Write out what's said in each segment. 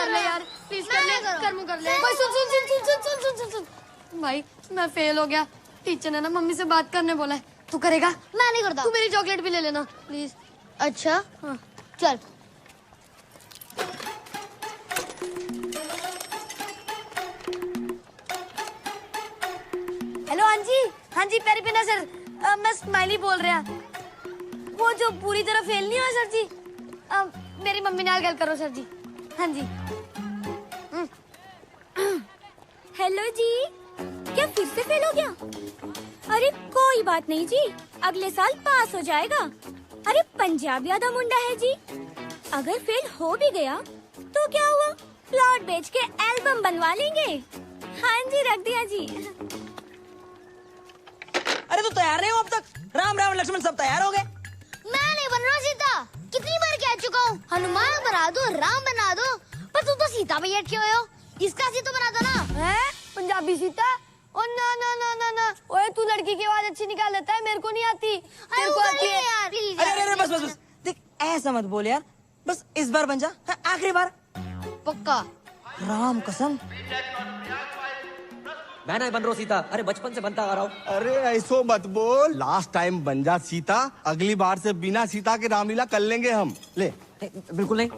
कर ले यार, प्लीज कर ले, कर्म कर ले। भाई सुन सुन सुन सुन सुन सुन सुन सुन भाई, मैं फेल हो गया। टीचर ने ना मम्मी से बात करने बोला है। तू करेगा? मैं नहीं करता। तू मेरी चॉकलेट भी ले लेना प्लीज। अच्छा हाँ चल। हेलो हाँ जी पेरी पिना सर, मैं स्माइली बोल रहा। वो जो पूरी तरह फेल नहीं हुआ सर जी, मेरी मम्मी नाल गल करो सर जी। हाँ जी। हेलो जी, क्या फिर से फेल हो गया? अरे कोई बात नहीं जी, अगले साल पास हो जाएगा। अरे पंजाब यादा मुंडा है जी, अगर फेल हो भी गया तो क्या हुआ, प्लॉट बेच के एल्बम बनवा लेंगे। हाँ जी रख दिया जी। अरे तो तैयार नहीं हो अब तक? राम राम लक्ष्मण सब तैयार हो गए? मैं नहीं बन रहा सीता, कितनी बार कह चुका हूँ हनुमान बना दो, राम बना दो, पर तू तो सीता पे अटके हुए हो। इसका सीता बना दो ना। है पंजाबी सीता? ओ ना ना ना ना ना, ओए तू लड़की की आवाज अच्छी निकाल लेता है, मेरे को नहीं आती। तेरे को आती है यार, प्लीज अरे अरे बस बस बस, देख ऐसा मत बोल यार, बस इस बार बन जा, आखिरी बार। पक्का। राम कसम। मैं नहीं बन रहा सीता, अरे बचपन से बनता आ रहा हूँ। अरे ऐसो मत बोल, लास्ट टाइम बन जा सीता, अगली बार से बिना सीता के रामलीला कर लेंगे हम। ले बिल्कुल नहीं,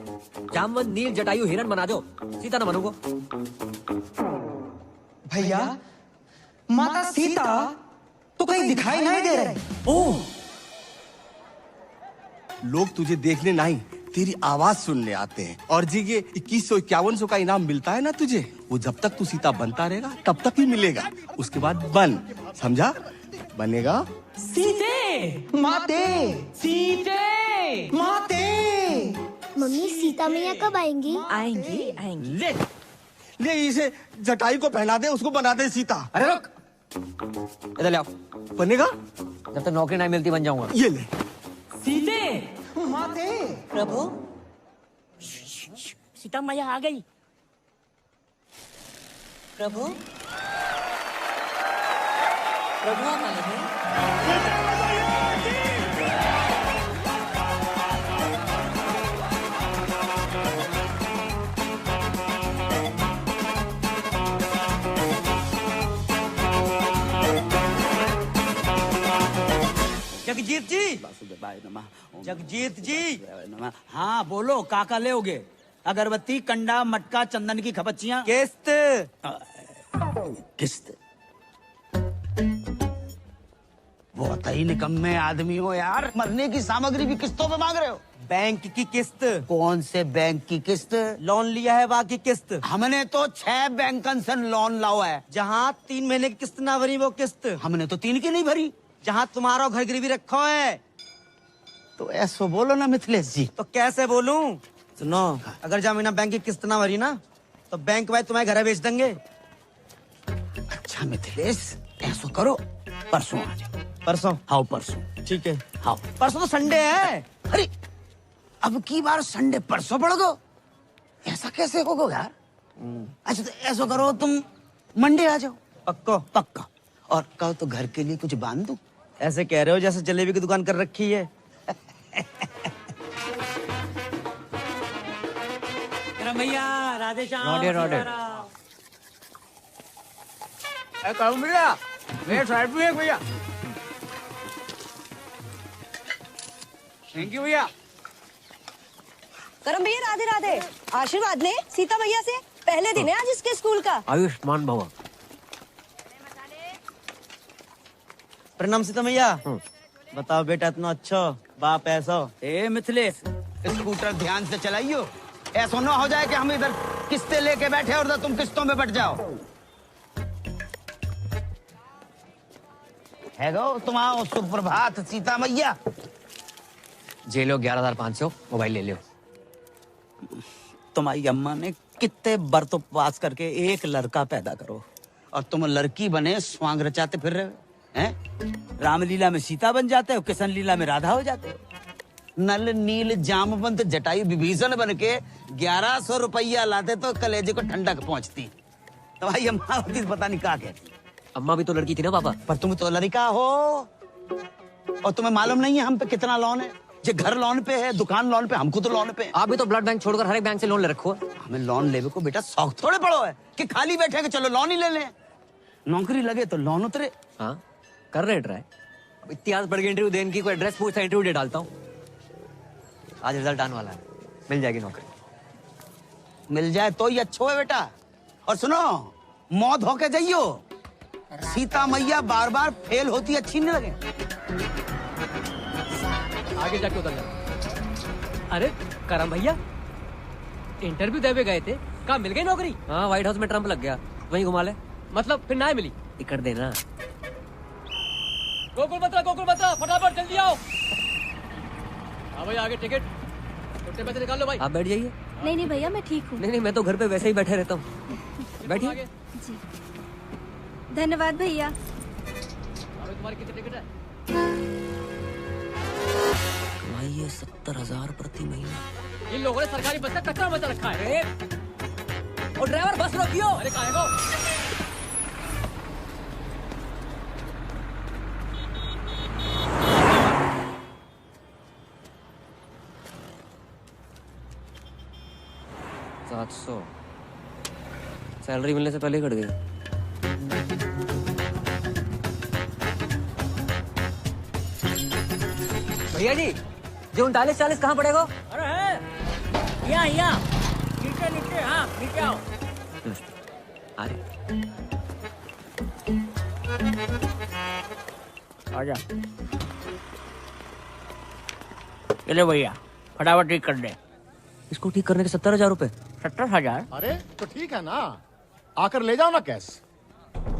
जामवंत नील जटायु हिरण बना दो, सीता न बनूंगा। भैया माता सीता तो कहीं दिखाई नहीं दे रही। ओह लोग तुझे देखने नहीं, तेरी आवाज सुनने आते हैं। और जी ये 2151 का इनाम मिलता है ना तुझे, वो जब तक तू सीता बनता रहेगा तब तक ही मिलेगा। उसके बाद बन, समझा? बनेगा? सीते माते, सीते माते। मम्मी सीता मैया कब आएंगी? आएंगी आएंगी। ले ले इसे जटाई को पहना दे, उसको बना दे सीता। अरे रुक, इधर ले आओ, बनेगा? जब तक नौकरी नहीं मिलती बन जाऊंगा। ये ले। सीते माते। प्रभु सीता मैया आ गई। प्रभु प्रभु आप आए हैं? जगजीत जी, जगजीत जी, हाँ बोलो, काका लेओगे? अगरबत्ती, कंडा, मटका, चंदन की खपच्चियाँ, किस्त। किस्त। बहुत ही निकम्मे आदमी हो यार, मरने की सामग्री भी किस्तों पे मांग रहे हो। बैंक की किस्त। कौन से बैंक की किस्त? लोन लिया है बाकी किस्त। हमने तो 6 बैंकन से लोन लाओ है। जहाँ 3 महीने की किस्त ना भरी वो किस्त। हमने तो 3 की नहीं भरी। जहाँ तुम्हारा घर गिरवी रखा है। तो ऐसो बोलो ना मिथिलेश जी। तो कैसे बोलूं? सुनो, अगर जमीना बैंक की किस्त ना भरी ना तो बैंक भाई तुम्हारे घर बेच देंगे। अच्छा मिथिलेश, ऐसो करो, परसों आ जाओ। परसों? हाँ परसों। ठीक है। हाँ परसों तो संडे है। अरे अब की बार संडे परसों पड़ गो, ऐसा कैसे होगा यार? अच्छा तो ऐसा करो, तुम मंडे आ जाओ। पक्को? पक्का। और कहो तो घर के लिए कुछ बांध दूं? ऐसे कह रहे हो जैसे जलेबी की दुकान कर रखी है। भैया राधे श्याम। Nodded, nodded. भैया मेरे साइड भी है भैया। थैंक यू भैया। करम भैया राधे राधे, आशीर्वाद ले सीता भैया से, पहले दिन है आज इसके स्कूल का। आयुष्मान भव। प्रणाम सीता मैया। बताओ बेटा, इतना अच्छा बाप ऐसा। ए मिथिलेश, स्कूटर ध्यान से चलाइयो, ऐसा ना हो जाए कि हम इधर किस्तें लेके बैठे और तुम किस्तों में बट जाओ। है गो तुम आओ। सुप्रभात सीता मैया। जे लो 11,500, मोबाइल ले लो। तुम्हारी अम्मा ने कितने बरतों पास करके एक लड़का पैदा करो और तुम लड़की बने स्वांग रचाते फिर रहे हो हैं? रामलीला में सीता बन जाते हो, किशन लीला में राधा हो जाते हो। नल नील जामवंत जटायु विभीषण बन के 1100 रुपया लाते तो कलेजे को ठंडक पहुंचती। तुम्हारी अम्मा होती पता नहीं क्या कहती। अम्मा भी तो लड़की थी ना पापा। पर तुम तो लड़का हो और तुम्हें मालूम नहीं है हम पे कितना लोन है। जे घर लोन पे है, दुकान लोन पे, हमको तो लोन पे है। आप भी तो ब्लड बैंक छोड़कर हर एक बैंक से लोन ले रखो है। हमें लोन लेवे को बेटा शौक थोड़े पड़ो है कि खाली बैठे के चलो लोन ही ले लें। नौकरी लगे तो लोन उतरे। हाँ कर रहे ट्राई। इतिहास पढ़ के इंटरव्यू देने की कोई एड्रेस पूछता इंटरव्यू दे डालता हूँ। आज रिजल्ट आने वाला है, मिल जाएगी नौकरी। मिल जाए तो ही अच्छो है बेटा। और सुनो, मौत होके जाइयो। सीता मैया बार बार फेल होती अच्छी नहीं लगे। आगे जाके उतर जाना। अरे करम भैया, इंटरव्यू देवे गए थे, कहाँ मिल गई नौकरी? हाँ व्हाइट हाउस में ट्रम्प लग गया, वहीं घुमा ले। मतलब फिर ना मिली? टिकट देना। गोकुल बता फटाफट जल्दी आओ। हाँ भाई आगे टिकट, छोटे पैसे निकाल लो भाई। आप बैठ जाइए। नहीं भैया मैं ठीक हूँ। नहीं मैं तो घर पे वैसे ही बैठे रहता हूँ। बैठिए। जी धन्यवाद भैया। तुम्हारी कितनी टिकट है? कमाइए 70,000 प्रति महीना। इन लोगों ने सरकारी बस का कचरा मचा रखा है। और ड्राइवर बस रोकियो। अरे कहाँ है वो? $700 सैलरी मिलने से पहले ही कट गई। भैया जी जो 39-40 कहाँ पड़ेगा? अरे है यहाँ नीचे हाँ नीचे आओ। अरे आजा चले भैया फटाफट ठीक कर दे। इसको ठीक करने के 70,000 रुपए। 70,000? अरे तो ठीक है ना, आकर ले जाओ ना कैश।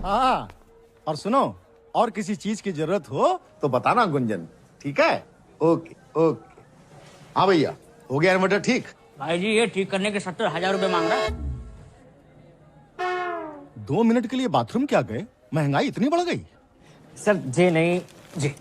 हाँ और सुनो, और किसी चीज की जरूरत हो तो बताना गुंजन, ठीक है? Okay okay. हाँ भैया हो गया इन्वर्टर ठीक? भाई जी ये ठीक करने के 70,000 रुपए मांग रहा। 2 मिनट के लिए बाथरूम क्या गए? महंगाई इतनी बढ़ गई? सर जी नहीं जी।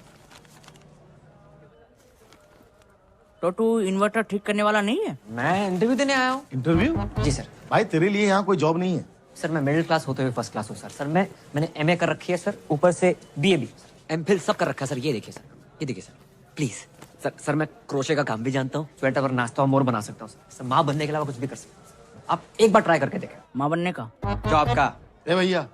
तो तू इन्वर्टर ठीक करने वाला नहीं है? मैं इंटरव्यू देने आया हूँ। इंटरव्यू? जी सर। भाई तेरे लिए यहाँ कोई जॉब नहीं है। सर मैं मिडिल क्लास होते हुए फर्स्ट क्लास हूँ सर। सर मैंने MA कर रखी है सर, ऊपर से BA भी, MPhil सब कर रखा है सर। ये देखिए सर, ये देखिए सर प्लीज। सर मैं क्रोशे का काम भी जानता हूँ, स्वेटर और नाश्ता और मोर बना सकता हूँ सर। माँ बनने के अलावा कुछ भी कर सकता हूँ। आप एक बार ट्राई करके देखें। माँ बनने का? जॉब का। ए भैया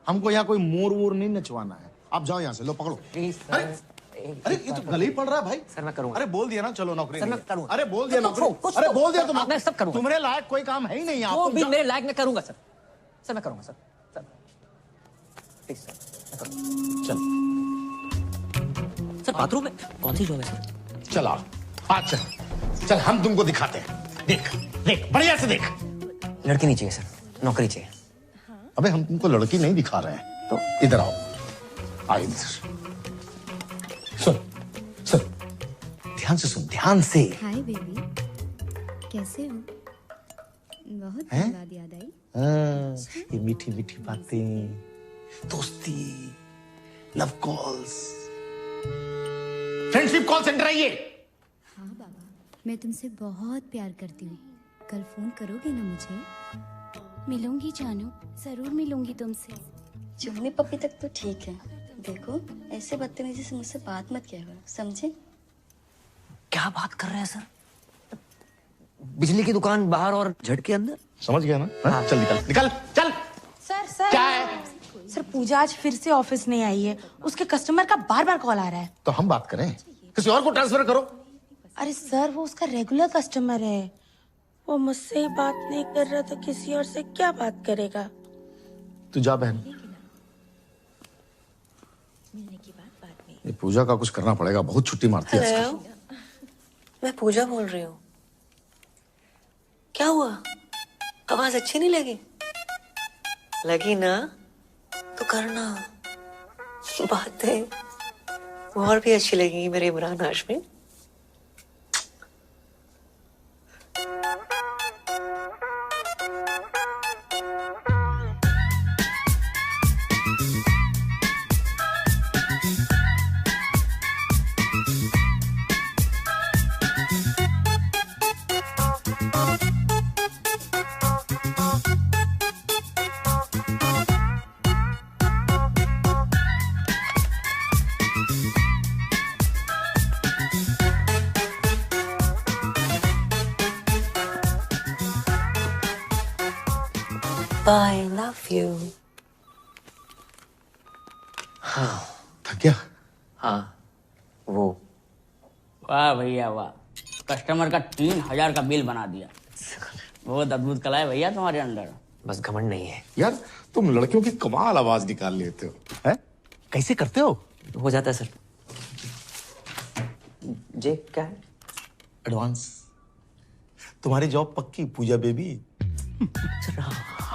हमको यहाँ कोई मोर वोर नहीं नचवाना है, आप जाओ यहाँ से, लो पकड़ो। Please sir. अरे ये तो गले ही पड़ रहा है भाई। सर मैं करूँगा। अरे बोल दिया ना चलो नौकरी। सर मैं नहीं है। करूँगा। अरे बोल दिया नौकरी। कुछ अरे तो- बोल दिया सर, तुम। मैं सब करूँगा। तुम्हारे लायक कोई काम है ही नहीं यहाँ। वो तुम भी जाओ। मेरे लायक मैं करूँगा सर। सर मैं करूँगा सर। सर प्लीज सर मैं करूँगा। सर बाथरूम में कौन सी जॉब है सर? चला आज चल हम तुमको दिखाते हैं। देख देख बढ़िया से देख। लड़की नहीं चाहिए सर, नौकरी चाहिए। अबे हम तुमको लड़की नहीं दिखा रहे हैं, तो इधर आओ। आओ इधर। सुन सुन ध्यान से सुन, ध्यान से। हाय बेबी कैसे हो? बहुत हैं? याद आई। हाँ, ये मीठी मीठी बातें, दोस्ती, love calls, friendship call centre है ये। हाँ बाबा मैं तुमसे बहुत प्यार करती हूँ। कल फोन करोगे ना मुझे? मिलूंगी जानू, जरूर मिलूंगी तुमसे। चुन्नी पप्पी तक तो ठीक है, देखो ऐसे बदतमीजी से मुझसे बात मत किया करो, समझे? क्या बात कर रहे हैं सर? बिजली की दुकान बाहर और झटके अंदर। समझ गया ना? हाँ? चल निकल निकल चल। सर क्या है? सर पूजा आज फिर से ऑफिस नहीं आई है, उसके कस्टमर का बार बार कॉल आ रहा है। तो हम बात करें, किसी और को ट्रांसफर करो। अरे सर वो उसका रेगुलर कस्टमर है, वो मुझसे ही बात नहीं कर रहा तो किसी और से क्या बात करेगा? तू जा बहन, ये पूजा का कुछ करना पड़ेगा, बहुत छुट्टी मारती है आजकल। मैं पूजा बोल रही हूँ। क्या हुआ? आवाज अच्छी नहीं लगी? लगी ना तो करना, बातें और भी अच्छी लगेंगी मेरे Imran Hashmi. I love you. हाँ थक गया? हाँ वो। वाह भैया वाह, कस्टमर का 3000 का बिल बना दिया। बहुत अद्भुत कला है भैया तुम्हारे अंदर। बस घमंड नहीं है यार तुम लड़कियों की कमाल आवाज निकाल लेते हो। हैं? कैसे करते हो? हो जाता है सर। जे क्या है? एडवांस। तुम्हारी जॉब पक्की पूजा बेबी। सर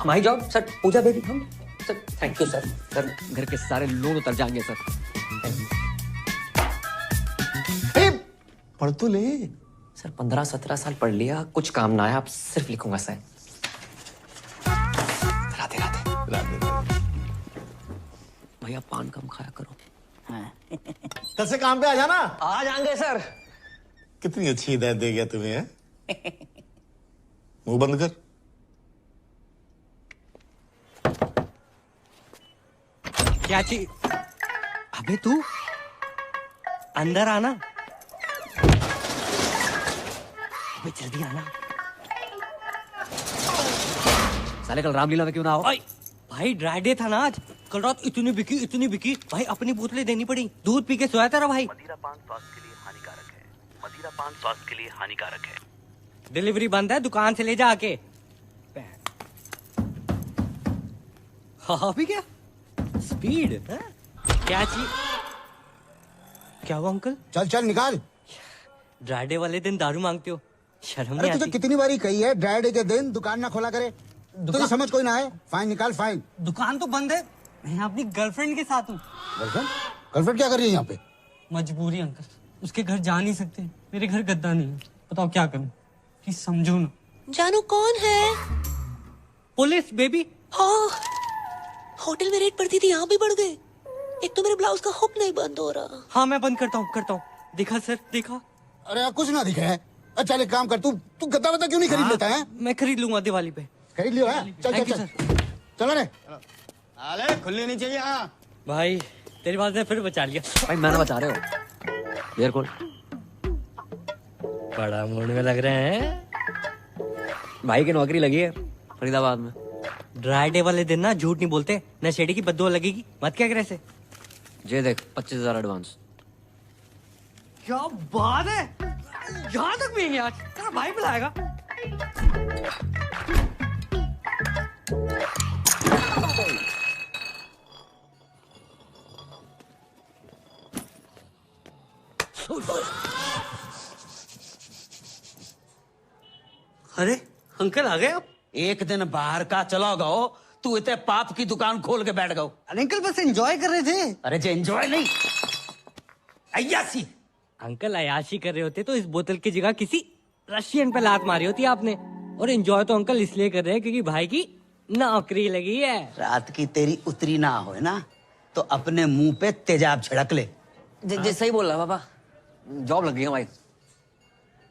हमारी जॉब सर पूजा बेबी हम sir thank you sir. Sir घर के सारे लोन उतर जाएंगे सर। पढ़ तो ले। सर 15-17 साल पढ़ लिया, कुछ काम ना आया, अब सिर्फ लिखूंगा सर। राधे राधे। राधे। भैया पान कम खाया करो। कल से काम पे आ जाना। आ जाएंगे सर। कितनी अच्छी हिदायत दे गया तुम्हें है? मुंह बंद कर। क्या चीज? अबे तू अंदर आना। अबे जल्दी आना। साले कल रामलीला में क्यों ना हो? भाई ड्राई डे था ना आज। कल रात इतनी बिकी भाई, अपनी बोतलें देनी पड़ी। दूध पी के सोया था भाई। मदिरा पान स्वास्थ्य के लिए हानिकारक है। मदिरा पान स्वास्थ्य के लिए हानिकारक है। डिलीवरी बंद है, दुकान से ले जा आके। हाँ भी क्या स्पीड है? क्या चीज? क्या हुआ अंकल? चल चल निकाल। ड्राई डे वाले दिन दारू मांगते हो, शर्म अरे नहीं तुझे आती? कितनी बारी कही है ड्राई डे के दिन दुकान ना खोला करे। तुझे समझ कोई ना है? फाइन निकाल फाइन। दुकान तो बंद है, मैं अपनी गर्लफ्रेंड के साथ हूँ। गर्लफ्रेंड? गर्लफ्रेंड क्या कर रही है यहाँ पे? मजबूरी अंकल, उसके घर जा नहीं सकते। मेरे घर गद्दा नहीं है, बताओ क्या करूँ? प्लीज समझो ना। जानू कौन है? Police baby. हाँ होटल में रेट पड़ती थी, यहाँ भी बढ़ गए। एक तो मेरे ब्लाउज का हुक नहीं बंद हो रहा। हाँ मैं बंद करता हूँ। दिखा सर दिखा। अरे यार कुछ ना दिखे है। अच्छा एक काम कर, तू गद्दा वद्दा क्यों नहीं खरीद लेता है? मैं खरीद लूंगा दिवाली पे। खरीद लियो है? चल Thank चल you, चल चलो रे। अरे खुलनी नहीं चाहिए। हाँ भाई तेरी बात ने फिर बचा लिया। भाई मैंने बचा रहे हो। बियर कौन? बड़ा मूड में लग रहे हैं। भाई की नौकरी लगी है फरीदाबाद में। ड्राई डे वाले दिन ना झूठ नहीं बोलते, नशेड़ी की बददुआ लगेगी। मत क्या करे ऐसे। ये देख 25,000 एडवांस। क्या बात है, यहाँ तक भी आज तेरा भाई बुलाएगा। अरे अंकल आ गए आप? एक दिन बाहर का चला गओ, तू इतने पाप की दुकान खोल के बैठ गओ। अंकल बस एंजॉय कर रहे थे। अरे जे एंजॉय नहीं, अय्यासी। अंकल अयाशी कर रहे होते तो इस बोतल की जगह किसी रशियन पे लात मारी होती आपने। और एंजॉय तो अंकल इसलिए कर रहे हैं क्योंकि भाई की नौकरी लगी है। रात की तेरी उतरी ना हो ना तो अपने मुंह पे तेजाब छिड़क ले। जे सही बोल रहा पापा, जॉब लग गई है भाई।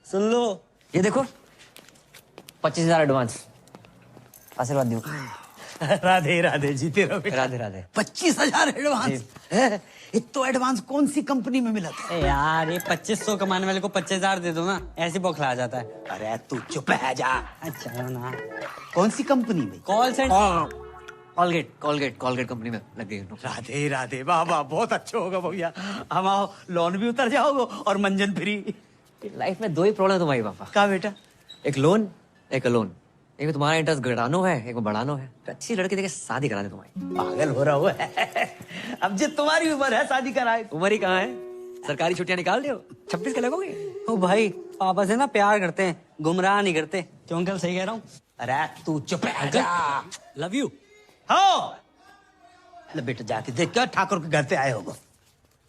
सुन लो ये देखो 25,000 एडवांस। आशीर्वाद दो। राधे राधे जीते रहो बेटा। राधे राधे। 25,000 एडवांस? इतना एडवांस कौन सी कंपनी में मिला था? यार ये 2500 कमाने वाले को 25,000 दे दो ना, ऐसे बौखला जाता है। अरे तू चुप है जा। अच्छा ना। कौन सी कंपनी में? Call centre. कॉलगेट कंपनी में लग गई। राधे राधे, वाह वाह, बहुत अच्छा होगा भैया। हम आओ, लोन भी उतर जाओगे और मंजन फ्री। लाइफ में दो ही प्रॉब्लम है तुम्हारी पापा। क्या बेटा? एक लोन एक अलोन। एक में तुम्हारा इंटरेस्ट घटानो है, एक में बढ़ानो है। अच्छी लड़की देके शादी करा दे तुम्हारी। पागल हो रहा है। अब जो तुम्हारी उम्र है शादी कराए। उम्र ही कहाँ है, सरकारी छुट्टियां निकाल दो। 26 के लगोगे। ओ भाई पापा से ना प्यार करते हैं, गुमराह नहीं करते। क्यों अंकल सही कह रहा हूँ? अरे तू चुप है जा। Love you. हो बेटा जाके देख क्या ठाकुर के घर पे आए होगा।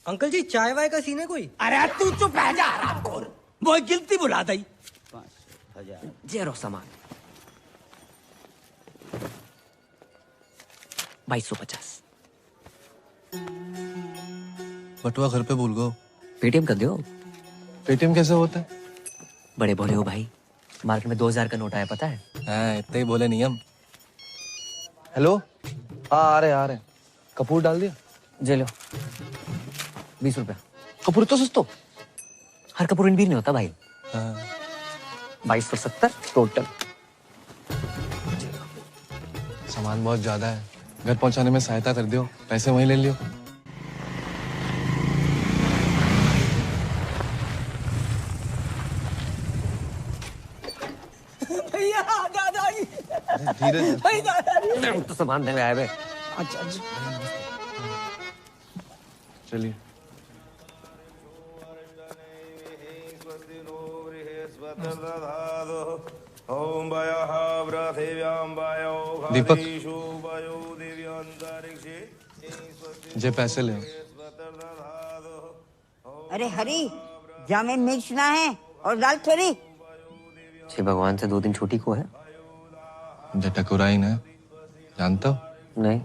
अंकल जी चाय वाय का सीन है कोई? अरे तू चुप है जा रामखोर, वो गिनती बुला दी। 5,000 जेरो सामान 2250। बटुआ घर पे भूल गो। पेटीएम कर दो। पेटीएम कैसे होता है? बड़े भोले हो भाई, मार्केट में 2000 का नोट आया पता है? हाँ इतना ही बोले नियम। हेलो हाँ आ रहे कपूर डाल दिया? जे लो 20 रुपया। कपूर तो सस्तो। हर कपूर इन भी नहीं होता भाई। 2270 टोटल। सामान बहुत ज्यादा है, घर पहुंचाने में सहायता कर दियो, पैसे वहीं ले लियो। भैया दादाजी, धीरे दादाजी तो सामान देने आए बे। अच्छा चलिए। दीपक, जे पैसे ले। अरे हरी, जामे मिर्च ना है और दाल थोड़ी। छे भगवान से 2 दिन छुट्टी को है। टकुराई ना, जानते हो? नहीं,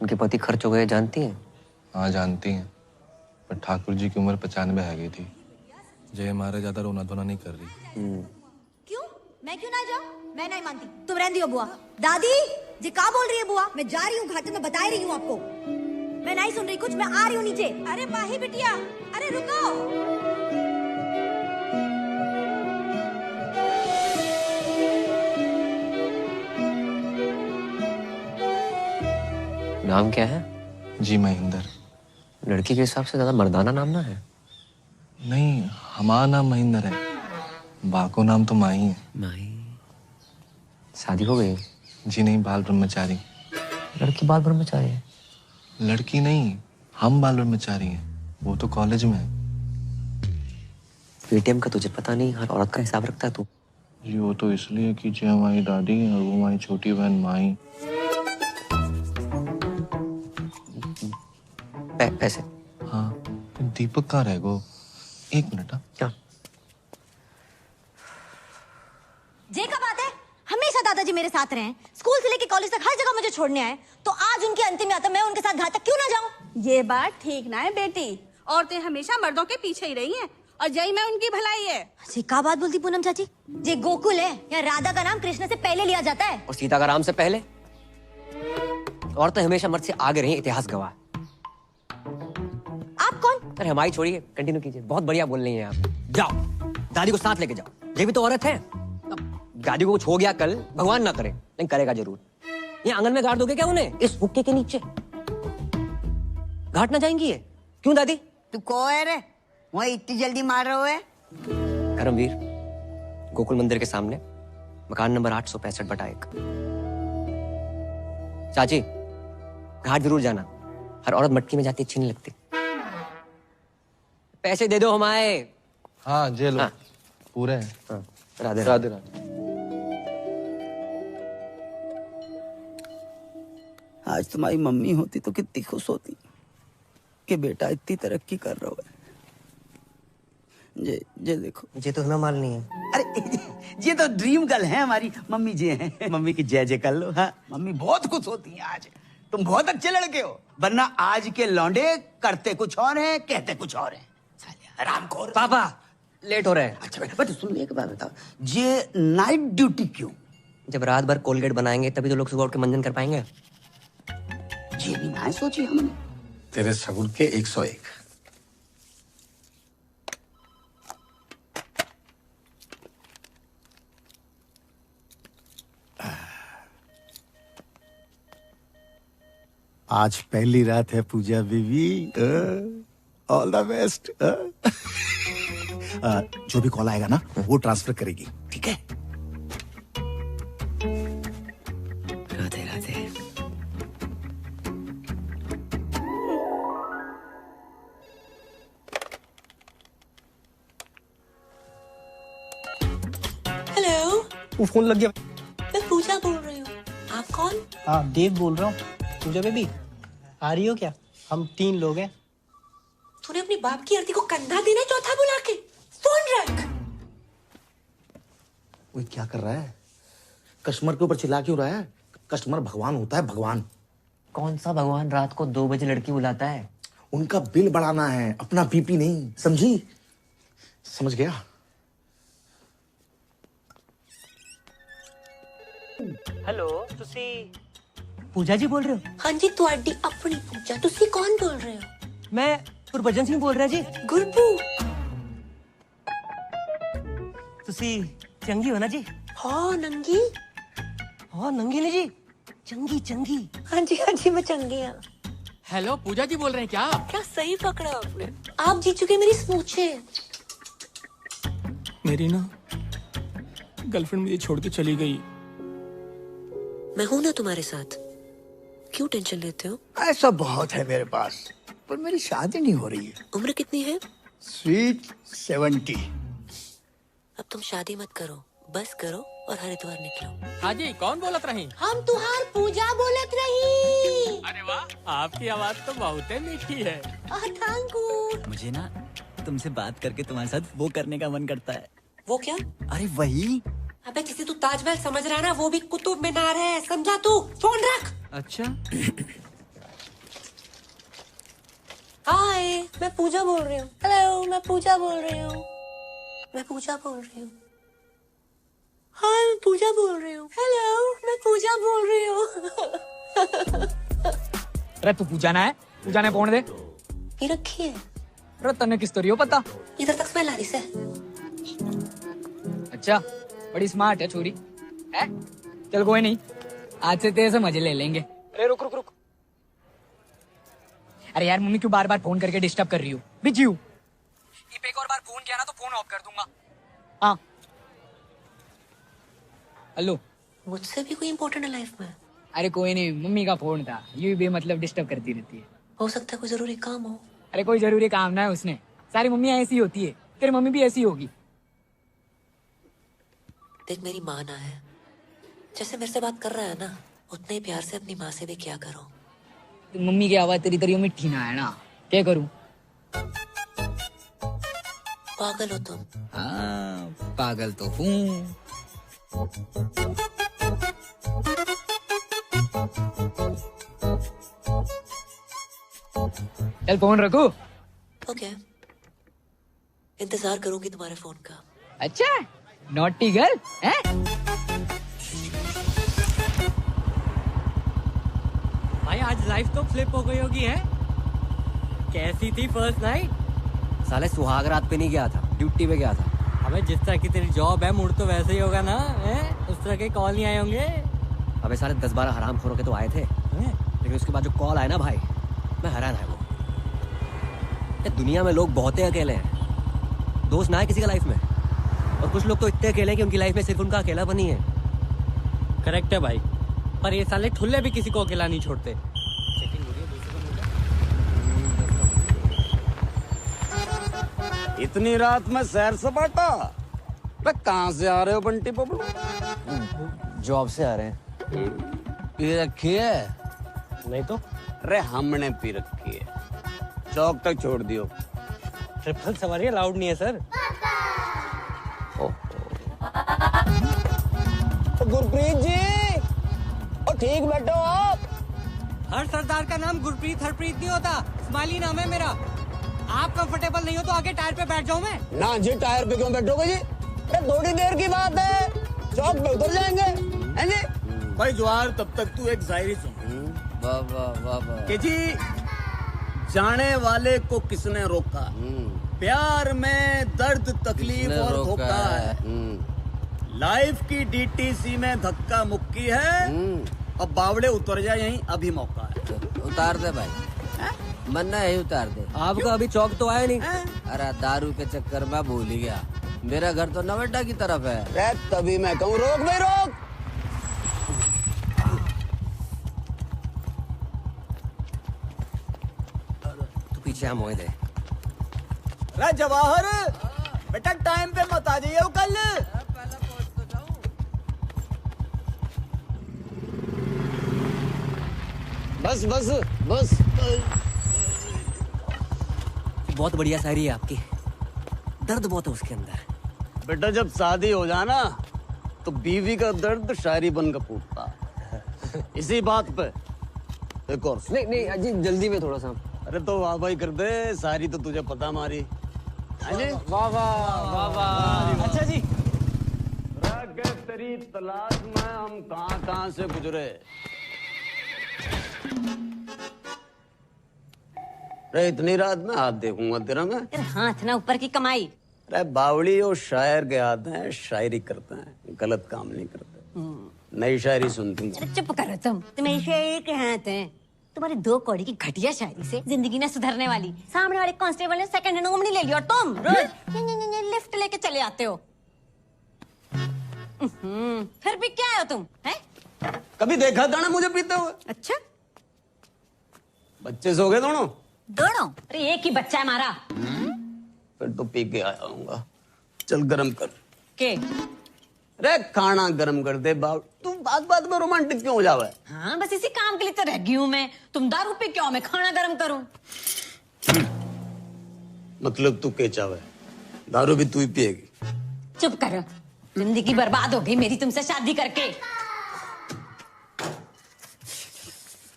उनके पति खर्च हो गए, जानती हैं? हाँ जानती हैं, पर ठाकुर जी की उम्र 95 है गई थी। जय मारे ज्यादा रोना धोना नहीं कर रही। क्यों? मैं क्यों ना जाऊं? मैं नहीं मानती। तुम रहने दियो बुआ। दादी जी क्या बोल रही है बुआ? मैं जा रही हूँ घाटे में, बता रही हूँ आपको। मैं नहीं सुन रही कुछ, मैं आ रही हूँ नीचे। अरे माही बिटिया, अरे रुको। नाम क्या है? जी महेंद्र। लड़की के हिसाब से ज्यादा मर्दाना नाम ना है। नहीं, हमारा नाम महेंद्र है, बाको नाम तो माही है। माही? शादी हो गई? जी नहीं, बाल ब्रह्मचारी। लड़की बाल ब्रह्मचारी है? लड़की नहीं, हम बाल ब्रह्मचारी हैं, वो तो कॉलेज में है। पेटीएम का तुझे पता नहीं, हर औरत का हिसाब रखता है तू। जी वो तो इसलिए कि जी हमारी दादी और वो हमारी छोटी बहन माही। पैसे? हाँ, दीपक कहाँ रह गो? 1 मिनट। क्या? जे का बात है, हमेशा दादाजी मेरे साथ रहे, स्कूल से लेके कॉलेज तक हर जगह मुझे छोड़ने आए, तो आज उनकी अंतिम यात्रा मैं उनके साथ घाट तक क्यों ना जाऊं? ये बात ठीक ना है बेटी, औरतें हमेशा मर्दों के पीछे ही रही हैं और जय में उनकी भलाई है। जी का बात बोलती पूनम चाची? जे गोकुल है या राधा का नाम कृष्ण से पहले लिया जाता है और सीता का राम से पहले। औरतें हमेशा मर्द से आगे रही, इतिहास गवाह। आप कौन? अरे हमारी छोड़िए, कंटिन्यू कीजिए। बहुत बढ़िया बोल रही हैं आप। जाओ, दादी को साथ लेके जाओ, ये भी तो औरत है। दादी को कुछ हो गया कल, भगवान ना करे, लेकिन करेगा जरूर। ये आंगन में गाड़ दोगे क्या उन्हें, इस हुक्के के नीचे? घाट ना जाएंगी ये? क्यों दादी? तू कौन है रे? वहाँ इतनी जल्दी मार रहे है? धर्मवीर, गोकुल मंदिर के सामने, मकान नंबर 865/1। चाची, घाट जरूर जाना, हर औरत मटकी में जाती अच्छी नहीं लगती। पैसे दे दो हमारे। हाँ जेल हाँ। पूरे हैं। हाँ। राधे राधे राधे। आज तुम्हारी मम्मी होती तो कितनी खुश होती कि बेटा इतनी तरक्की कर रहा है। जे देखो, ये तो हमें मालनी है। अरे ये तो ड्रीम गर्ल है हमारी मम्मी जी हैं। मम्मी की जय जय कर लो। हाँ, मम्मी बहुत खुश होती हैं आज। तुम बहुत अच्छे लड़के हो, वरना आज के लौंडे करते कुछ और हैं, कहते कुछ और हैं। आराम खोर। पापा लेट हो रहा है। अच्छा बेटा सुन, एक बात बताओ, ये नाइट ड्यूटी क्यों? जब रात भर कोलगेट बनाएंगे तभी तो लोग सुबह उठ के मंजन कर पाएंगे। ये भी ना सोची हमने। तेरे सगुन के 101। आज पहली रात है पूजा बीबी, ऑल द बेस्ट। जो भी कॉल आएगा ना वो ट्रांसफर करेगी, ठीक है? राधे राधे। हेलो, वो फोन लग गया। मैं पूजा बोल रही हूँ। आप कौन? हाँ देव बोल रहा हूँ। पूजा बेबी आ रही हो क्या? हम 3 लोग हैं। तूने अपनी बाप की आरती को कंधा देना चौथा बुला के फोन रख। वो क्या कर रहा है? कस्टमर के ऊपर चिल्ला क्यों रहा है? कस्टमर भगवान होता है, भगवान। कौन सा भगवान रात को 2 बजे लड़की बुलाता है? उनका बिल बढ़ाना है, अपना बीपी नहीं, समझी? समझ गया? हेलो, तुसी पूजा जी बोल रहे हो? हाँ जी, तुहाडी अपनी पूजा। तुसी कौन बोल रहे हो? मैं गुरबचन सिंह बोल रहा जी। गुरबू, तुसी चंगी हो ना जी? हाँ नंगी। हाँ नंगी नहीं जी, चंगी चंगी। हाँ जी मैं चंगी हूँ। हेलो पूजा जी बोल रहे हैं क्या? क्या सही पकड़ा आपने। आप जीत चुके मेरी स्मूचे। मेरी ना गर्लफ्रेंड मुझे छोड़ के चली गई। मैं हूं ना तुम्हारे साथ, क्यों टेंशन लेते हो? ऐसा बहुत है मेरे पास, पर मेरी शादी नहीं हो रही है। उम्र कितनी है? स्वीट 70। अब तुम शादी मत करो, बस करो और हरिद्वार निकलो। हाँ जी, कौन बोलत रही? हम तुहार पूजा बोलत रही। अरे वाह, आपकी आवाज तो बहुत ही मीठी है। Thank you. मुझे ना तुमसे बात करके तुम्हारे साथ वो करने का मन करता है। वो क्या? अरे वही। अबे जिसे तू ताजमहल समझ रहा है ना, वो भी कुतुब मीनार है, समझा तू? फोन रख। अच्छा। हाय, मैं पूजा बोल रही हूँ। हेलो, मैं पूजा बोल रही हूँ। मैं पूजा बोल रही हूँ। हाय, मैं पूजा बोल रही हूँ। हेलो, मैं पूजा बोल रही हूँ। अरे तू पूजा ना है, पूजा ने कौन दे? ये रखी है। अरे तन्ने किस तोरी हो पता? इधर तक स्मेल आ रही से। अच्छा, बड़ी स्मार्ट है छोरी। है? चल कोई नहीं, आज से तेरे से मजे ले लेंगे। अरे रुक रुक रुक। अरे यार मम्मी क्यों बार बार फोन करके डिस्टर्ब कर रही हो? बिजी हूँ। एक और बार फोन किया ना तो फोन ऑफ कर दूंगा। हाँ। हेलो। मुझसे भी कोई इम्पोर्टेंट है लाइफ में? अरे कोई नहीं, मम्मी का फोन था, ये भी मतलब डिस्टर्ब करती रहती है। हो सकता है कोई जरूरी काम हो। अरे कोई जरूरी काम ना है उसने, सारी मम्मी ऐसी होती है, तेरी मम्मी भी ऐसी होगी। देख मेरी माँ ना है, जैसे मेरे से बात कर रहा है ना, उतने ही प्यार से अपनी माँ से भी क्या करो। तो मम्मी की आवाज तेरी तरी मिठी ना है ना, क्या करूं? पागल हो तुम। हाँ, पागल तो हूँ। चल फोन रखो। ओके, इंतजार करूंगी तुम्हारे फोन का। अच्छा, नॉटी गर्ल हैं? भाई आज लाइफ तो फ्लिप हो गई होगी है? कैसी थी फर्स्ट नाइट? साले सुहाग रात पे नहीं गया था, ड्यूटी पे गया था। अबे जिस तरह की तेरी जॉब है, मूड तो वैसे ही होगा ना? उस तरह के कॉल नहीं आए होंगे? अबे साले 10-12 हरामखोरों के तो आए थे, लेकिन उसके बाद जो कॉल आया ना भाई, मैं हैरान है। वो ये दुनिया में लोग बहुत ही अकेले हैं, दोस्त ना है किसी का लाइफ में, और कुछ लोग तो इतने अकेले हैं कि उनकी लाइफ में सिर्फ उनका अकेलापन ही है। करेक्ट है भाई, पर ये साले ठुल्ले भी किसी को अकेला नहीं छोड़ते। इतनी रात में सैर सपाटा? कहाँ से आ रहे हो बंटी बबलू? जॉब से आ रहे हैं। पी रखी है? नहीं तो। अरे हमने पी रखी है, चौक तक छोड़ दियो। ट्रिपल सवारी अलाउड नहीं है सर। गुरप्रीत जी, और ठीक बैठो आप। हर सरदार का नाम गुरप्रीत हरप्रीत नहीं होता, स्माइली नाम है मेरा। आप कंफर्टेबल नहीं हो तो आगे टायर पे बैठ जाऊं मैं? ना जी, टायर पे क्यों बैठोगे जी? थोड़ी देर की बात है, चौक पे उतर जाएंगे, हैं जी? भाई जवाहर, तब तक तू एक शायरी सुन। वाह वाह वाह वाह। कि जी, जाने वाले को किसने रोका, प्यार में दर्द तकलीफ और धोखा है, लाइफ की डीटीसी में धक्का मुक्की है, अब बावड़े उतर जाए यहीं अभी मौका है। उतार दे भाई, मन्ना है उतार दे। आपका अभी चौक तो आया नहीं। अरे दारू के चक्कर में भूल ही गया, मेरा घर तो नवेटा की तरफ है। तभी मैं कहूँ रोक भाई रोक। तू पीछे हम होए दे। अरे जवाहर बेटा, टाइम पे मत आ जाइए कल। बस बस बस। बहुत बढ़िया शायरी है आपकी, दर्द बहुत है उसके अंदर। बेटा जब शादी हो जाना तो बीवी का दर्द शायरी बनकर फूटता। इसी बात पे एक और नहीं नहीं अजी, जल्दी में थोड़ा सा। अरे तो वाह भाई कर दे, सारी तो तुझे पता मारी। वाह वाह वाह। अच्छा जी, तेरी तलाश में हम कहां से गुजरे। अरे इतनी रात में हाथ देखूंगा तेरा मैं? हाथ ना ऊपर की कमाई। अरे बावड़ी और शायर के हाथ हैं, शायरी करते हैं, गलत काम नहीं करते। नई शायरी सुनती हूँ। अरे चुप करो तुम शायरी के हाथ हैं। तुम्हारी 2 कौड़ी की घटिया शायरी से जिंदगी न सुधरने वाली। सामने वाले कांस्टेबल ने सेकंड हैंड उंगली ले ली और तुम रोज लिफ्ट लेके चले आते हो। फिर भी क्या हो तुम हैं? कभी देखा था ना मुझे पीते हुए? अच्छा, बच्चे सो गए दोनों? दोनों? अरे एक ही बच्चा है हमारा। फिर तो पी के आया हूँगा। चल गरम कर के। अरे खाना गरम कर दे बाप। तू बात बात में रोमांटिक क्यों हो जावा है? हाँ, बस इसी काम के लिए तो रह गई हूँ मैं। तुम दारू पी क्यों, मैं खाना गरम करूँ? मतलब तू के चावे? दारू भी तू ही पिएगी? चुप करो, जिंदगी बर्बाद हो गई मेरी तुमसे शादी करके।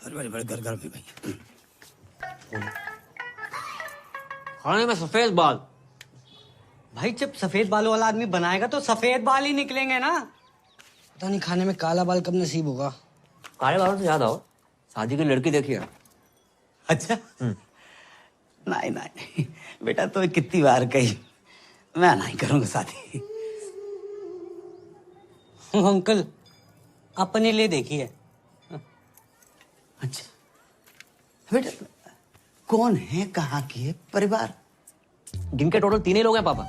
बड़े बड़े घर में भाई खाने में सफेद बाल। भाई जब सफेद बालों वाला आदमी बनाएगा तो सफेद बाल ही निकलेंगे ना। पता नहीं खाने में काला बाल कब नसीब होगा। काले बालों से याद आओ, शादी की लड़की देखी है? अच्छा नहीं नहीं बेटा, तो कितनी बार कही मैं नहीं करूंगा शादी। अंकल अपने लिए देखी है। अच्छा बेटा, कौन है, कहाँ की है, परिवार? गिनके टोटल 3 ही लोग हैं पापा।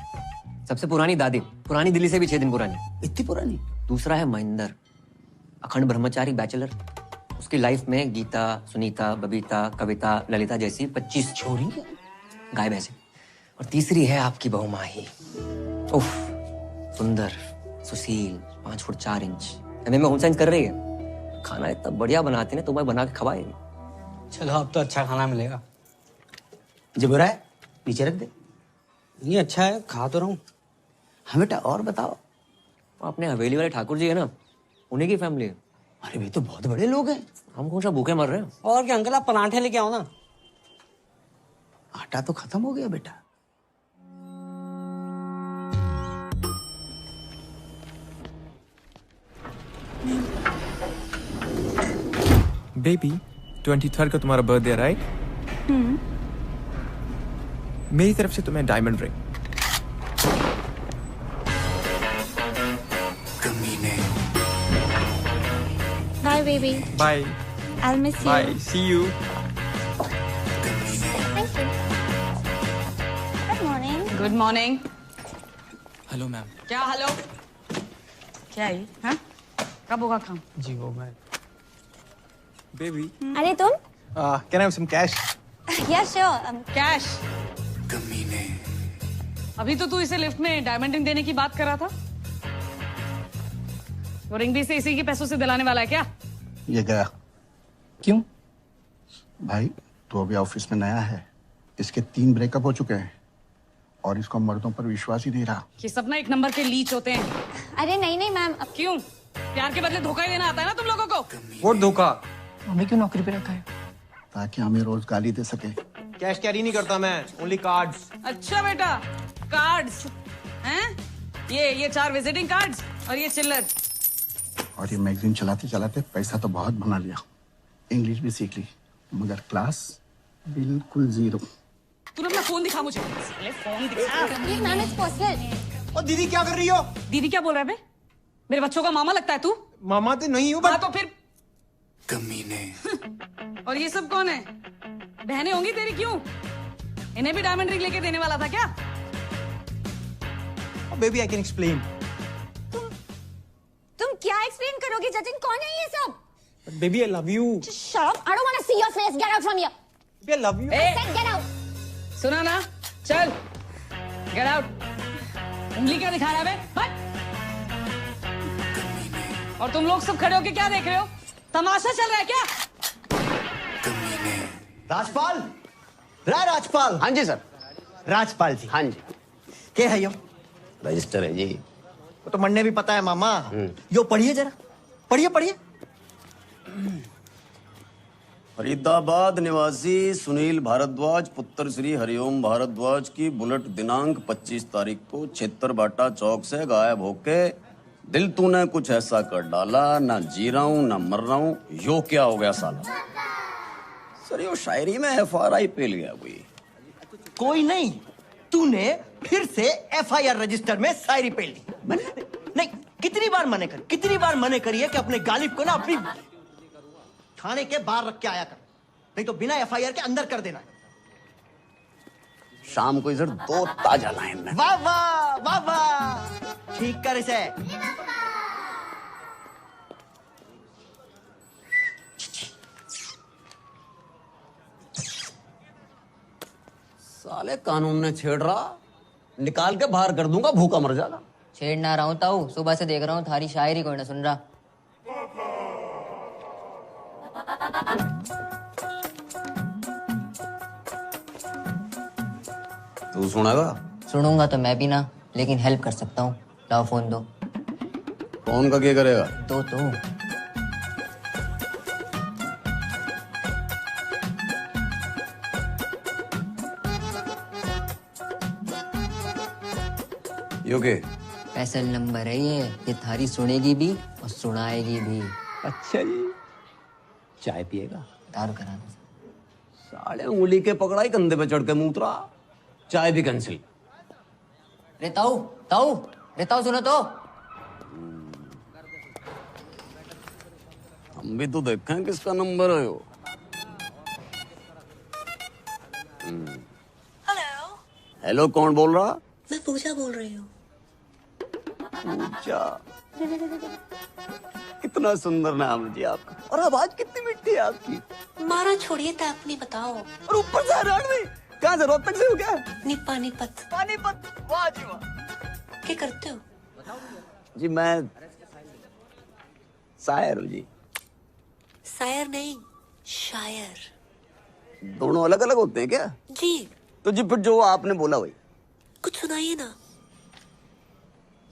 सबसे पुरानी दादी, पुरानी दिल्ली से भी 6 दिन पुरानी। इतनी पुरानी? दूसरा है महेंद्र, अखंड ब्रह्मचारी बैचलर। उसकी लाइफ में गीता, सुनीता, बबीता, कविता, ललिता जैसी 25 छोरी गाय भैंसे। और तीसरी है आपकी बहू माही। उफ, सुंदर, सुशील, 5 फुट 4 इंच। एमए में होम साइंस कर रही है। खाना इतना बढ़िया बनाती है ना, तुम्हें बना के खवाएगी। चलो अब तो अच्छा खाना मिलेगा। जो बुरा है नीचे रख दे। ये अच्छा है, खा तो रहा हूँ। हाँ बेटा, और बताओ। अपने हवेली वाले ठाकुर जी है ना, उन्हीं की फैमिली है। अरे वे तो बहुत बड़े लोग हैं। हम कौन सा भूखे मर रहे हैं? और क्या अंकल, आप पराठे लेके आओ ना। आटा तो खत्म हो गया बेटा। बेबी 23rd को तुम्हारा बर्थडे, राइट? मेरी तरफ से तुम्हें diamond ring. Bye, baby. Bye I'll miss you. Bye, see you. Thank you. Good morning. Good morning. Hello ma'am. क्या हेलो? क्या है? हाँ? कब होगा काम? जी वो मैं। बेबी अरे तुम? Can I have some cash? Yeah, sure. Cash? अभी तो तू इसे लिफ्ट में डायमंड रिंग देने की बात कर रहा था। वो रिंग भी इसी के पैसों से दिलाने वाला है क्या? ये गया। क्यों भाई? तो अभी ऑफिस में नया है, इसके 3 ब्रेकअप हो चुके हैं और इसको मर्दों पर विश्वास ही नहीं रहा। ये सब ना 1 नंबर के लीच होते हैं। अरे नहीं नहीं मैम। क्यों? प्यार के बदले धोखा ही देना आता है ना तुम लोगों को। वो धोखा। हमें क्यों नौकरी पे रखा है? ताकि हमें रोज गाली दे सके। कैश कैरी नहीं करता मैं, ओनली कार्ड्स। अच्छा बेटा, कार्ड्स हैं? ये 4 विजिटिंग कार्ड्स और ये चिल्लर। और ये मैगजीन चलाते चलाते पैसा तो बहुत बना लिया, इंग्लिश भी सीख ली, मगर क्लास बिल्कुल 0। तूने अपना फोन दिखा मुझे। साले फोन दिखा। Ma'am, it's personal. और दीदी क्या कर रही हो? दीदी क्या बोल रहा है बे? मेरे बच्चों का मामा लगता है तू? मामा तो नहीं हूँ हाँ तो फिर कमीने। और ये सब कौन है? बहनें होंगी तेरी? क्यों? इन्हें भी डायमंड रिंग लेके देने वाला था क्या? Baby I can explain. तुम क्या एक्सप्लेन करोगे जतिन? कौन है ये सब? Baby I love you. Shut up! I don't want to see your face. Get out from here. Baby I love you. A, Said get out. सुना ना? चल, गेट आउट। उंगली क्या दिखा रहा है बे? हट। और तुम लोग सब खड़े होके क्या देख रहे हो? तमाशा चल रहा है क्या? राजपाल, राजपाल। हाँ जी सर। राजपाल जी। हाँ जी। क्या है यो? रजिस्टर है जी। वो तो मन्ने भी पता है मामा। यो पढ़िए जरा, पढ़िए पढ़िए। फरीदाबाद निवासी सुनील भारद्वाज पुत्र श्री हरिओम भारद्वाज की बुलेट दिनांक 25 तारीख को छेत्तरबाटा चौक से गायब होके दिल तूने कुछ ऐसा कर डाला, ना जी रहा हूं ना मर रहा हूं, यो क्या हो गया साला? सर यो शायरी में FRI पेल गया कोई नहीं, तूने फिर से FIR रजिस्टर में शायरी पेल दी। नहीं, कितनी बार मने करिए कि अपने गालिब को ना अपनी थाने के बाहर रख के आया कर, नहीं तो बिना एफआईआर के अंदर कर देना। शाम को इधर 2 ताजा लाइन में। वाह वाह वाह वाह, ठीक कर इसे। साले कानून ने छेड़ रहा, निकाल के बाहर कर दूंगा, भूखा मर जाएगा। छेड़ ना रहा हूँ ताऊ, सुबह से देख रहा हूँ थारी शायरी कोई ना सुन रहा। तू सुनेगा? सुनूंगा तो मैं भी ना, लेकिन हेल्प कर सकता हूँ। लाओ फोन दो। फोन का क्या करेगा? तो योगे स्पेशल नंबर है ये थारी सुनेगी भी और सुनाएगी भी। अच्छा जी, चाय पिएगा? दारू करा दो। साले उंगली के पकड़ाई, कंधे पे चढ़ के मूत्रा, चाय भी कैंसिल। रे ताऊ सुनो तो। हम भी तो देखें किसका नंबर है वो। हेलो, कौन बोल रहा? मैं पूजा बोल रही हूँ। पूजा, कितना सुंदर नाम है जी आपका, और आवाज कितनी मिठी है आपकी। मारा छोड़िए, तैप नहीं बताओ। और ऊपर से हरियाणवी, कहाँ से, रोहतक से हो क्या? पानीपत। वाह जी वाह। क्या करते हो? जी मैं शायर हूँ जी। शायर नहीं, शायर। दोनों अलग अलग होते हैं क्या? जी। तो जी फिर जो आपने बोला वही कुछ सुनाइए ना।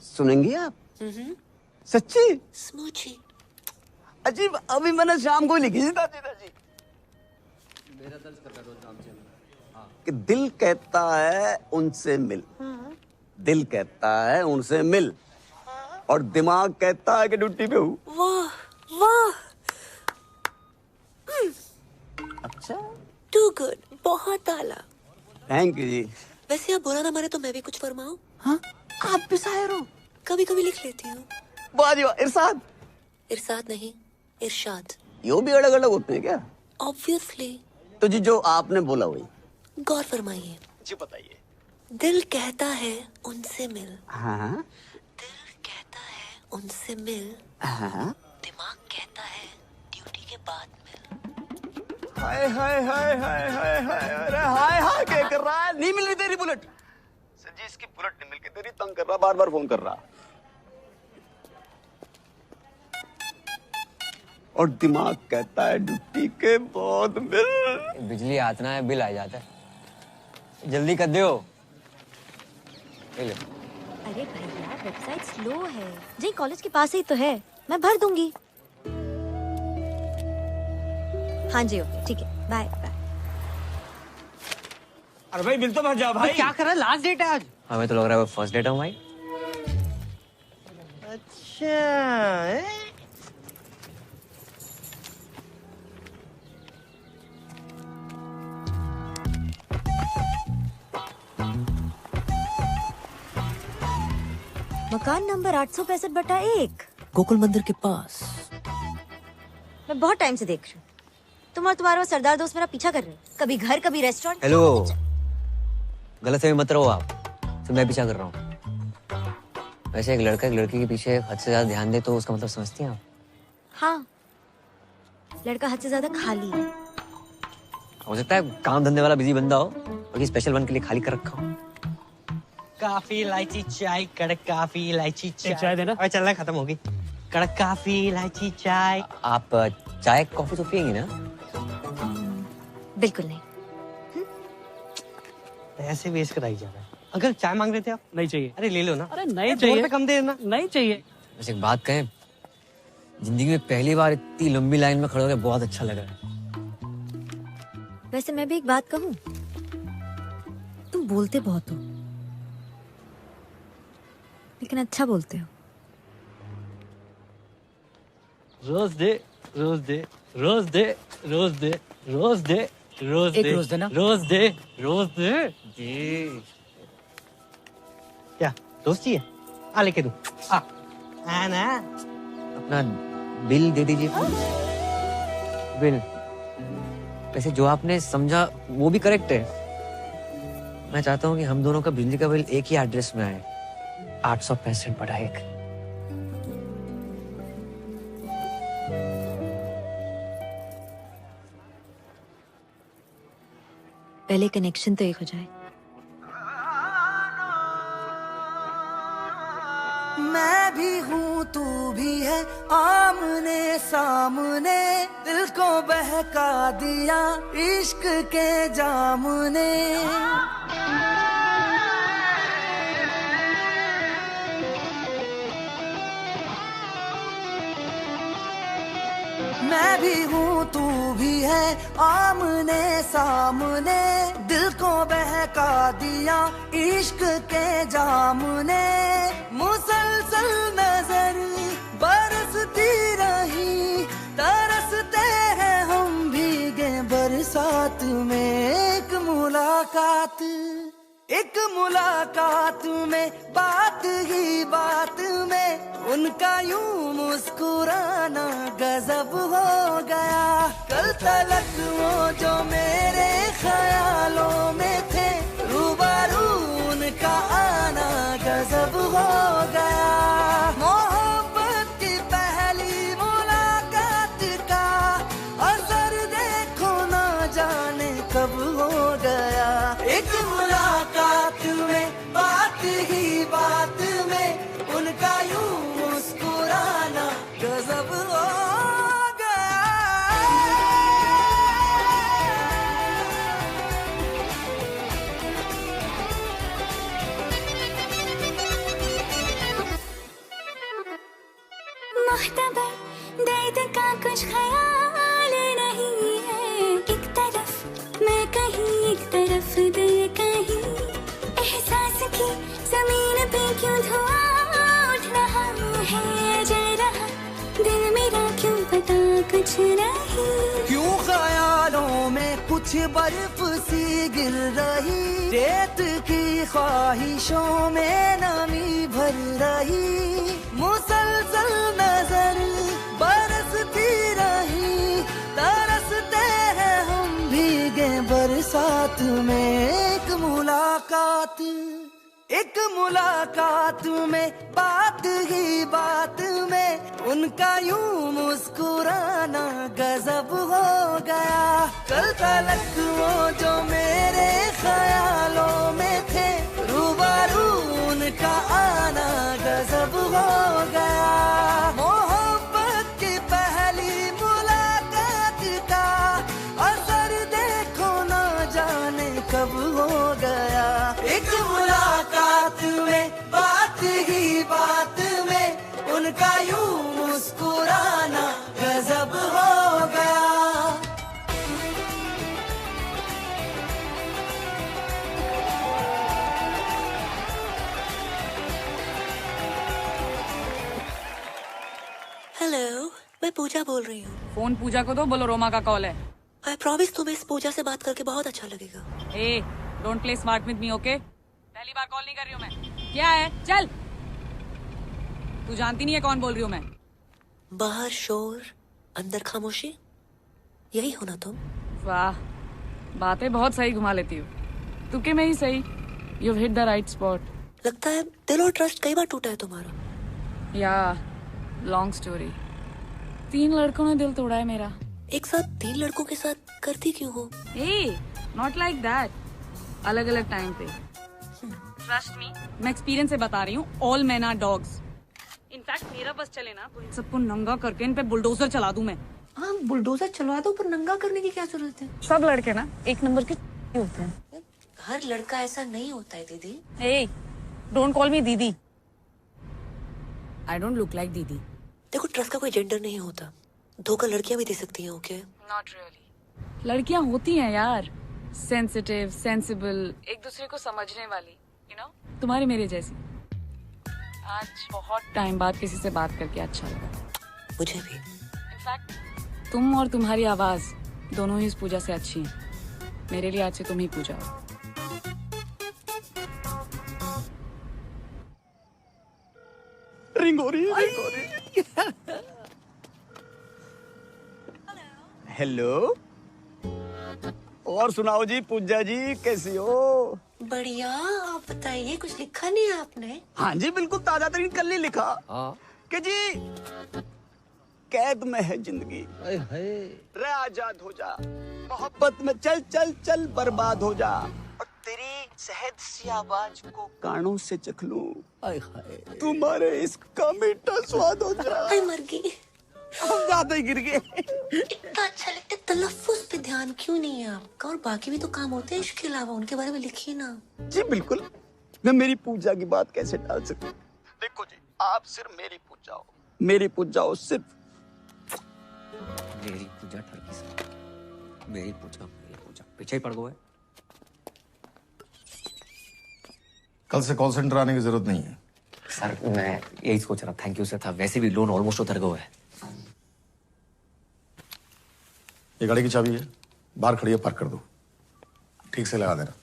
सुनेंगी आप? सच्ची? स्मूची। अजीब, अभी मैंने शाम को लिखी थी दादी। कि दिल कहता है उनसे मिल, दिल कहता है उनसे मिल, और दिमाग कहता है कि ड्यूटी पे हूँ। वाह वाह। अच्छा, टू गुड, बहुत आला। थैंक यू जी। वैसे आप बुरा ना माने तो मैं भी कुछ फरमाऊं? हाँ, आप भी शायर हो? कभी कभी लिख लेती हूँ। वाह जी वाह। इरशाद? इरशाद नहीं, इरशाद। यो भी अलग अलग होते हैं क्या? ऑब्वियसली। तो जी जो आपने बोला वही। गौर फरमाइए। जी बताइए। दिल कहता है उनसे मिल। हाँ। दिल कहता है उनसे मिल। हाँ। दिमाग कहता है ड्यूटी के बाद मिल। हाय हाय हाय हाय हाय हाय, अरे हाय हाय क्या कर रहा है? नहीं मिल रही तेरी बुलेट। सर जी, इसकी बुलेट नहीं मिल के तेरी तंग कर रहा, बार बार फोन कर रहा। और दिमाग कहता है ड्यूटी के बाद मिल। बिजली आतना है, बिल आ जाता है, जल्दी कर दो। अरे भैया, वेबसाइट स्लो है जी, कॉलेज के पास ही तो है, मैं भर दूंगी। हाँ जी, ओके ठीक है, बाय बाय। अरे भाई बिल तो भर जा भाई। क्या कर रहा है? लास्ट डेट है आज। हमें तो लग रहा है वो फर्स्ट डेट है भाई। अच्छा, मकान नंबर 865/1, गोकुल मंदिर के पास। मैं बहुत टाइम से देख रही हूँ, तुम और तुम्हारा वो सरदार दोस्त मेरा पीछा कर रहे हो, कभी घर कभी रेस्टोरेंट। हेलो, गलत फहमी मत रहो आप, तो मैं पीछा कर रहा हूँ। वैसे एक लड़का एक लड़की के पीछे हद से ज्यादा ध्यान दे तो उसका मतलब समझती हैं आप? हाँ, लड़का हद से ज्यादा खाली है। हो सकता है काम धंधे वाला बिजी बंदा हो, बाकी स्पेशल वन के लिए खाली कर रखा हो। काफी इलायची चाय, कड़क काफी इलायची चाय देना। अरे चल रहा, खत्म होगी। कड़क काफी इलायची चाय। आप चाय कॉफी तो पियेंगी ना? बिल्कुल नहीं। ऐसे वेस्ट कराई जा रहा है। अंकल चाय मांग रहे थे आप? नहीं चाहिए। अरे ले लो ना। अरे नहीं चाहिए। 2 रुपए कम दे देना। नहीं चाहिए। वैसे एक बात कहें, जिंदगी में पहली बार इतनी लंबी लाइन में खड़े होकर बहुत अच्छा लग रहा है। वैसे मैं भी एक बात कहूँ, तुम बोलते बहुत हो, लेकिन अच्छा बोलते हो। रोज दे, रोज दे, रोज दे, रोज दे, रोज दे, रोज एक दे, रोज देना। रोज दे, रोज दे। जी। क्या रोज चाहिए? आ लेके दूं। आ हाँ ना। अपना बिल दे दीजिए बिल। वैसे जो आपने समझा वो भी करेक्ट है। मैं चाहता हूँ कि हम दोनों का बिजली का बिल एक ही एड्रेस में आए, 865 बटा 1। पहले कनेक्शन तो एक हो जाए। मैं भी हूँ तू भी है, आमने सामने दिल को बहका दिया इश्क के जाम ने। मैं भी हूँ तू भी है, आमने सामने दिल को बहका दिया इश्क के जाम ने। मुसलसल नजर बरसती रही, तरसते हैं हम भीगे बरसात में। एक मुलाकात में बात ही बात में उनका यूं मुस्कुराना गजब हो गया। कल तलक वो जो मेरे ख्यालों में थे, रूबरू उनका आना गजब हो गया। मोहब्बत की पहली मुलाकात का असर देखो ना जाने कब हो गया। एक मुलाकात में बात ही बात में उनका यूं मुस्कुराना गजब हो मुख्तबर दर्द का कुछ ख्याल नहीं है। एक तरफ मैं कहीं, एक तरफ दिल कहीं। एहसास की जमीन पे क्यों धुआं उठ रहा है, जल रहा दिल मेरा क्यों पता कुछ नहीं। क्यों ख्यालों में कुछ बर्फ सी गिर रही, रेत की ख्वाहिशों में नमी भर रही। मुसलसल नजर बरसती रही, तरसते हैं हम भीगे बरसात में। एक मुलाकात में बात ही बात में उनका यूं मुस्कुराना गजब हो गया। कल तलक वो जो मेरे ख्यालों में थे, रूबरू उनका आना गजब हो गया। मोहब्बत की पहली मुलाकात का असर देखो ना जाने कब हो गया। एक मुलाकात में बात ही बात में उनका यूं मुस्कुराना गजब हो गया। हेलो, मैं पूजा बोल रही हूँ। फोन पूजा को दो, बोलो रोमा का कॉल है। आई प्रॉमिस तुम्हें इस पूजा से बात करके बहुत अच्छा लगेगा। ए, don't play smart with me, okay? पहली बार कॉल नहीं कर रही हूँ मैं। क्या है? चल। तू जानती नहीं है कौन बोल रही हूँ मैं। बाहर शोर, अंदर खामोशी, यही हो ना तुम? वाह, बातें बहुत सही घुमा लेती हो। तुके में ही सही। You hit the right spot. लगता है दिल और ट्रस्ट कई बार टूटा है तुम्हारा। या लॉन्ग स्टोरी। 3 लड़कों ने दिल तोड़ा है मेरा। एक साथ 3 लड़कों के साथ करती क्यों हो? ए, नॉट लाइक दैट। अलग अलग टाइम पे। ट्रस्ट मी, मैं एक्सपीरियंस से बता रही हूँ। All man are dogs. In fact मेरा बस चले ना तो इन सबको नंगा करके इन पे बुलडोजर चला दूं मैं। हाँ, बुलडोजर चलवा दो, पर नंगा करने की क्या जरूरत है? सब लड़के ना एक नंबर के होते हैं। हर लड़का ऐसा नहीं होता है दीदी। ए, डोंट कॉल मी दीदी। आई डोंट लुक लाइक दीदी। देखो, ट्रस्ट का कोई जेंडर नहीं होता। धोखा लड़कियां भी दे सकती हैं, ओके? Not really. लड़कियां होती हैं यार, सेंसिटिव, सेंसिबल, एक दूसरे को समझने वाली, यू नो, तुम्हारी मेरे जैसी। आज बहुत टाइम बाद किसी से बात करके अच्छा लगा। मुझे भी। इनफैक्ट तुम और तुम्हारी आवाज दोनों ही इस पूजा से अच्छी हैं। मेरे लिए आज से तुम ही पूजा हो। रिंग हो रही है। हेलो। और सुनाओ जी पूजा जी, कैसी हो? बढ़िया। आप बताइए, कुछ लिखा नहीं है आपने? हाँ जी बिल्कुल ताजा तरीन कल ही लिखा कि जी कैद में है जिंदगी, रे आजाद हो जा, मोहब्बत में चल चल चल बर्बाद हो जा, और तेरी शहद सी आवाज को कानों से चख लूं, तुम्हारे इश्क का मीठा स्वाद हो जा। मर गई। हम ज्यादा ही गिर गए। इतना अच्छा लगता है, तलफ्फुज पे ध्यान क्यों नहीं है आपका? और बाकी भी तो काम होते हैं इसके अलावा, उनके बारे में लिखिए ना। जी बिल्कुल, मैं मेरी पूजा की बात कैसे टाल सकता हूँ? देखो जी, आप सिर्फ मेरी पूजा हो, मेरी पूजा हो सिर्फ। मेरी पूजा ठरकी से, मेरी पूजा पीछे ही पड़ गए। कल से कॉल सेंटर आने की जरूरत नहीं है सर। मैं यही सोच रहा, थैंक यू सर था, वैसे भी लोन ऑलमोस्ट उतर गया है। ये गाड़ी की चाबी है, बाहर खड़ी है, पार्क कर दो, ठीक से लगा देना।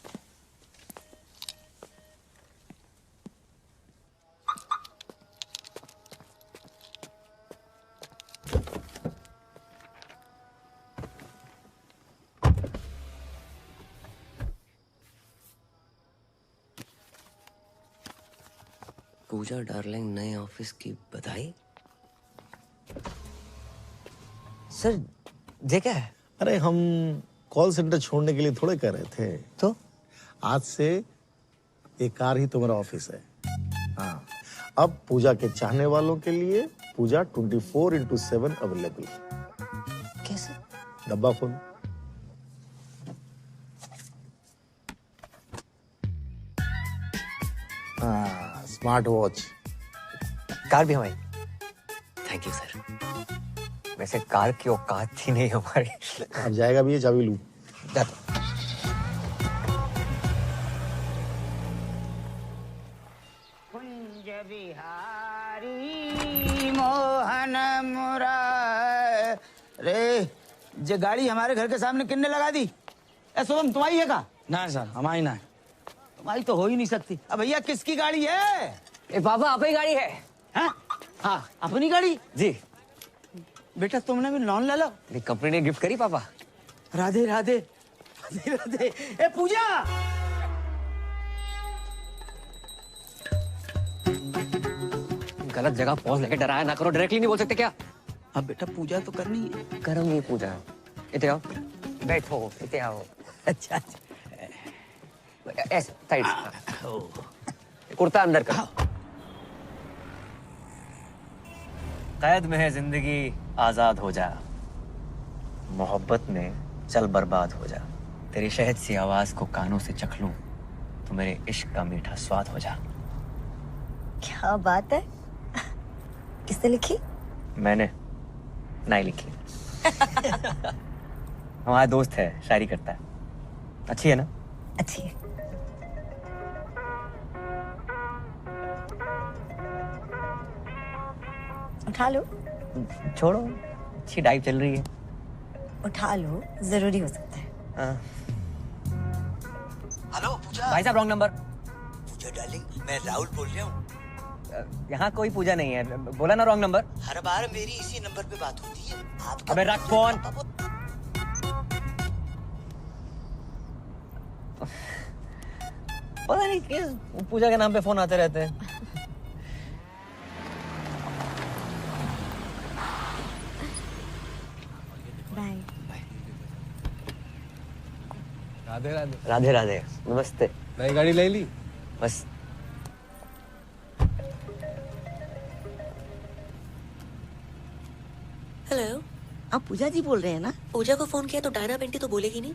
पूजा डार्लिंग, नए ऑफिस की बधाई। सर ये क्या है? अरे हम कॉल सेंटर छोड़ने के लिए थोड़े कर रहे थे, तो आज से एक कार ही तुम्हारा ऑफिस है। हाँ, अब पूजा के चाहने वालों के लिए पूजा 24/7 अवेलेबल। कैसे? डब्बा खोल। हाँ, स्मार्ट वॉच। कार भी हमारी। Thank you sir. वैसे कार की औकात थी नहीं हमारी। अब जाएगा भी ये, चाबी लूं। कुंज बिहारी मोहन मुरारे। जे गाड़ी हमारे घर के सामने किन्ने लगा दी? ए शुभम, तुम्हारी है का? ना सर, हमारी ना है। तुम्हारी तो हो ही नहीं सकती। अब भैया किसकी गाड़ी है? ए बाबा, अपनी गाड़ी है। हाँ हाँ, अपनी गाड़ी जी। बेटा तुमने भी लोन ले लो। कंपनी ने गिफ्ट करी पापा। राधे राधे राधे राधे। ए पूजा, गलत जगह पॉज लेके डराया ना करो, डायरेक्टली नहीं बोल सकते क्या? अब बेटा पूजा तो करनी है। करूंगी पूजा। इते आओ, बैठो, इते आओ। अच्छा अच्छा, ऐसे साइड से। कुर्ता अंदर कर। कैद में है जिंदगी, आजाद हो जा, मोहब्बत में चल बर्बाद हो जा, तेरी शहद सी आवाज को कानों से चख लूं, तो मेरे इश्क का मीठा स्वाद हो जा। क्या बात है, किसने लिखी? मैंने नहीं लिखी। हमारा दोस्त है, शायरी करता है। अच्छी है ना? अच्छी है। उठा लो। छोड़ो, अच्छी डाइव चल रही है। उठा लो, जरूरी हो सकता है। हेलो पूजा। भाई साहब रॉन्ग नंबर। पूजा डार्लिंग, मैं राहुल बोल रहा हूँ। यहाँ कोई पूजा नहीं है, बोला ना रॉन्ग नंबर। हर बार मेरी इसी नंबर पे बात होती है। आपका अबे रख फोन। पता नहीं किस पूजा के नाम पे फोन आते रहते हैं। बाय। राधे राधे। राधे राधे, नमस्ते। नई गाड़ी ले ली? बस। हेलो, आप पूजा जी बोल रहे हैं ना? पूजा को फोन किया तो डायना पेंटी तो बोलेगी नहीं।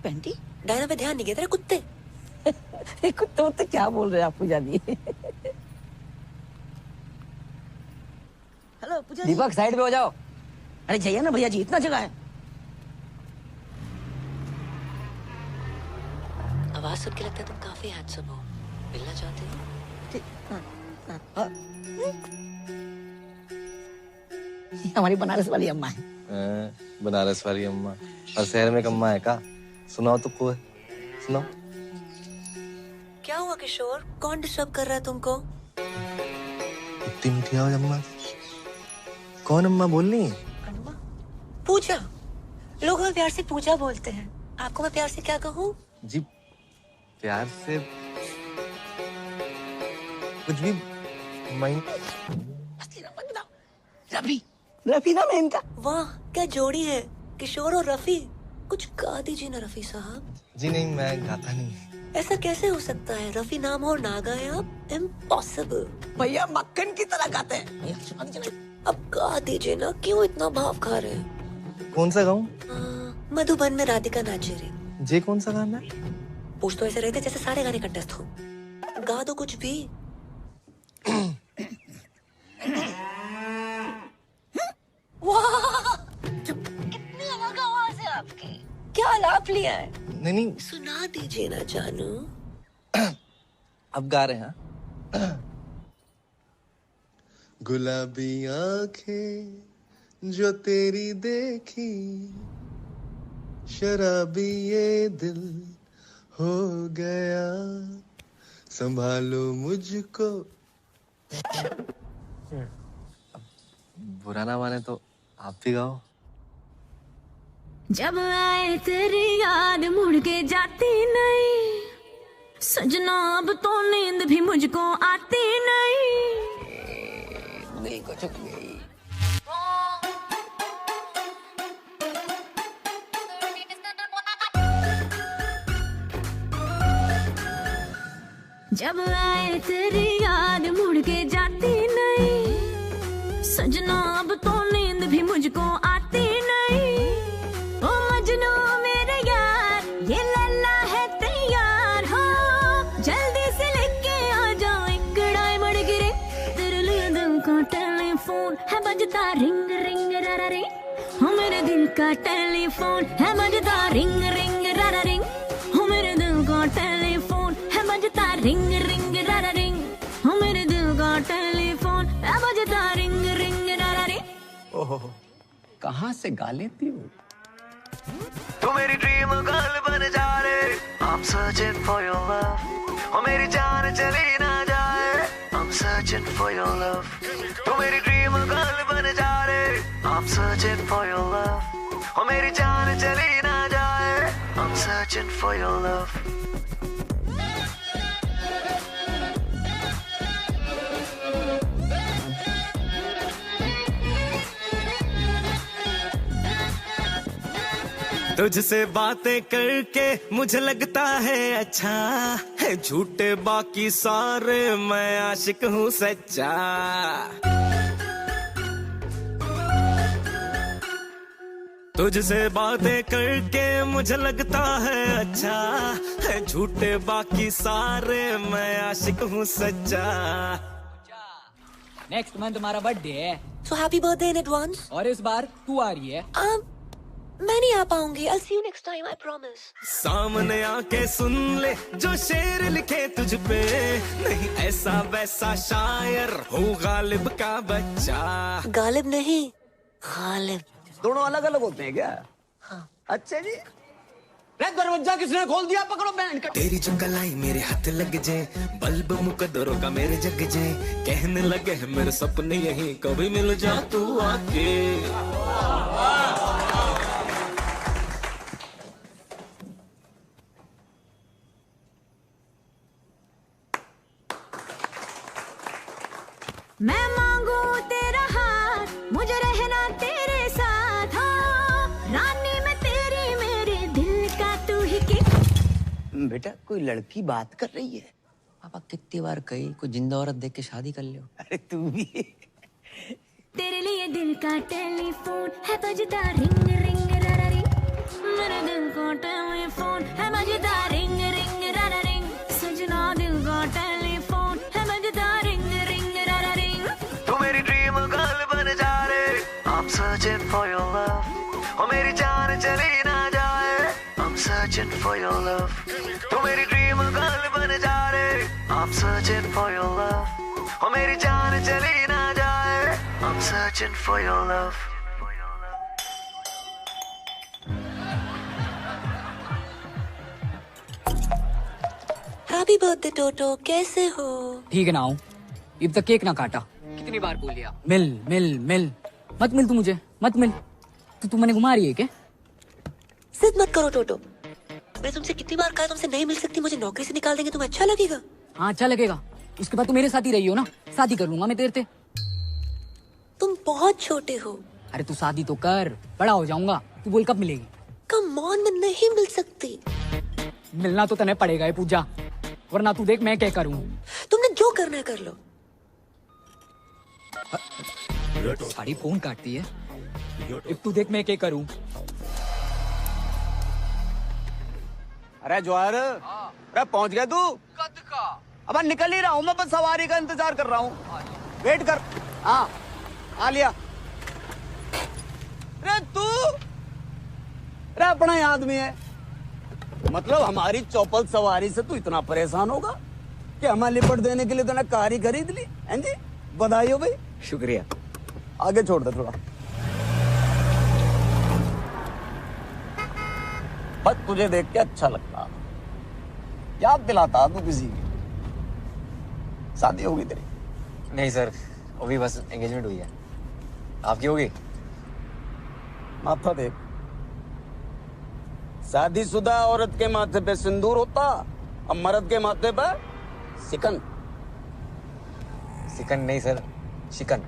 पेंटी? डायना पे ध्यान नहीं गया तेरा कुत्ते। कुत्ते तो क्या बोल रहे हैं आप पूजा जी? हेलो पूजा जी। दीपक साइड पे हो जाओ। अरे जाइए ना भैया जी, इतना जगह है। आवाज सुन के लगता है तुम काफी हैंडसम हो। मिलना चाहते हो? हमारी बनारस वाली अम्मा है। बनारस वाली अम्मा। और शहर में एक अम्मा है का? सुनाओ तो कोई, सुनाओ। क्या हुआ किशोर, कौन डिस्टर्ब कर रहा है तुमको? इतनी मीठी आवाज अम्मा। कौन अम्मा बोल रही है? पूजा। लोग हमें प्यार से पूजा बोलते हैं, आपको मैं प्यार से क्या कहूँ? जी प्यार से कुछ भी मैं रफी, रफी नाम है इनका। वाह क्या जोड़ी है, किशोर और रफी। कुछ गा दीजिए ना रफी साहब। जी नहीं, मैं गाता नहीं। ऐसा कैसे हो सकता है, रफी नाम हो ना गाए आप? इम्पॉसिबल। भैया मक्खन की तरह गाते हैं। अब गा दीजिए ना, क्यों इतना भाव खा रहे हैं? कौन सा गाऊं? मधुबन में राधिका नाचे रे। जे कौन सा गाना है? पूछ तो ऐसे रहते जैसे सारे गाने कंटेस्ट हो। गा दो कुछ भी। वाह कितनी अलग आवाज है आपकी, क्या आलाप लिया है? नहीं सुना दीजिए ना जानू। अब गा रहे हैं। गुलाबी आंखें जो तेरी देखी, शराबी ये दिल हो गया, संभालो मुझको। बुरा ना माने तो आप भी गाओ। जब आए तेरी याद मुड़ के जाती नहीं, सजना अब तो नींद भी मुझको आती नहीं। कुछ नहीं। जब आए तेरी याद मुड़ के जाती नहीं, सजना अब तो नींद भी मुझको आती नहीं। ओ मजनू मेरे यार, ये लल्ला है तैयार हो, जल्दी से लेके आ जाओ एक डायमंड गिरे। तेरे लिए दिल का टेलीफोन है बजता रिंग रिंग रा रिंग, हो मेरे दिल का टेलीफोन है बजता रिंग रिंग रा रिंग, हो मेरे दिल का टेलीफोन है बजता रिंग रिंग रा रिंग, हो मेरे दिल का टेलीफोन है बजता रिंग रिंग रा रिंग। ओहो कहाँ से गा लेती हो? तू मेरी ड्रीम गर्ल बन जा रे, I'm searching for your love, ओ मेरी जान चली ना जाए, I'm searching for your love। तू मेरी ड्रीम गर्ल बन जा रे, I'm searching for your love, ओ मेरी जान चली ना जाए, I'm searching for your love। तुझसे बातें करके मुझे लगता है अच्छा है, झूठे बाकी सारे मैं आशिक हूँ सच्चा। तुझसे बातें करके मुझे लगता है अच्छा है, झूठे बाकी सारे मैं आशिक हूँ सच्चा। नेक्स्ट मंथ तुम्हारा बर्थडे है, So happy birthday in advance। और इस बार तू आ रही है। मैं नहीं आ पाऊंगी। I'll see you next time, I promise। सामने आके सुन ले जो शेर लिखे तुझ पे, नहीं ऐसा वैसा शायर हूँ गालिब का बच्चा। गालिब नहीं, गालिब। दोनों अलग अलग होते हैं क्या? हाँ। अच्छा जी। दरवाजा किसने खोल दिया? पकड़ो बैंड का। तेरी जो कलाई मेरे हाथ लग जाए, बल्ब मुकद्दरों का मेरे जग जाए, कहने लगे हैं मेरे सपने यही, कभी मिल जा तू आके। मैं मांगू तेरा हाथ, मुझे रहना तेरे साथ, हाँ रानी मैं तेरी, मेरे दिल का तू ही की। बेटा कोई लड़की बात कर रही है। पापा कितनी बार कही कोई जिंदा औरत देख के शादी कर लो। अरे तू भी। तेरे लिए दिल का टेलीफोन है बजता रिंग रिंग रा रा रिंग, मेरे दिल का टेलीफोन है बजता रिंग रिंग रा रा रिंग, सजना दिल का टेलीफोन है बजता रिंग रिंग रा रा रिंग। तू मेरी ड्रीम गर्ल बन जा रे, I'm searching for your love, ओ मेरी जान चली ना जाए, I'm searching for your love। तू मेरी ड्रीम गर्ल बन जा रे, I'm searching for your love, ओ मेरी जान चली ना जाए, I'm searching for your love। Happy birthday Toto, कैसे हो? ठीक है ना हूँ, अब तक केक ना काटा। कितनी बार बोल लिया? मिल मिल मिल, मत मिल तू मुझे, मत मिल। तू मैंने घुमा रही है क्या? जिद मत करो टोटो। मैं तुमसे कितनी बार कहा तुमसे नहीं मिल सकती, मुझे नौकरी से निकाल देंगे, तुम्हें अच्छा लगेगा? हाँ अच्छा लगेगा। उसके बाद तू मेरे साथ ही रही हो ना, शादी कर लूंगा मैं तेरे से। तुम बहुत छोटे हो। अरे तू शादी तो कर, बड़ा हो जाऊंगा। तू बोल कब मिलेगी? कम ऑन, मैं नहीं मिल सकती। मिलना तो तने पड़ेगा ये पूजा, वरना तू देख मैं क्या करूँ। तुमने जो करना है कर लो। साड़ी फोन काटती है। अब तू देख मैं क्या करूँ। अरे जवाहर, अरे पहुंच गया तू? कद का? अब निकल ही रहा हूँ मैं, बस सवारी का इंतजार कर रहा हूँ। वेट कर। हाँ आ लिया। अरे तू, अरे अपना ही आदमी है। मतलब हमारी चौपल सवारी से तू इतना परेशान होगा कि हमें लिपट देने के लिए तूने कार ही खरीद ली? हैं जी, बधाई हो भाई। शुक्रिया। आगे छोड़ दे थोड़ा। बस तुझे देख के अच्छा लगता, याद दिलाता तू किसी की। शादी होगी तेरी? नहीं सर, अभी बस एंगेजमेंट हुई है। आपकी होगी? माथा देख, शादीशुदा औरत के माथे पे सिंदूर होता और मर्द के माथे पे सिकन। सिकन नहीं सर, शिकन।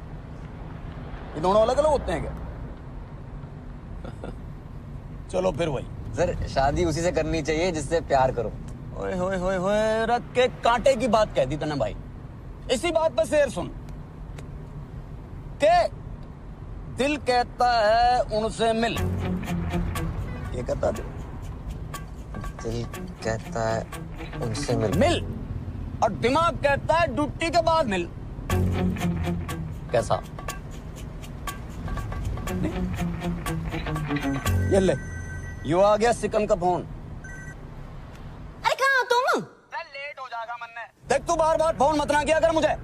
ये दोनों अलग अलग होते हैं क्या? चलो फिर वही। सर शादी उसी से करनी चाहिए जिससे प्यार करो। ओए होए होए होए, रख के कांटे की बात कह दी तूने भाई। इसी बात पर शेर सुन के दिल कहता है उनसे मिल। ये कहता दिल कहता है उनसे मिल, और दिमाग कहता है ड्यूटी के बाद मिल। कैसा? ये ले, यो आ गया सिकन का फोन। अरे कहाँ हो तुम? लेट हो जाएगा मन्ने। देख तू बार बार फोन मत ना किया कर मुझे।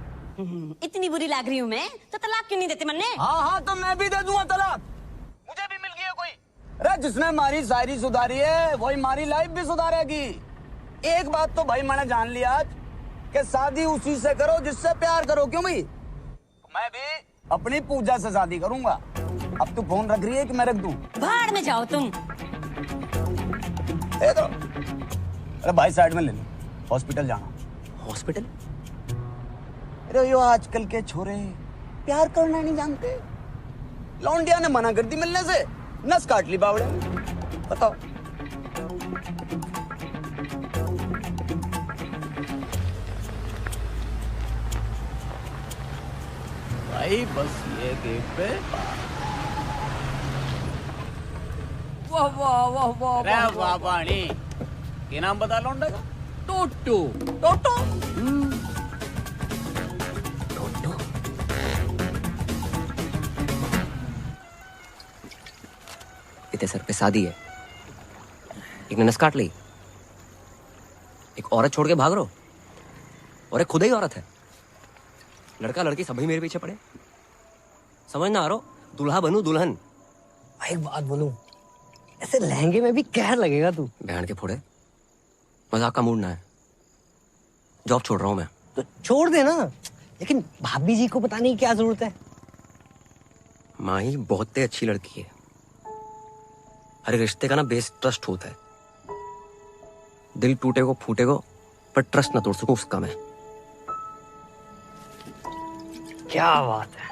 इतनी बुरी लग रही हूँ मैं तो तलाक क्यों नहीं देते मन्ने? हाँ हाँ तो मैं भी दे दूंगा तलाक। मुझे भी मिल गया कोई। अरे जिसने हमारी शायरी सुधारी है वही हमारी लाइफ भी सुधारेगी। एक बात तो भाई मैंने जान लिया आज कि शादी उसी से करो जिससे प्यार करो। क्यों भाई? मैं भी अपनी पूजा से शादी करूंगा। अब तू फोन रख रही है कि मैं रख दूं? भाड़ में जाओ तुम। दे दो। अरे भाई साइड में ले लो, हॉस्पिटल जाना। हॉस्पिटल? अरे यो आजकल के छोरे प्यार करना नहीं जानते। लौंडिया ने मना कर दी मिलने से, नस काट ली बावड़े ने। बताओ। भाई बस ये गेट पे। वाह वाह वाह वाह अरे वाह पानी। क्या नाम बता लौंडे का? टोटो। टोटो? इतने सर पे शादी है, एक ने नस काट ली, एक औरत छोड़ के भाग रहो, और एक खुद ही औरत है। लड़का लड़की सभी मेरे पीछे पड़े। समझ ना आ रहा, दूल्हा बनूं दुल्हन। एक बात बोलूं, ऐसे लहंगे में भी कहर लगेगा तू। बहन के फोड़े, मजाक का मूड ना है। जॉब छोड़ रहा हूं मैं। तो छोड़ दे ना, लेकिन भाभी जी को बताने की क्या जरूरत है? माही बहुत ही अच्छी लड़की है। हर रिश्ते का ना बेस ट्रस्ट होता है। दिल टूटे को फूटे को, पर ट्रस्ट ना तोड़ सकूं उसका मैं। क्या बात है,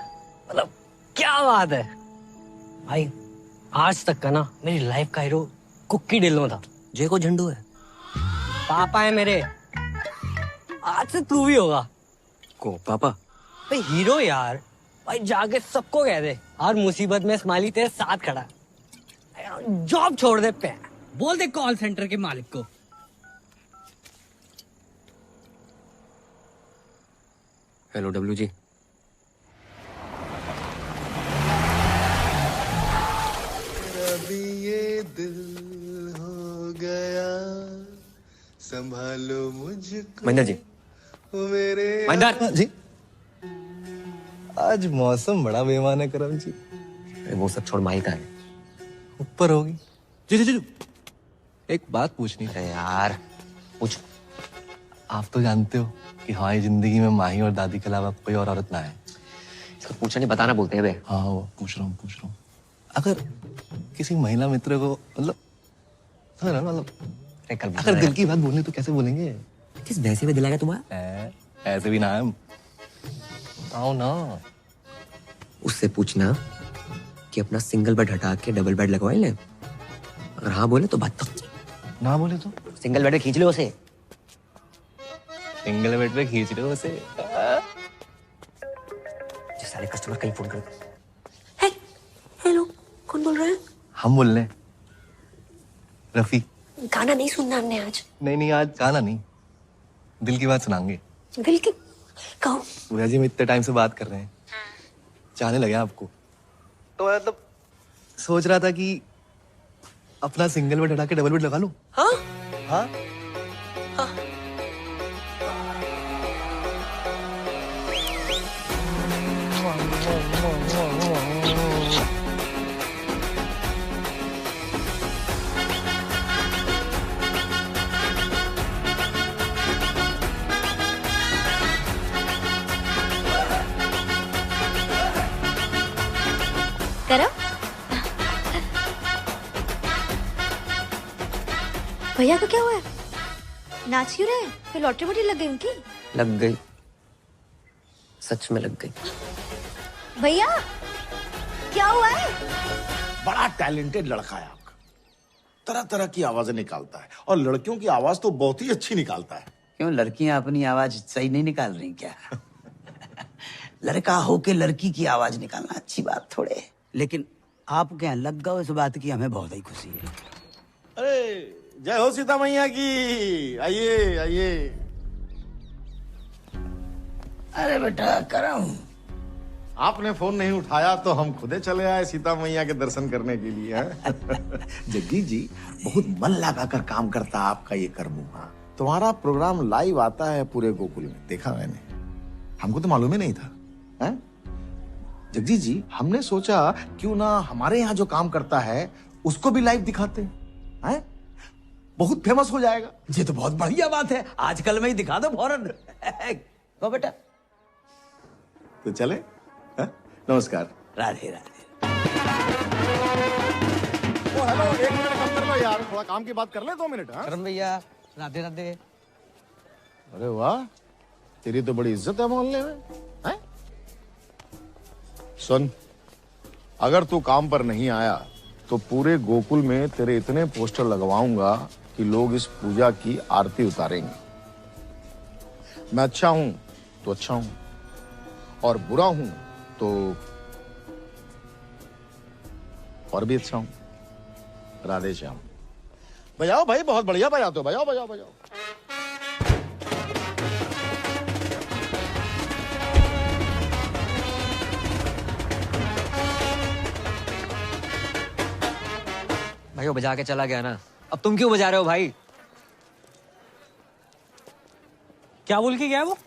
मतलब क्या बात है भाई। आज तक का ना मेरी लाइफ का हीरो कुक्की ढिल्लों था। जय को झंडू है, पापा है मेरे। आज से तू भी होगा। को पापा? भाई हीरो यार, भाई जाके सबको कह दे और मुसीबत में स्माइली तेरे साथ खड़ा है। जॉब छोड़ दे पे, बोल दे कॉल सेंटर के मालिक को। Hello W G. अभी ये दिल हो गया, संभालो मुझको। महेंद्र जी। मेरे महेंद्र जी। आज मौसम बड़ा बेईमान है करम जी। वो सब छोड़, माही का है ऊपर होगी। जी जी जी, एक बात पूछनी है यार। पूछ। आप तो जानते हो कि हमारी जिंदगी में माही और दादी के अलावा कोई और औरत ना है। इसको पूछा नहीं बताना बोलते हैं बे। हाँ वो पूछ रहा हूँ। अगर किसी महिला मित्र को मतलब हाँ ना, मतलब अगर दिल की बात बोलनी तो कैसे बोलेंगे? किस भैंसे में दिलाएगा तुम्हारा? ऐसे भी ना हम आओ ना। उससे पूछना कि अपना सिंगल बेड हटा के डबल बेड लगवाए ले। अगर हाँ बोले तो बात तक, ना बोले तो सिंगल बेड पे खींच लो उसे। सिंगल बेड पे खींच रहे हो उसे। सारे कस्टमर कहीं फोन कर। हेलो, कौन बोल रहा है? हम बोल रहे हैं रफी। गाना नहीं सुनना हमने आज। नहीं आज गाना नहीं, दिल की बात सुनाएंगे। दिल की कहो। भैया जी, हम इतने टाइम से बात कर रहे हैं, चाहने लगे आपको, तो मतलब सोच रहा था कि अपना सिंगल बेड हटा के डबल बेड लगा लूं। हाँ हाँ करो। भैया को क्या हुआ है? नाच क्यों रहे? फिर लॉटरी वोटरी लग गई उनकी? लग गई, सच में लग गई। भैया क्या हुआ है? बड़ा टैलेंटेड लड़का है आपका, तरह तरह की आवाजें निकालता है और लड़कियों की आवाज तो बहुत ही अच्छी निकालता है। क्यों, लड़कियां अपनी आवाज सही नहीं निकाल रही क्या? लड़का होके लड़की की आवाज निकालना अच्छी बात थोड़े है। लेकिन आपके यहाँ लग गए इस बात की हमें बहुत ही खुशी है। अरे जय हो सीता मैया की। आइए आइए। अरे बेटा करम, आपने फोन नहीं उठाया तो हम खुदे चले आए सीता मैया के दर्शन करने के लिए। जग्गी जी, बहुत मन लगाकर काम करता है आपका ये करमुआ। तुम्हारा प्रोग्राम लाइव आता है पूरे गोकुल में, देखा मैंने, हमको तो मालूम ही नहीं था। है? जगजी जी, हमने सोचा क्यों ना हमारे यहाँ जो काम करता है उसको भी लाइव दिखाते हैं, बहुत फेमस हो जाएगा। ये तो बहुत बढ़िया बात है, आजकल में ही दिखा दो फौरन। को बेटा तो चले। नमस्कार। राधे राधे। ओ हेलो, 1 मिनट कम कर लो यार, थोड़ा काम की बात कर ले 2 मिनट। करम भैया, राधे राधे। अरे वाह, तेरी तो बड़ी इज्जत है मोहल्ले में। हैं? सुन, अगर तू काम पर नहीं आया तो पूरे गोकुल में तेरे इतने पोस्टर लगवाऊंगा कि लोग इस पूजा की आरती उतारेंगे। मैं अच्छा हूं तो अच्छा हूं, और बुरा हूं तो और भी अच्छा हूं। राधे श्याम। बजाओ भाई, बहुत बढ़िया बजाते हो, बजाओ बजाओ बजाओ। भाई वो बजा के चला गया ना, अब तुम क्यों बजा रहे हो भाई? क्या बोल के गया वो?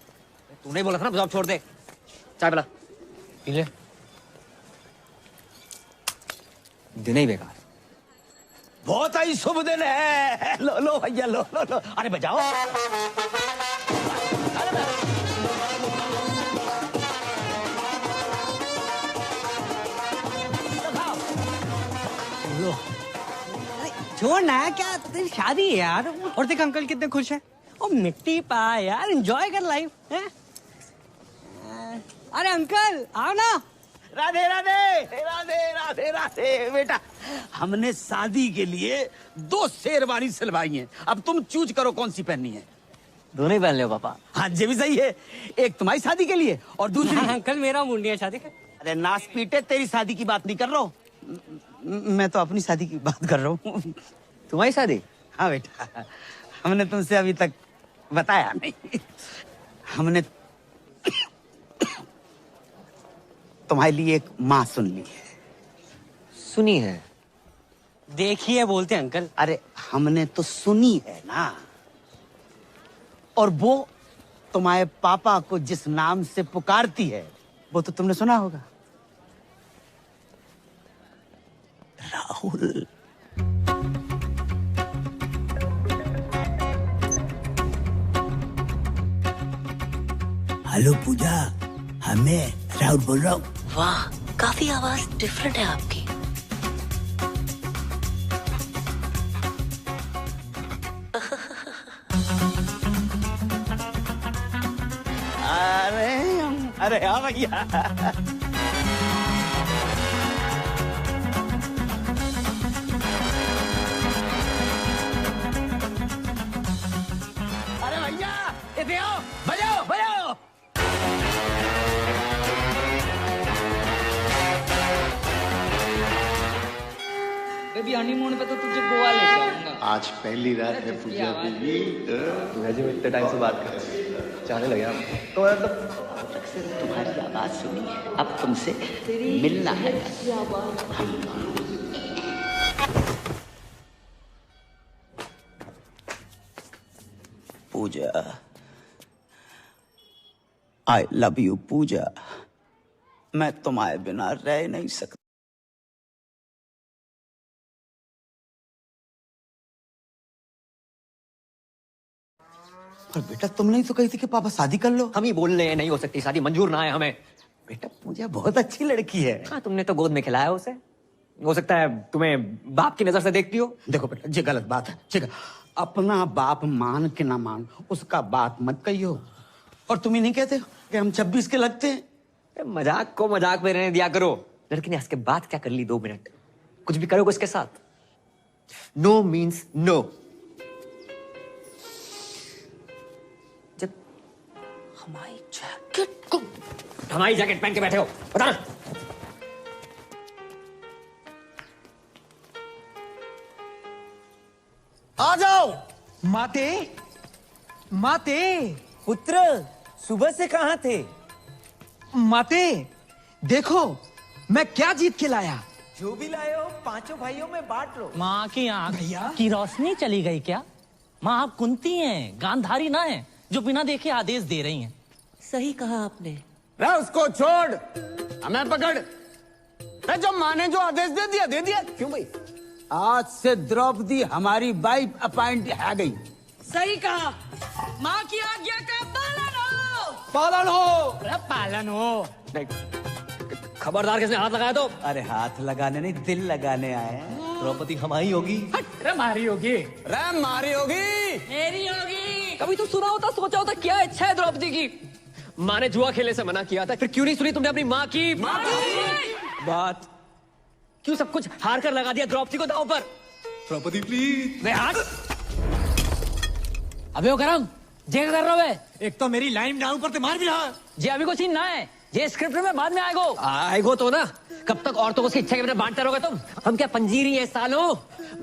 तूने बोला था ना बजाओ, छोड़ दे। चाय पिला। पी ले। दिन ही बेकार। बहुत ही शुभ दिन है। लो लो भैया, लो लो लो। अरे बजाओ। लो। छोड़ ना, क्या तेरी शादी है यार। और देख अंकल कितने खुश हैं। ओ मिट्टी पा यार, एंजॉय कर लाइफ है। अरे अंकल आओ ना। राधे राधे राधे राधे राधे। बेटा, हमने शादी के लिए 2 शेरवानी सिलवाई हैं, अब तुम चूज करो कौन सी पहननी है। दोनों ही पहन लो पापा। हाँ ये भी सही है, एक तुम्हारी शादी के लिए और दूसरी अंकल मेरा मुंडी है शादी का। अरे नाच पीटे, तेरी शादी की बात नहीं कर रहा हूँ मैं, तो अपनी शादी की बात कर रहा हूँ। तुम्हारी शादी? हाँ बेटा, हमने तुमसे अभी तक बताया नहीं। हमने तुम्हारे लिए एक माँ सुन ली है। सुनी है? देखिए बोलते अंकल। अरे हमने तो सुनी है ना, और वो तुम्हारे पापा को जिस नाम से पुकारती है वो तो तुमने सुना होगा, राहुल। हेलो पूजा, मैं राहुल बोल रहा हूँ। वाह, काफी आवाज डिफरेंट है आपकी। अरे हाँ भैया। अरे भैया इधर आओ, बजाओ बजाओ। बेबी हनीमून पे तो तुझे गोवा ले जाऊंगा। आज पहली रात है पूजा बीबी। मुझे इतने टाइम से बात कर रहे हैं, चाहने लगे आप तो मतलब तुम्हारी आवाज सुनी, अब तुमसे मिलना है। पूजा, आई लव यू पूजा। मैं तुम्हारे बिना रह नहीं सकता। पर बेटा तुमने ही तो कही थी कि पापा शादी कर लो। हम ही बोल रहे हैं नहीं हो सकती शादी, मंजूर ना है हमें। बेटा पूजा बहुत अच्छी लड़की है। हाँ, तुमने तो गोद में खिलाया उसे, हो सकता है तुम्हें बाप की नजर से देखती हो। देखो बेटा ये गलत बात है, ठीक है। अपना बाप मान के ना मान, उसका बात मत कहियो। और तुम ही नहीं कहते कि हम 26 के लगते हैं। मजाक को मजाक में रहने दिया करो। लड़की ने हंस के बात क्या कर ली 2 मिनट, कुछ भी करोगे उसके साथ। No means no. जब हमारी जैकेट पहन के बैठे हो, बता ना। आ जाओ। माते, माते, पुत्र सुबह से कहां थे? माते, देखो मैं क्या जीत के लाया। जो भी लाए हो 5 भाइयों में बांट लो। माँ की आँख की रोशनी चली गई क्या? माँ आप कुंती हैं, गांधारी ना है जो बिना देखे आदेश दे रही हैं। सही कहा आपने। रे उसको छोड़, हमें पकड़। रे जो माँ ने जो आदेश दे दिया दे दिया। क्यों भाई? आज से द्रौपदी हमारी वाइफ अपॉइंट है गई। सही कहा। माँ की आज्ञा का पालन हो। पालन हो। अरे पालन हो। खबरदार, किसने हाथ लगाया तो? अरे हाथ लगाने नहीं, दिल लगाने आए हैं। द्रौपदी हमारी होगी। अरे मारी होगी। रे मारी होगी। मेरी होगी। कभी तो सुना होता, सोचा होता क्या इच्छा है द्रौपदी की। माँ ने जुआ खेलने से मना किया था, फिर क्यों नहीं सुनी तुमने अपनी माँ की बात? क्यों सब कुछ हार कर लगा दिया द्रौपदी को दांव पर? द्रौपदी प्लीज। मैं हाथ। अबे वो करम, जे कर रहा है? एक तो मेरी लाइन डाउन पर मार भी रहा। जे अभी को सीन ना है, ये स्क्रिप्ट में बाद में आएगो तो ना। कब तक औरतों को उसकी इच्छा के बिना बांटते रहोगे तुम? हम क्या पंजीरी है सालों?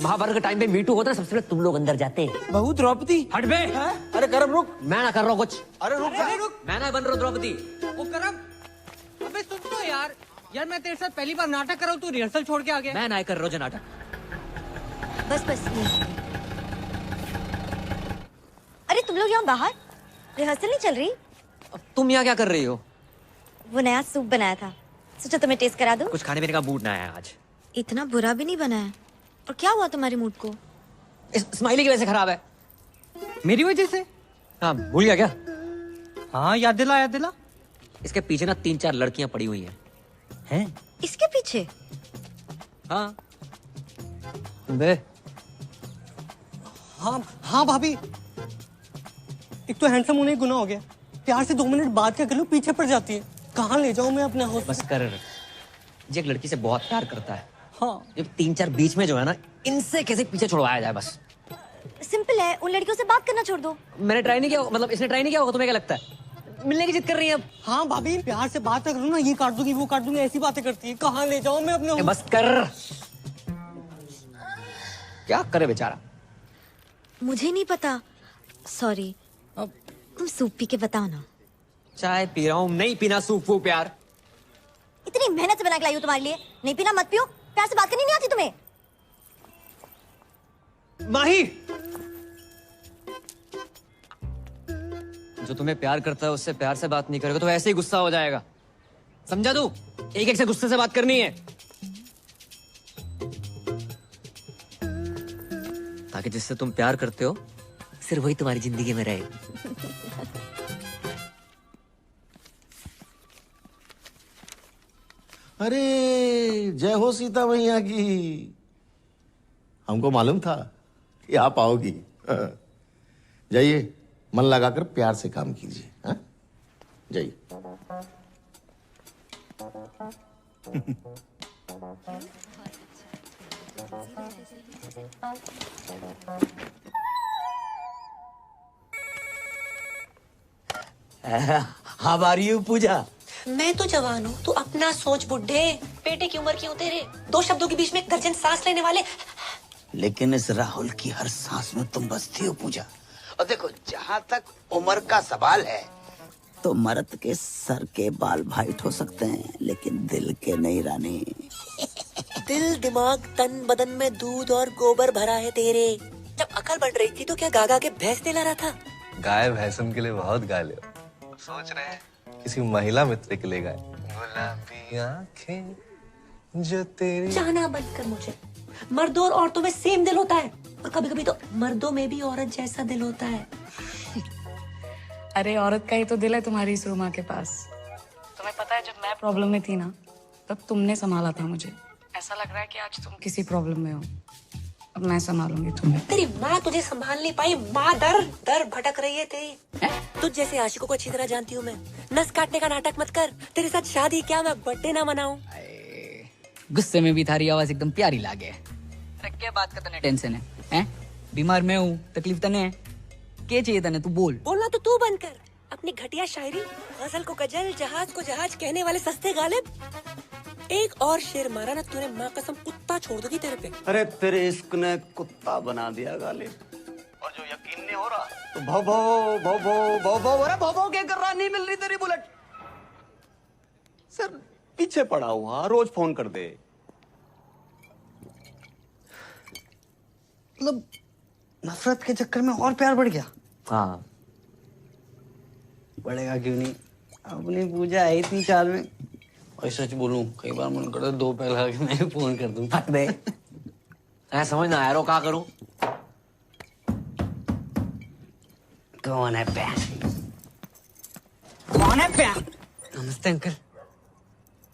महाभारत के टाइम पे मीटू होता है, सबसे पहले तुम लोग अंदर जाते। बहू द्रौपदी। हट बे। अरे करम रुक। मैं ना कर रहा हूँ कुछ। अरे रुक। मैं ना बन रहा हूँ द्रौपदी। वो करम, अबे सुन तो यार मैं तेरे साथ पहली बार नाटक कर रहा हूँ, तू रिहर्सल छोड़ के आ गया। मैं ना कर रहा हूँ नाटक। बस बस। अरे तुम लोग यहाँ बाहर रिहर्सल नहीं चल रही? अब तुम यहाँ क्या कर रही हो? वो नया सूप बनाया था, सोचा तुम्हें टेस्ट करा दूं। कुछ खाने पीने का मूड ना आया आज। इतना बुरा भी नहीं बना है। और क्या हुआ तुम्हारे मूड को? स्माइली की वजह से खराब है। मेरी वजह से? हाँ, भूल गया क्या? हाँ याद दिला, याद दिला। इसके पीछे ना 3-4 लड़कियां पड़ी हुई हैं। इसके पीछे? हाँ बे। हाँ भाभी, एक तो हैंडसम होने गुनाह हो गया, प्यार से 2 मिनट बात क्या कर लूं पीछे पड़ जाती है। कहाँ ले जाऊं मैं अपने हाउस? बस कर। जी एक लड़की से बहुत प्यार करता है। हाँ। जब 3-4 बीच में जो है ना, इनसे कैसे पीछे छुड़वाया जाए बस। सिंपल है, उन लड़कियों से बात करना छोड़ दो। मैंने ट्राई नहीं किया, मतलब इसने ट्राई नहीं किया होगा, तुम्हें क्या लगता है? मिलने की जिद कर रही है अब। हाँ भाभी, प्यार से बात ना करूँ ना, ये काट दूंगी वो काट दूंगी, ऐसी बातें करती है। कहाँ ले जाऊं मैं अपने? बस कर। क्या करे बेचारा? मुझे नहीं पता, सॉरी। तुम सूप पी के बताओ ना। चाय पी रहा हूँ, नहीं पीना सूप वो प्यार। इतनी मेहनत से बना के लाई हूँ तुम्हारे लिए, नहीं पीना मत पियो। प्यार से बात करनी नहीं आती तुम्हें? माही, जो तुम्हें प्यार करता है उससे प्यार से बात नहीं करेगा तो ऐसे ही गुस्सा हो जाएगा, समझा तू? एक से गुस्से से बात करनी है, ताकि जिससे तुम प्यार करते हो सिर्फ वही तुम्हारी जिंदगी में रहे। अरे जय हो सीता मैया की। हमको मालूम था कि आप आओगी। जाइए, मन लगाकर प्यार से काम कीजिए। हाँ? जाइए। हाउ आर यू पूजा? मैं तो जवान हूँ, तू अपना सोच बुड्ढे। बेटे की उम्र क्यों तेरे? 2 शब्दों के बीच में एक दर्जन सांस लेने वाले। लेकिन इस राहुल की हर सांस में तुम बसती हो पूजा। और देखो, जहाँ तक उम्र का सवाल है तो मर्द के सर के बाल वाइट हो सकते हैं, लेकिन दिल के नहीं रानी। दिल, दिमाग, तन बदन में दूध और गोबर भरा है तेरे। जब अकल बढ़ रही थी तो क्या गागा के भैंस दिला रहा था? गाय भैंसुन के लिए बहुत गा ले। सोच रहे हैं किसी महिला मित्र के लिए गाए। गुलाबी आंखें जो तेरी। जाना बंद कर मुझे। मर्दों और औरतों में सेम दिल होता है, और कभी कभी तो मर्दों में भी औरत जैसा दिल होता है। अरे औरत का ही तो दिल है तुम्हारी इस रूमा के पास। तुम्हें पता है, जब मैं प्रॉब्लम में थी ना, तब तुमने संभाला था मुझे। ऐसा लग रहा है कि आज तुम किसी प्रॉब्लम में हो। अब मैं संभालूंगी तुम्हें। तेरी माँ तुझे संभाल नहीं पाई। माँ दर दर भटक रही है तेरी। तुझ जैसे आशिकों को अच्छी तरह जानती हूँ मैं। नस काटने का नाटक मत कर। तेरे साथ शादी क्या मैं बर्थडे ना मनाऊं? गुस्से में भी थारी आवाज एकदम प्यारी लागे। क्या बात का तने टेंशन है? हैं? बीमार मैं हूँ, तकलीफ तने है। क्या चाहिए तने? तू बोल। बोलना तो तू बंद कर। अपनी घटिया शायरी, गजल को गजल, जहाज को जहाज कहने वाले सस्ते गालिब। एक और शेर मारा ना तूने, माँ कसम कुत्ता छोड़ दूंगी तेरे पे। अरे तेरे इश्क ने कुत्ता बना दिया गालिब, और जो यकीन नहीं हो रहा तो भो भो भो भो भो भो। अरे भो भो क्या कर रहा? नहीं मिल रही तेरी बुलेट। सर पीछे पड़ा हुआ, रोज फोन कर दे। मतलब नफरत के चक्कर में और प्यार बढ़ गया। हाँ, बढ़ेगा क्यों नहीं? अपनी पूजा है इतनी चाल में। और सच बोलूं, कई बार मन करता है 2 पैर लगा के मैं फोन कर दूं। फट दे। मैं समझ ना आया रो क्या करूं? कौन है पैर? कौन है पैर? नमस्ते अंकल।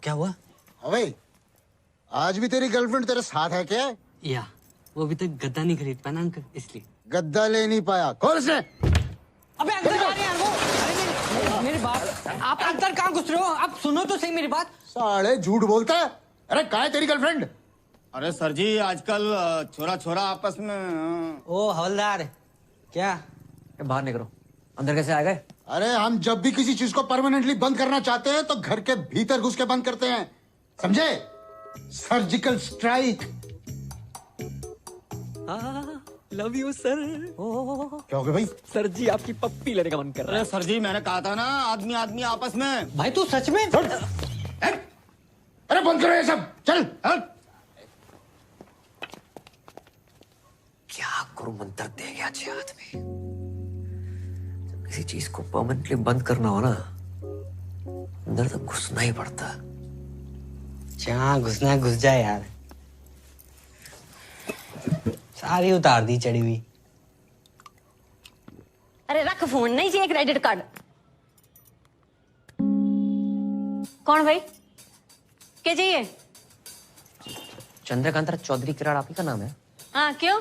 क्या हुआ? अबे आज भी तेरी गर्लफ्रेंड तेरे साथ है क्या? या वो अभी तक गद्दा नहीं खरीद पाया ना अंकल, इसलिए। गद्दा ले नहीं पाया? खोल से। अबे अंदर जा रहे हैं वो। अरे मेरी बात, आप अंदर कहाँ घुस रहे हो? आप सुनो तो सही मेरी बात। साले झूठ बोलता है। अरे कहाँ है तेरी गर्लफ्रेंड? अरे सर जी, आजकल छोरा छोरा आपस में। ओ हवलदार, क्या बाहर निकलो। अंदर कैसे आ गए? अरे हम जब भी किसी चीज को परमानेंटली बंद करना चाहते हैं तो घर के भीतर घुस के बंद करते हैं, समझे? Surgical strike. Love you sir. क्या हो गया भाई? सर जी आपकी पप्पी लेने का मन कर रहा है। अरे सर जी, मैंने कहा था ना, आदमी आदमी आपस में। भाई तू सच में? अरे बंद करो ये सब, चल। क्या गुरु मंत्र दे गया अच्छे हाथ में। जब किसी चीज को परमानेंटली बंद करना हो ना, अंदर तक घुसना ही पड़ता। जहाँ घुसना है घुस जाए यार। सारी उतार दी चढ़ी हुई। अरे रख फोन, नहीं चाहिए क्रेडिट कार्ड। कौन भाई? क्या चाहिए? चंद्रकांता चौधरी किराड़ आप ही का नाम है? हाँ क्यों?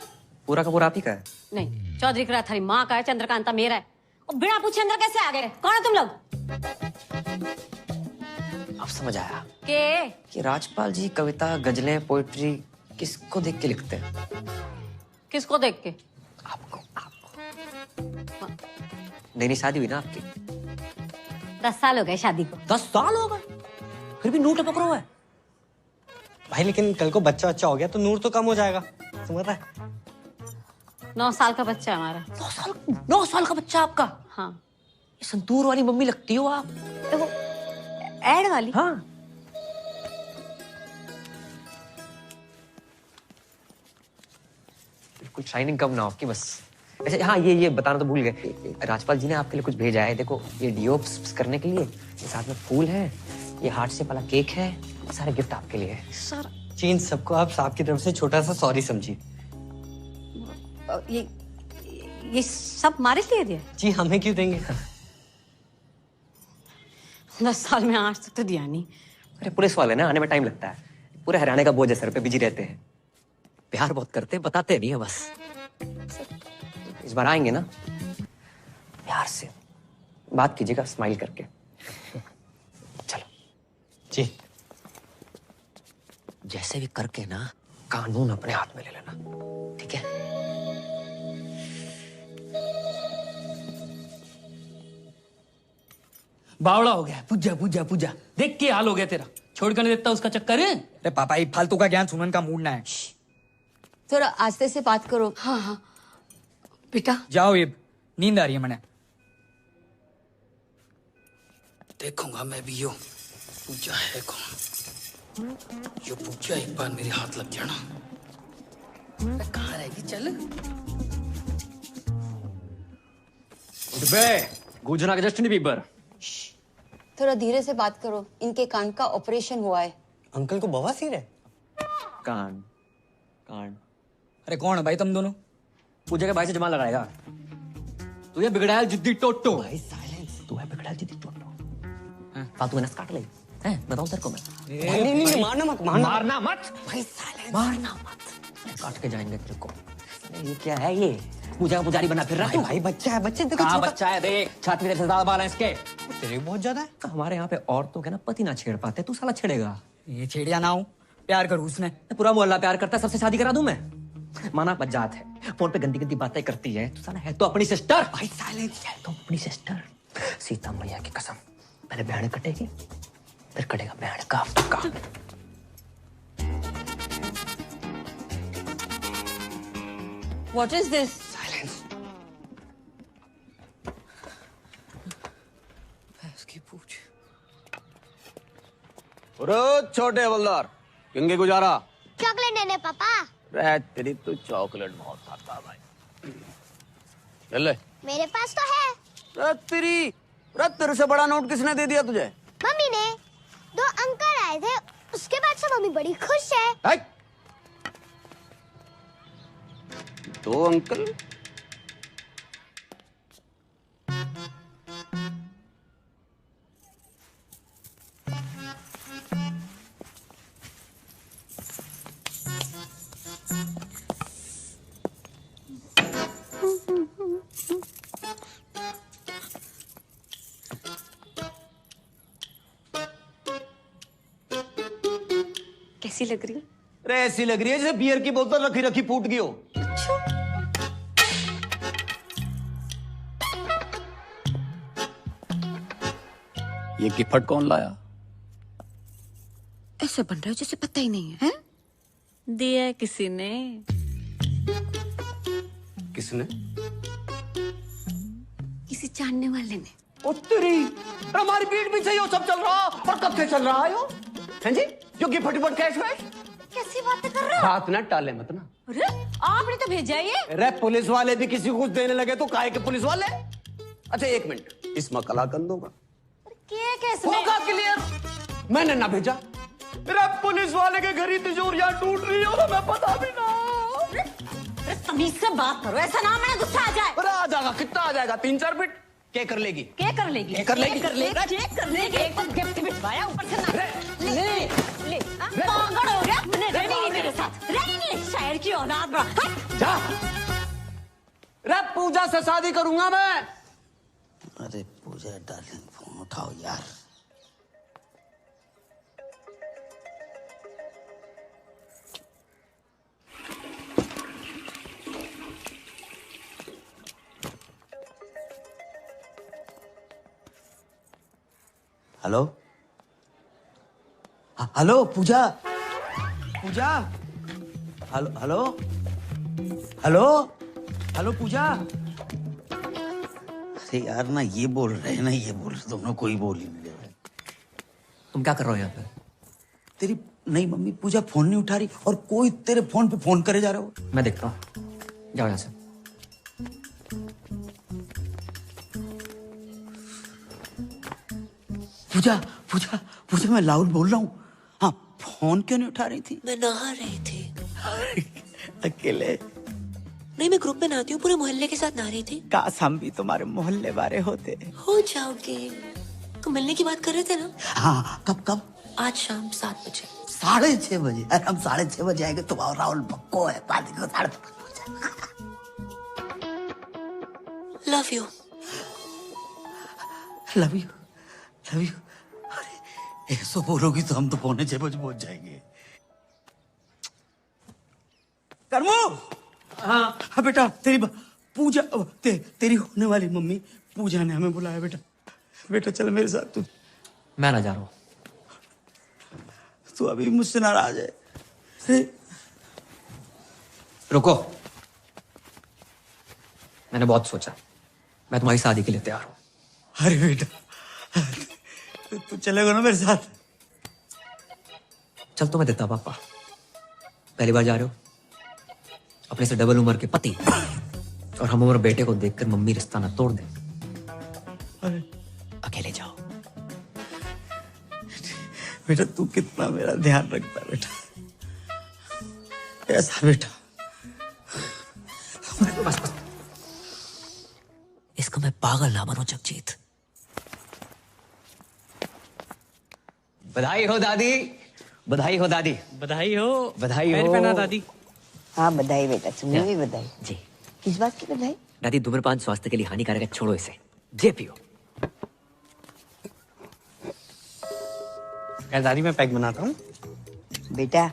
पूरा का पूरा आप ही का है? नहीं, चौधरी किराड़ थारी माँ का है, चंद्रकांता मेरा है। और बिना पूछे अंदर कैसे आ गए? कौन है तुम लोग? अब समझ आया के? कि राजपाल जी कविता, गजलें, पोइट्री किसको देख के लिखते हैं? किसको देख के? आपको। नई शादी हुई ना आपकी? 10 साल हो गए शादी को। 10 साल हो गए, फिर भी नूर टपक रहा है भाई। लेकिन कल को बच्चा अच्छा हो गया तो नूर तो कम हो जाएगा, समझ रहा है? 9 साल का बच्चा है हमारा। 9 साल का बच्चा आपका? हाँ। ये संतूर वाली मम्मी लगती हो आप। देखो, ऐड वाली। हाँ। बिल्कुल शाइनिंग कम ना हो आपकी बस। अच्छा हाँ, ये बताना तो भूल गए, राजपाल जी ने आपके लिए कुछ भेजा है। देखो ये डीओ करने के लिए, ये साथ में फूल है, ये हार्ट शेप वाला केक है, सारे गिफ्ट आपके लिए है। सर चीन सबको आप साहब की तरफ से छोटा सा सॉरी समझिए। ये सब हमारे लिए दिया? जी हमें क्यों देंगे? 10 साल में आज तक तो दिया नहीं। अरे पुलिस वाले ना, आने में टाइम लगता है। पूरे हरियाणा का बोझ है सर पे, बिजी रहते हैं। प्यार बहुत करते हैं, बताते नहीं है बस। इस बार आएंगे ना, प्यार से बात कीजिएगा, स्माइल करके। चलो जी। जैसे भी करके ना कानून अपने हाथ में ले लेना, ठीक है? बावड़ा हो गया। पूजा पूजा पूजा, देख के हाल हो गया तेरा। छोड़ कर नहीं देता उसका चक्कर है। अरे पापा, ये फालतू का ज्ञान सुमन का मूड ना है। थोड़ा आस्ते से बात करो। हाँ हाँ बेटा। जाओ, ये नींद आ रही है मैंने। देखूंगा मैं भी यो पूजा है कौन। यो पूजा एक बार मेरे हाथ लग गया ना, कहाँ रहेगी। चल गुजना के जस्टिन बीबर। थोड़ा धीरे से बात करो, इनके कान का ऑपरेशन हुआ है। अंकल को बवासीर है। कान कान। अरे कौन है भाई तुम दोनों? पूजा के भाई से जमा लगाएगा। तू ये बिगड़ायल जिद्दी टोटो। भाई साइलेंस। तू है बिगड़ायल जिद्दी टोटो। फालतू नस काट ले हैं, बताऊं तेरे को मैं। नहीं, मारना मत, मारना मत भाई साइलेंस। मारना मत, काट के जाएंगे तेरे को। ये क्या है ये? पूजा का पुजारी बना फिर रहा तू? भाई बच्चा है, बच्चे देखो। कहाँ बच्चा है? देख छाती में ज्यादा बाल है इसके। तेरे बहुत ज्यादा है। हमारे यहाँ पे औरतों के ना पति ना छेड़ पाते, तू साला छेड़ेगा। ये छेड़िया ना हो, प्यार करूँ उसने। पूरा मोहल्ला प्यार करता है, सबसे शादी करा दूं मैं। माना बजात है, फोन पे गंदी गंदी बातें करती है, तू साला है तो अपनी सिस्टर। भाई साइलेंस। है तो अपनी सिस्टर। सीता मैया की कसम, पहले बहन कटेगी फिर कटेगा बहन का फक्का। What is this? साइलेंस। इसकी पूछ। छोटे हवलदार, किंगे गुजारा। चॉकलेट देने पापा। रे तेरी तो चॉकलेट बहुत खाता भाई। चल ले। मेरे पास तो है। तेरे से बड़ा नोट किसने दे दिया तुझे? मम्मी ने। 2 अंकल आए थे, उसके बाद से मम्मी बड़ी खुश है। 2 अंकल? कैसी लग रही? अरे ऐसी लग रही है जैसे बियर की बोतल रखी रखी फूट गई हो। ये गिफ्ट कौन लाया? ऐसे बन रहा है जैसे पता ही नहीं है। दिया है किसी ने। किसने? किसी जानने वाले ने। तेरी हमारी पीठ पीछे ये सब चल रहा और कब से चल रहा है यो? हैं जी? जो गिफ्ट कैश वैश? कैसी बातें कर रहे हो? बात ना टाले मत ना। अरे आपने तो भेजा है ये। अरे पुलिस वाले भी किसी को कुछ देने लगे तो काहे के पुलिस वाले? अच्छा एक मिनट, इसमें कलाकंद होगा? होगा क्लियर। मैंने ना भेजा। अरे पुलिस वाले के घर ही तिजोरियां टूट रही हो, मैं पता भी ना। अरे तमीज से बात करो, ऐसा ना मैंने गुस्सा आ जाए। अरे आ जाएगा, कितना आ जाएगा? 3-4 बिट क्या कर लेगी? क्या कर लेगी? क्या कर लेगी? चेक कर लेगी। एक बार गिफ्ट भिजवाया, ऊपर से ना ले पागल हो गया। मैंने रहनी नहीं तेरे साथ, रहनी नहीं। शायर की औलाद बड़ा। जा। रे पूजा से शादी करूंगा मैं। अरे पूजा डार्लिंग, फोन उठाओ यार। हेलो हेलो पूजा, पूजा, हेलो हेलो हेलो हेलो पूजा। अरे यार ना ये बोल रहे हैं ना ये बोल रहे, दोनों कोई बोल ही नहीं रहे। तुम क्या कर रहे हो यहाँ पे? तेरी नहीं मम्मी पूजा फोन नहीं उठा रही और कोई तेरे फोन पे फोन करे जा रहा हो। मैं देखता हूँ, जाओ यहाँ से। पूजा पूजा पूजा मैं लाउड बोल रहा हूँ। हाँ फोन क्यों नहीं उठा रही थी? मैं नहा रही थी। अकेले? नहीं, मैं ग्रुप में नहाती हूँ, पूरे मोहल्ले के साथ नहा रही थी। काश हम भी तुम्हारे मोहल्ले वाले होते। हो जाओगे। तो मिलने की बात कर रहे थे ना? हाँ कब कब? आज शाम 7 बजे। 6:30 बजे? अरे हम 6:30 बजे आएंगे। तुम और राहुल पक्को है, पार्टी को 5:30 love you. Love you love you. अरे ऐसा बोलोगी तो हम तो 6:45 बजे पहुंच जाएंगे। करमू। हाँ बेटा, पूजा तेरी होने वाली मम्मी पूजा ने हमें बुलाया बेटा। बेटा चल मेरे साथ। तू मैं ना जा रहा हूँ। तू अभी मुझसे नाराज है। रुको, मैंने बहुत सोचा, मैं तुम्हारी शादी के लिए तैयार हूँ। अरे बेटा, तू चलेगा ना मेरे साथ? चल तो मैं देता पापा। पहली बार जा रहे हो, अपने से डबल उम्र के पति और हम उम्र बेटे को देखकर मम्मी रिश्ता ना तोड़ दे। अरे अकेले जाओ। बेटा तू कितना मेरा ध्यान रखता है बेटा, ऐसा बेटा। बस बस, इसको मैं पागल ना बनो जगजीत। बधाई हो दादी, बधाई हो दादी, बधाई हो, बधाई पैर हो। पहना दादी। हाँ बधाई बेटा, तुम्हें भी बधाई। जी। किस बात की बधाई? दादी धूम्रपान स्वास्थ्य के लिए हानिकारक है, छोड़ो इसे, जे पियो। दादी मैं पैक बनाता हूँ। बेटा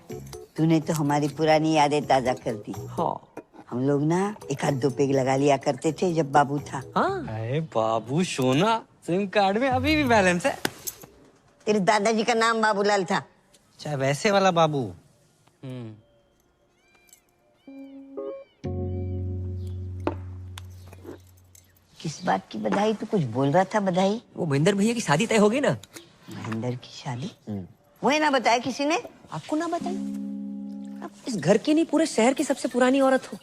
तूने तो हमारी पुरानी यादें ताजा कर दी। हाँ। हम लोग ना एक आध 2 पेग लगा लिया करते थे जब बाबू था। हाँ। अरे बाबू सोना, सिम कार्ड में अभी भी बैलेंस है। तेरे दादाजी का नाम बाबूलाल था। चाहे वैसे वाला बाबू। किस बात की बधाई? तू कुछ बोल रहा था बधाई? वो महेंद्र भैया की शादी तय होगी ना। महेंद्र की शादी? वही ना बताया किसी ने? आपको ना बताई? आप इस घर की नहीं पूरे शहर की सबसे पुरानी औरत हो,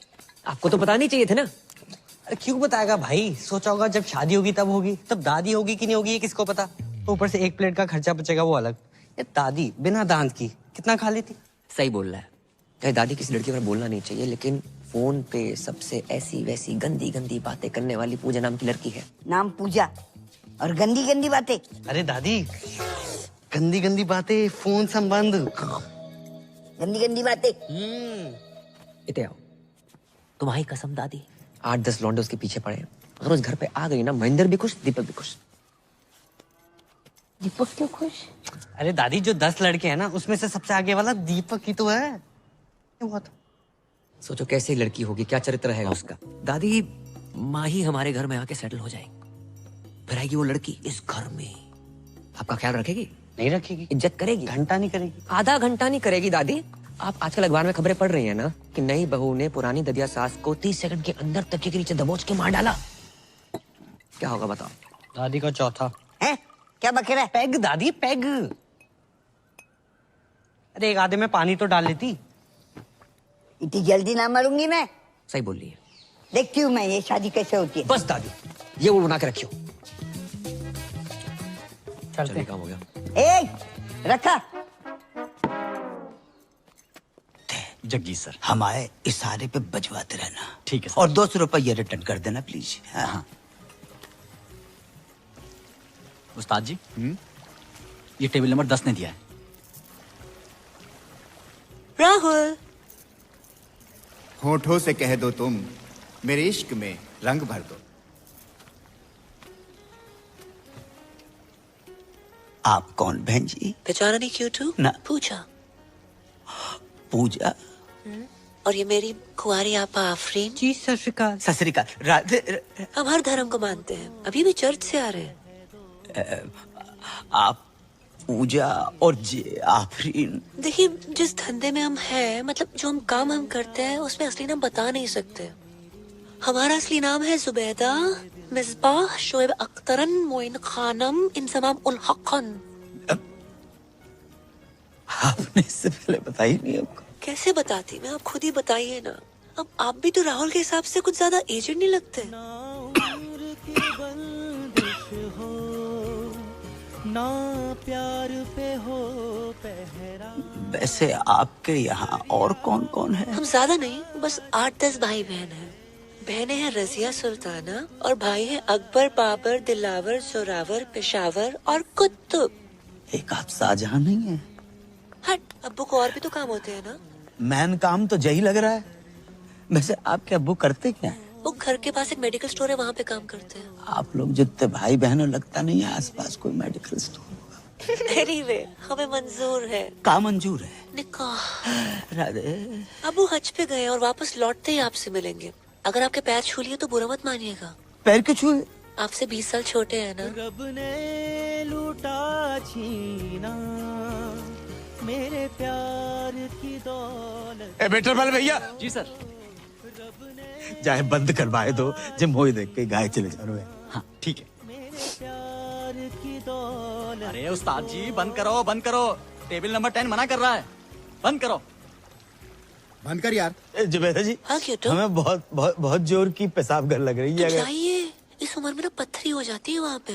आपको तो बतानी चाहिए थे ना। अरे क्यों बताएगा भाई, सोचा होगा जब शादी होगी तब होगी, तब दादी होगी कि नहीं होगी ये किसको पता। तो ऊपर से 1 प्लेट का खर्चा बचेगा वो अलग। ये दादी बिना दांत की कितना खा लेती। सही बोल रहा है, चाहे दादी किसी लड़की पर बोलना नहीं चाहिए, लेकिन फोन पे सबसे ऐसी वैसी गंदी गंदी बातें करने वाली पूजा नाम की लड़की है। नाम पूजा और गंदी गंदी बातें। अरे दादी, गंदी गंदी बातें, फोन संबंध, गंदी गंदी बातें। इते आओ, तुम्हारी कसम दादी, 8-10 लौंडे उसके पीछे पड़े हैं। अगर उस घर पे आ गई ना, महेंद्र भी खुश, दीपक भी खुश। दीपक क्यों खुश? अरे दादी जो 10 लड़के हैं ना, उसमें से सबसे आगे वाला दीपक ही तो है। क्यों हुआ था? सोचो कैसी लड़की होगी, क्या चरित्र रहेगा उसका। दादी माँ ही हमारे घर में आके सेटल हो जाएगी, फिर आएगी वो लड़की इस घर में, आपका ख्याल रखेगी? नहीं रखेगी। इज्जत करेगी? घंटा नहीं करेगी। आधा घंटा नहीं करेगी दादी। आप आजकल अखबार में खबरें पढ़ रही हैं ना कि नई बहू ने पुरानी ददिया सास को 30 सेकंड के अंदर तकिए के नीचे दबोच के मार डाला। क्या होगा बताओ? दादी का चौथा है। क्या बखेड़ा है? पैग दादी, पैग। अरे एक आधे में पानी तो डाल लेती। इतनी जल्दी ना मरूंगी मैं। सही बोल रही है। देखती हूँ मैं ये शादी कैसे होती है। बस दादी, ये वो बना के रखियो। चलते काम हो गया। रखा। जगजीत सर, हमारे इशारे पे बजवाते रहना। ठीक है सर। और 200 रुपये रिटर्न कर देना प्लीज। हाँ। उस्ताद जी, ये टेबल नंबर 10 ने दिया है। राहुल, होठों से कह दो तुम, मेरे इश्क में रंग भर दो। आप कौन बहन जी? पहचाना नहीं क्यों तू? ना। पूजा। पूजा? और ये मेरी कुंवारी आपा आफरीन। जी सत श्री अकाल। सत श्री अकाल। राधे। हम हर धर्म को मानते हैं, अभी भी चर्च से आ रहे हैं। आप पूजा और आफरीन। देखिए जिस धंधे में हम हैं, मतलब जो हम काम हम करते हैं, उसमें असली नाम बता नहीं सकते। हमारा असली नाम है जुबैदा मिसबाह शोएब अख्तरन मोइन खानम इंसमाम उल हक़न। आपने इससे पहले बताई नहीं हमको? कैसे बताती मैं, आप खुद ही बताइए ना। अब आप भी तो राहुल के हिसाब से कुछ ज्यादा एजेड नहीं लगते। ना प्यार पे हो पहरा। वैसे आपके यहाँ और कौन कौन है? हम ज्यादा नहीं, बस 8-10 भाई बहन हैं। बहनें हैं रजिया सुल्ताना और भाई हैं अकबर, बाबर, दिलावर, जोरावर, पेशावर और कुतुब। एक आप शाहजहां नहीं है? हट, अब्बू को और भी तो काम होते हैं ना। मैन काम तो यही लग रहा है। वैसे आपके अब्बू करते क्या है? वो घर के पास एक मेडिकल स्टोर है, वहाँ पे काम करते हैं। आप लोग जितने भाई बहनों लगता नहीं है आसपास कोई मेडिकल स्टोर होगा। एनीवे हमें मंजूर है। का मंजूर है? निकाह। राधे अबू हज पे गए और वापस लौटते ही आपसे मिलेंगे। अगर आपके पैर छू लिए तो बुरा मत मानिएगा। पैर क्यों छुए? आपसे 20 साल छोटे हैं ना। रब ने लूटा छीना मेरे प्यार की दौलत। ए बेटर वाले भैया। जी सर। जाए बंद करवाए दो, जब मोई देख के गाय चले जा रहे। हाँ ठीक है। अरे उस्ताद जी बंद करो। टेबल नंबर 10 मना कर रहा है, बंद करो। बंद कर यार। जुबैदा जी, हाँ क्यों? हमें बहुत बहुत बहुत जोर की पेशाब घर लग रही तो है। जाइए, इस उम्र में ना पत्थरी हो जाती है वहाँ पे।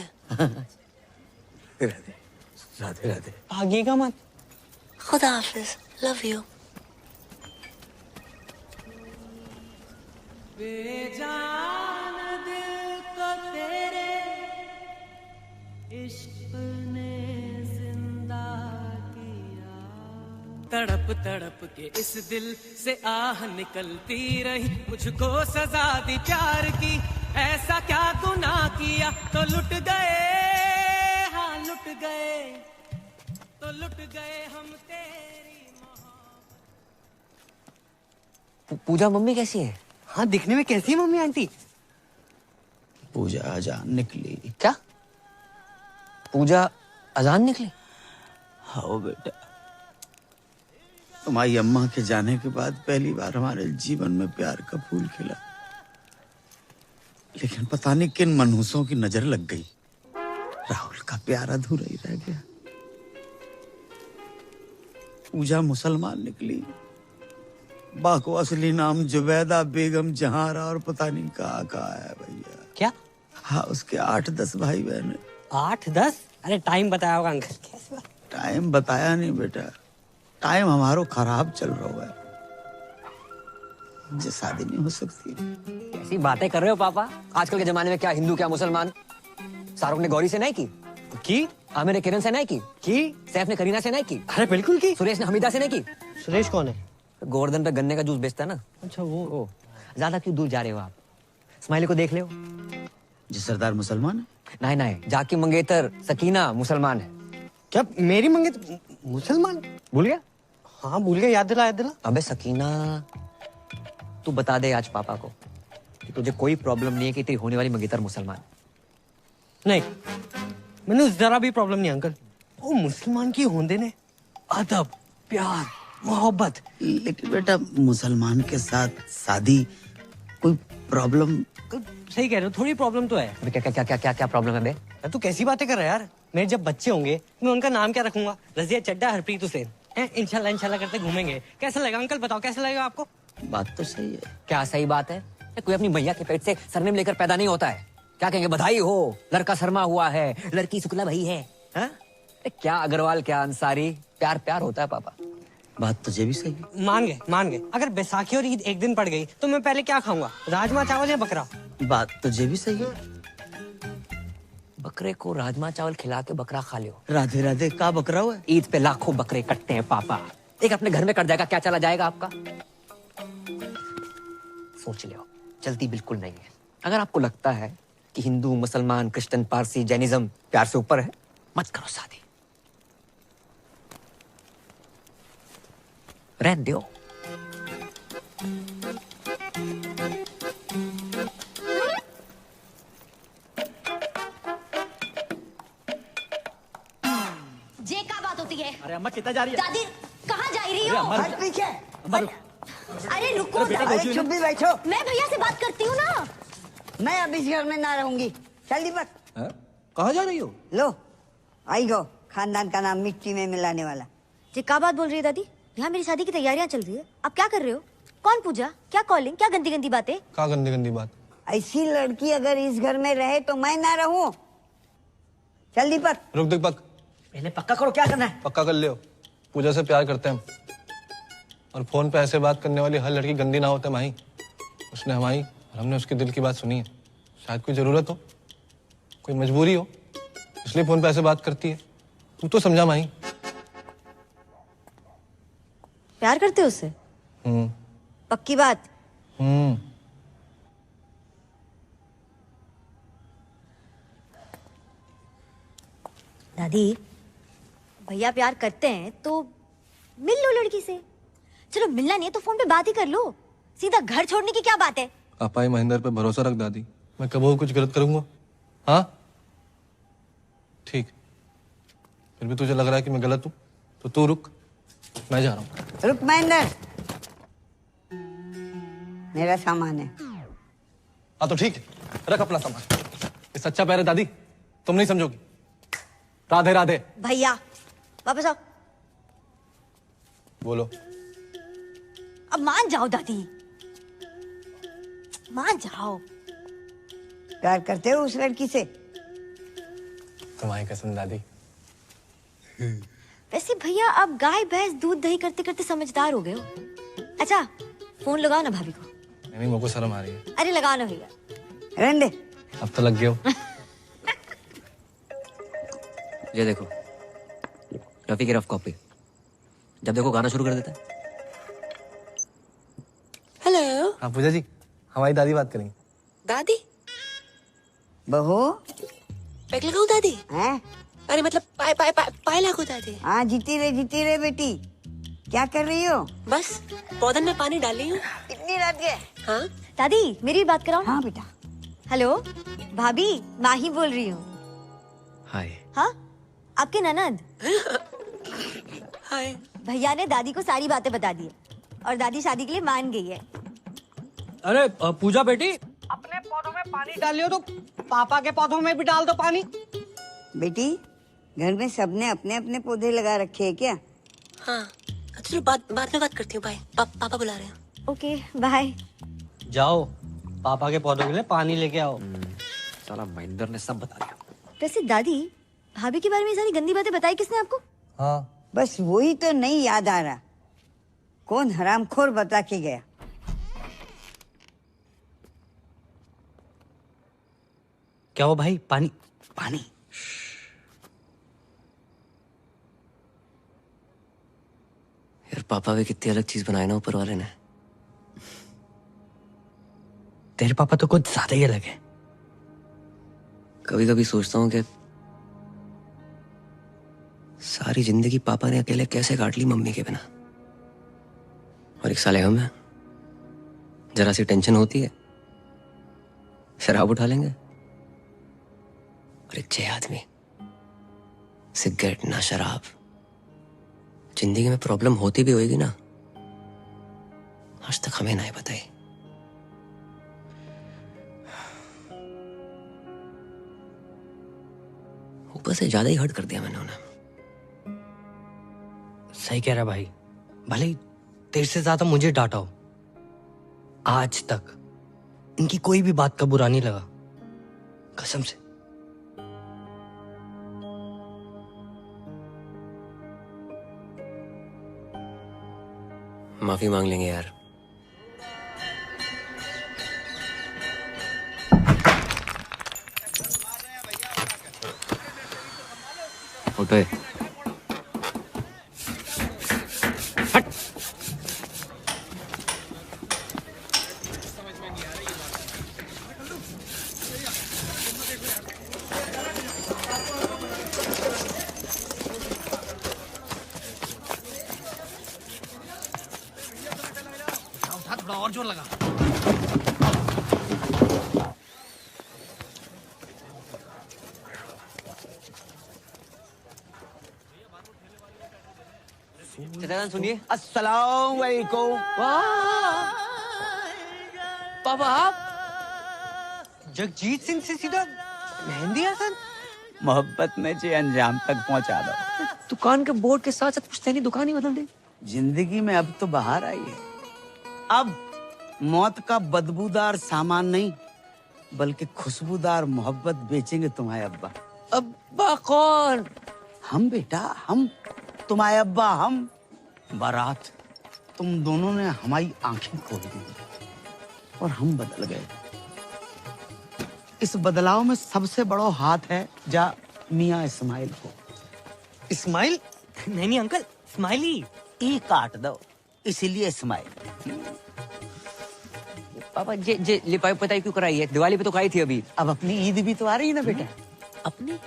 राधे राधे राधे। भागिएगा मत। खुदा हाफिज, लव यू। बेजान दिल को तेरे इश्क ने जिंदा किया। तड़प तड़प के इस दिल से आह निकलती रही, मुझको सजा दी प्यार की। ऐसा क्या गुनाह किया तो लुट गए, हाँ लुट गए, तो लुट गए हम तेरी। पूजा मम्मी कैसी है? हाँ दिखने में कैसी है मम्मी आंटी? पूजा अजान निकली। क्या? पूजा अजान निकली? हाँ बेटा, तुम्हारी अम्मा के जाने के बाद पहली बार हमारे जीवन में प्यार का फूल खिला। लेकिन पता नहीं किन मनहूसों की नजर लग गई, राहुल का प्यार अधूरा ही रह गया। पूजा मुसलमान निकली, बा को असली नाम जुबैदा बेगम जहारा और पता नहीं कहाँ है भैया। क्या? हाँ, उसके 8-10 भाई बहन। 8-10? अरे टाइम बताया होगा अंकल। कैसे बात? टाइम बताया नहीं बेटा, टाइम हमारो खराब चल रहा है, मुझे शादी नहीं हो सकती। कैसी बातें कर रहे हो पापा? आजकल के जमाने में क्या हिंदू क्या मुसलमान। शाहरुख ने गौरी से नहीं की? आमिर ने किरण से नहीं की? सैफ ने करीना से नहीं की? अरे बिल्कुल की। सुरेश ने हमीदा से नहीं की? सुरेश कौन है? गोवर्धन पे गन्ने का जूस बेचता है ना। अच्छा वो। ज्यादा क्यों दूर जा रहे हो आप? स्माइली को देख ले। जी सरदार मुसलमान है? नहीं, जाकी मंगेतर सकीना मुसलमान है। क्या मेरी मंगेतर मुसलमान? भूल गया? हाँ भूल गया, याद दिला। अबे सकीना, तू बता दे आज पापा को कि तुझे कोई प्रॉब्लम नहीं है कि तेरी होने वाली मंगेतर मुसलमान। नहीं, मैंने जरा भी प्रॉब्लम नहीं अंकल। वो मुसलमान की होंदे ने अदब, प्यार, मोहब्बत। लेकिन बेटा मुसलमान के साथ शादी कोई प्रॉब्लम? सही कह रहे हो, थोड़ी प्रॉब्लम तो है। क्या प्रॉब्लम है बे? तू कैसी बातें कर रहा है यार? मेरे जब बच्चे होंगे मैं उनका नाम क्या रखूंगा? रजिया चड्डा, हरप्रीत हुसैन। इंशाल्लाह करते घूमेंगे। कैसा लगेगा अंकल? बताओ कैसा लगेगा आपको? बात तो सही है। क्या सही बात है? कोई अपनी मैया के पेट से सरनेम लेकर पैदा नहीं होता है। क्या कहेंगे? बधाई हो, लड़का शर्मा हुआ है, लड़की शुक्ला भाई है। क्या अग्रवाल क्या अंसारी, प्यार प्यार होता है पापा। बात तुझे भी सही है। मान गए। अगर बैसाखी और ईद एक दिन पड़ गई तो मैं पहले क्या खाऊंगा? राजमा चावल या बकरा? बात तुझे भी सही है। बकरे को राजमा चावल खिला के बकरा खा लियो। राधे राधे, का बकरा हुआ? ईद पे लाखों बकरे कटते हैं पापा, एक अपने घर में कट जाएगा, क्या चला जाएगा आपका? सोच लियो, जल्दी बिल्कुल नहीं है। अगर आपको लगता है कि हिंदू, मुसलमान, क्रिश्चियन, पारसी, जैनिज्म प्यार से ऊपर है, मत करो शादी, रहने दो। जे का बात होती है? अरे अम्मा कितना जा रही है? दादी कहाँ जा रही हो? हट पीछे। अरे रुको, अरे चुप भी बैठो। मैं भैया से बात करती हूँ ना। मैं अब इस घर में ना रहूंगी। चल दीपक। कहाँ जा रही हो? लो आई गो, खानदान का नाम मिट्टी में मिलाने वाला। जे का बात बोल रही है दादी? यहाँ मेरी शादी की तैयारियां चल रही है, आप क्या कर रहे हो? कौन पूजा, क्या कॉलिंग, क्या गंदी गंदी बातें? क्या गंदी गंदी बात? ऐसी लड़की अगर इस घर में रहे तो मैं ना रहूं। चल दीपक। रुक दीपक, पहले पक्का करो क्या करना है। पक्का कर लियो, पूजा से प्यार करते हैं हम। और फोन पे ऐसे बात करने वाली हर लड़की गंदी ना होते माही। उसने हमारी और हमने उसके दिल की बात सुनी है। शायद कोई जरूरत हो, कोई मजबूरी हो, इसलिए फोन पे ऐसे बात करती है। तू तो समझा माही। प्यार करते हो उससे? पक्की बात? दादी भैया प्यार करते हैं तो मिल लो लड़की से। चलो मिलना नहीं है तो फोन पे बात ही कर लो। सीधा घर छोड़ने की क्या बात है? पापा महेंद्र पे भरोसा रख दादी, मैं कभी कुछ गलत करूंगा? हाँ ठीक, फिर भी तुझे लग रहा है कि मैं गलत हूँ तो तू रुक, मैं जा रहा हूँ। रुक महेंद्र, मेरा सामान है। हाँ तो ठीक है, रख अपना सामान। ये सच्चा प्यार है दादी, तुम नहीं समझोगी। राधे राधे। भैया वापस आओ। बोलो। अब मान जाओ दादी, मान जाओ। प्यार करते हो उस लड़की से? तुम्हारी कसम दादी। वैसे भैया आप गाय भैंस दूध दही करते करते समझदार हो गए हो। अच्छा फोन लगाओ ना भाभी को। नहीं मेरे को शर्म आ रही है। अरे लगाओ ना भैया। रहने दे। अब तो लग गए हो। ये देखो रफी की रफ कॉपी, जब देखो गाना शुरू कर देता है। हेलो। हाँ पूजा जी, हमारी दादी बात करेंगे। दादी? बहू पैक लगाऊं दादी? हैं? अरे मतलब पाए लागू दादी। हाँ जीती रहे बेटी। क्या कर रही हो? बस पौधन में पानी डाल रही हूँ। इतनी रात के? हाँ दादी मेरी भी बात कराओ। हाँ बेटा। हेलो भाभी, माही बोल रही हूँ। हाय। हाँ आपके ननद। हाय। भैया ने दादी को सारी बातें बता दी और दादी शादी के लिए मान गई है। अरे पूजा बेटी, अपने पौधों में पानी डालियो तो पापा के पौधों में भी डाल दो पानी। बेटी घर में सबने अपने अपने पौधे लगा रखे हैं क्या? हाँ चलो बाद में बात करती हूँ। बाय। पापा बुला रहे हैं। Okay bye. जाओ पापा के पौधों के लिए पानी लेके आओ। साला महेंद्र ने सब बता दिया। वैसे दादी भाभी के बारे में सारी गंदी बातें बताई किसने आपको? हाँ बस वही तो नहीं याद आ रहा, कौन हरामखोर बता के गया। क्या हो भाई? पानी पानी। यार पापा भी कितनी अलग चीज बनाई ना ऊपर वाले ने। तेरे पापा तो कुछ ज्यादा ही अलग है। कभी कभी सोचता हूँ कि सारी जिंदगी पापा ने अकेले कैसे काट ली मम्मी के बिना। और एक साले हम हैं, जरा सी टेंशन होती है शराब उठा लेंगे। और एक 6 आदमी, सिगरेट ना शराब। जिंदगी में प्रॉब्लम होती भी होगी ना, आज तक हमें नहीं बताई। ऊपर से ज्यादा ही हर्ट कर दिया मैंने उन्हें। सही कह रहा भाई, भले ही तेरे से ज्यादा मुझे डांटा हो, आज तक इनकी कोई भी बात का बुरा नहीं लगा, कसम से। माफी मांग लेंगे यार। उठे। हट। थोड़ा और जोर लगा। सुनिए। अस्सलाम वालेकुम। पापा आप जगजीत सिंह से सीधा मेहंदी हसन? मोहब्बत में जे अंजाम तक पहुंचा दो। दुकान के बोर्ड के साथ साथ पुश्तैनी दुकान ही बदल दे। जिंदगी में अब तो बाहर आई है। अब मौत का बदबूदार सामान नहीं, बल्कि खुशबूदार मोहब्बत बेचेंगे तुम्हारे अब्बा। अब्बा कौन? हम बेटा, हम तुम्हारे अब्बा। हम बारात, तुम दोनों ने हमारी आंखें खोल दी और हम बदल गए। इस बदलाव में सबसे बड़ा हाथ है जा मियाँ इस्माइल को। इस्माइल? नहीं अंकल, स्माइली। ई काट दो, इसीलिए इस्माइल। पापा जे लिपाई पताई क्यों कराई है? दिवाली पे तो खाई थी अभी। अब अपनी ईद भी तो आ रही है ना बेटा। अपनी?